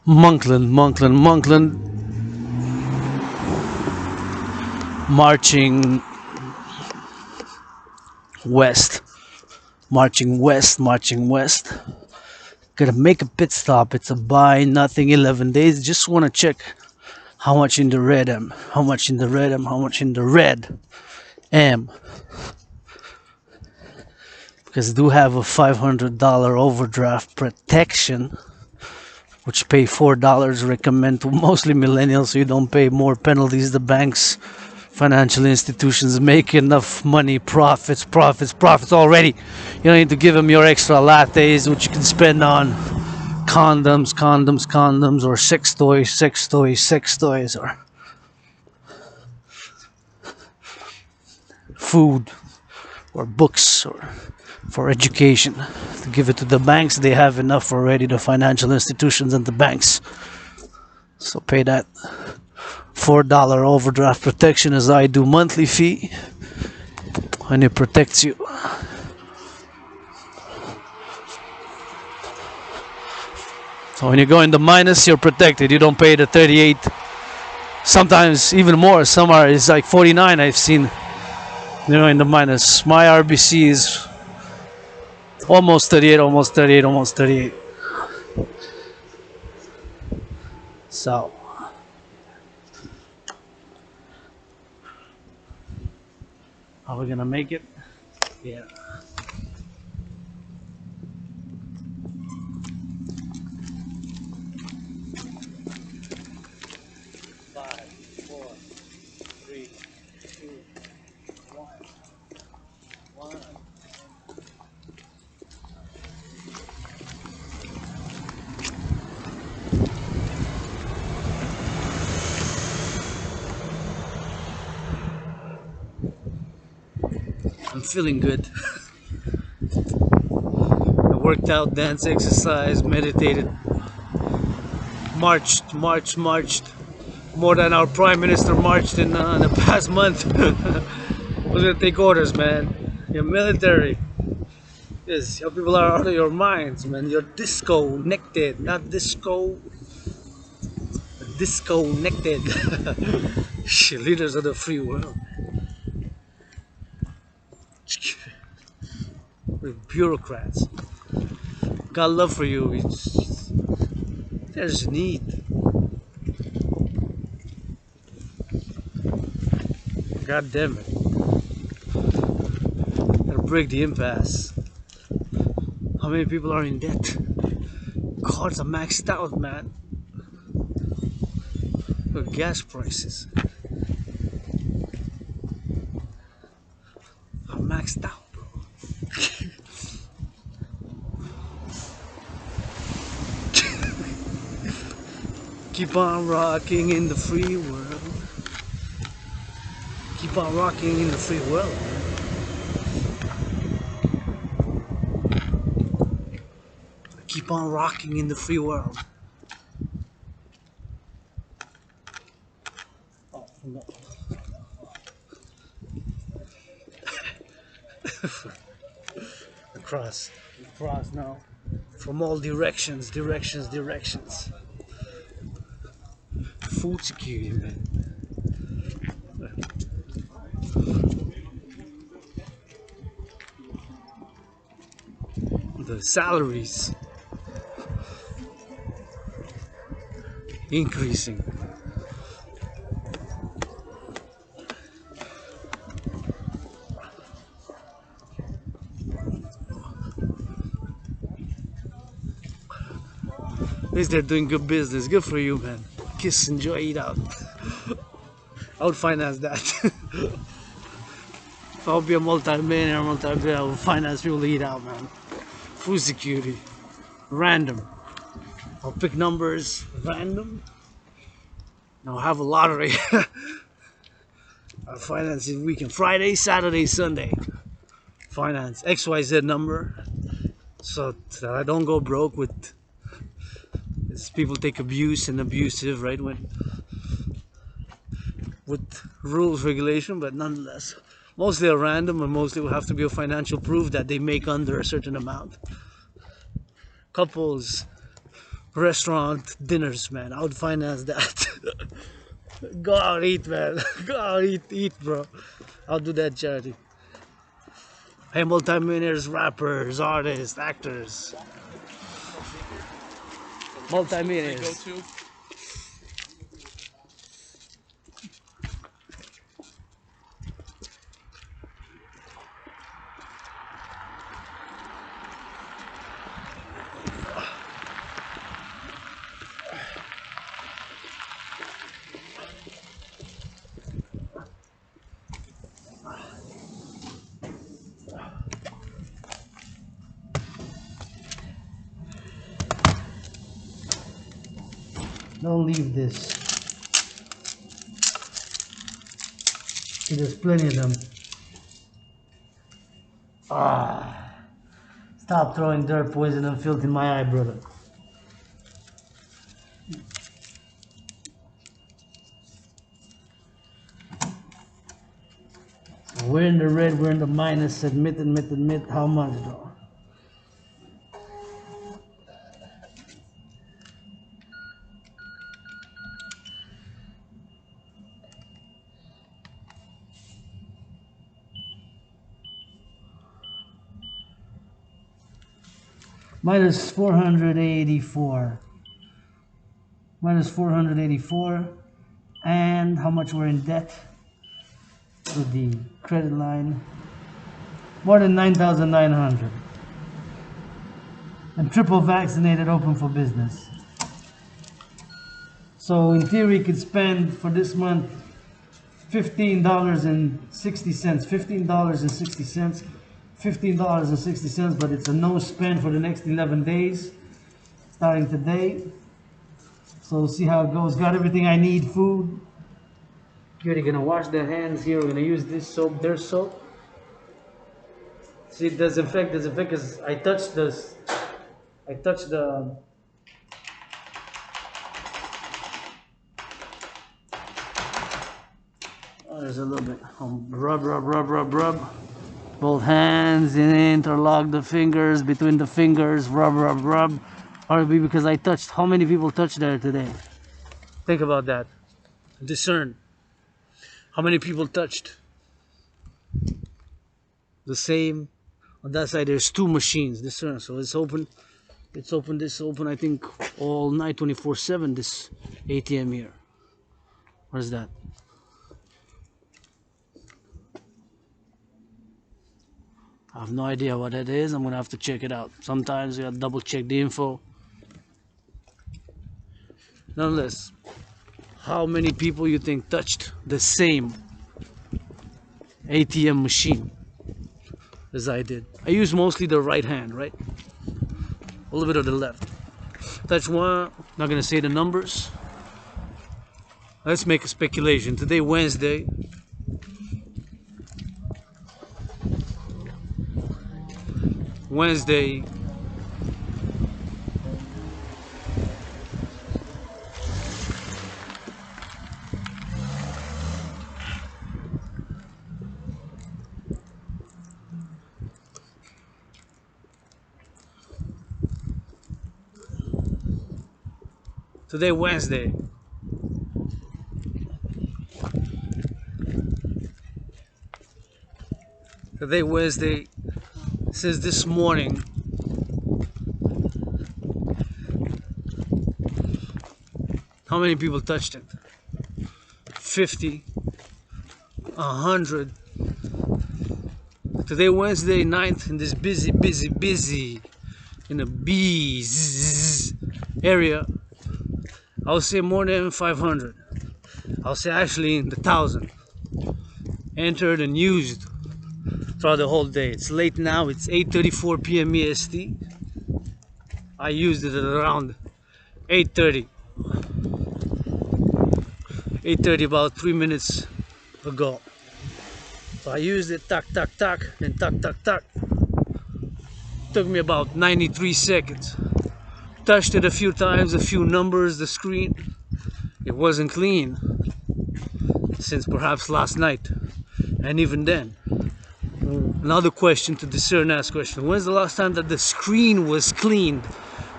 S1: Monkland, marching west, marching west. Gonna make a pit stop. It's a buy nothing 11 days. Just want to check how much in the red am, how much in the red am, how much in the red am. Because I do have a $500 overdraft protection, which pay $4. Recommend to mostly millennials so you don't pay more penalties. The banks, financial institutions make enough money, profits already. You don't need to give them your extra lattes, which you can spend on condoms, or sex toys, or food, or books, or for education. To give it to the banks, they have enough already, the financial institutions and the banks. So pay that $4 overdraft protection as I do monthly fee, and it protects you. So when you go in the minus, you're protected. You don't pay the 38, sometimes even more. Some are, it's like 49 I've seen, in the minus. My RBC is almost 38. So are we gonna make it? Yeah. I'm feeling good. I worked out, danced, exercised, meditated, marched more than our prime minister marched in the past month. We're gonna take orders, man. Your military. Yes, your people are out of your minds, man. You're disconnected, not disco. Disconnected. Leaders of the free world. We're bureaucrats. Got love for you. There's need. God damn it. Gotta break the impasse. How many people are in debt? Cards are maxed out, man. Look at gas prices. Are maxed out, bro. Keep on rocking in the free world. Keep on rocking in the free world. Keep on rocking in the free world. Oh, no. Across now. From all directions. Food security, man. The salaries increasing. At least they're doing good business. Good for you, man. Kiss, enjoy, eat out. I would finance that. If I would be a multi-billionaire, I would finance people to eat out, man. Food security. Random. I'll pick numbers. Random. I'll have a lottery. I'll finance it weekend. Friday, Saturday, Sunday. Finance XYZ number. So that I don't go broke with... People take abuse and abusive, right? With rules, regulation, but nonetheless, mostly are random, and mostly will have to be a financial proof that they make under a certain amount. Couples restaurant dinners, man. I would finance that. Go out eat, man. Go out eat, bro. I'll do that charity. Hey, multi-millionaires, rappers, artists, actors. Multi-millionaires.
S3: Go to.
S1: Don't leave this. See, there's plenty of them. Stop throwing dirt, poison, and filth in my eye, brother. So we're in the red, we're in the minus. Admit. How much, though? Minus 484. Minus 484. And how much we're in debt with the credit line? More than 9,900. And triple vaccinated, open for business. So in theory, you could spend for this month $15.60. $15.60. $15.60, but it's a no spend for the next 11 days, starting today. So we'll see how it goes. Got everything I need, food. You're gonna wash their hands here. We're gonna use this soap, their soap. See, disinfect, because I touched this. I touched the. Oh, there's a little bit. Rub. Both hands, interlock the fingers, between the fingers, rub. Probably because I touched. How many people touched there today? Think about that. Discern. How many people touched? The same. On that side, there's two machines. Discern. So it's open. It's open. This open. I think all night, 24/7. This ATM here. Where's that? I have no idea what that is. I'm gonna have to check it out. Sometimes you gotta double check the info. Nonetheless, how many people you think touched the same ATM machine as I did? I use mostly the right hand, right? A little bit of the left. Touch one, not gonna say the numbers. Let's make a speculation. Today, Wednesday. Today, Wednesday. Today, Wednesday. Since this morning, how many people touched it? 50, 100. Today, Wednesday, 9th, in this busy, in a bees area, I'll say more than 500. I'll say actually in the 1,000 entered and used throughout the whole day. It's late now. It's 8:34 p.m. EST. I used it at around 8:30. 8:30, about 3 minutes ago. So I used it, tack, then tack. Took me about 93 seconds. Touched it a few times, a few numbers, the screen. It wasn't clean since perhaps last night. And even then, another question to discern, ask question. When's the last time that the screen was cleaned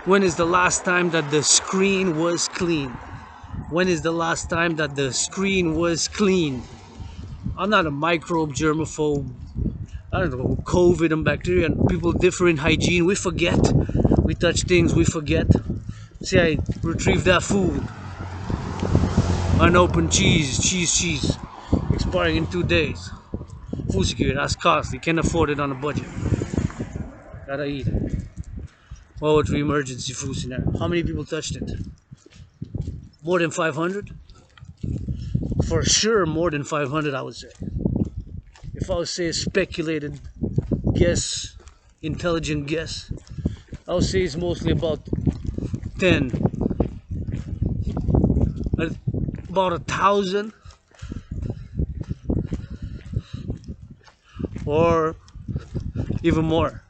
S1: When is the last time that the screen was clean? When is the last time that the screen was clean? I'm not a microbe germaphobe. I don't know, COVID and bacteria, and people differ in hygiene. We forget. We touch things, we forget. See, I retrieved that food. Unopened cheese. Expiring in 2 days. Food security, that's costly. Can't afford it on a budget. Gotta eat it. World War III Emergency Food Scenario. How many people touched it? More than 500? For sure, more than 500, I would say. If I would say a speculated guess, intelligent guess, I would say it's mostly about 10. About 1,000. Or even more.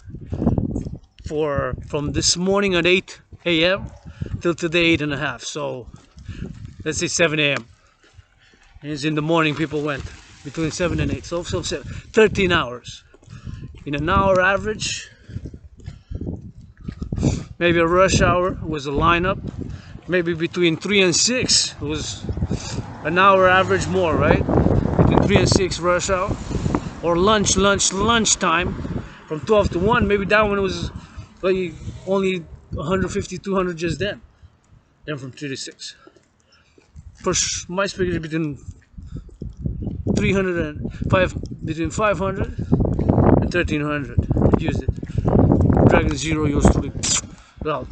S1: From this morning at 8 a.m. till today 8:30. So let's say 7 a.m. And it's in the morning people went between 7 and 8. So 13 hours. In an hour average, maybe a rush hour was a lineup. Maybe between 3 and 6 was an hour average more, right? Between 3 and 6 rush hour. Or lunchtime from 12 to 1. Maybe that one was like only 150, 200 just then. Then from 3 to 6. For my speaker between 300 and 500 and 1300 used it. Dragan 0 yours truly. Well,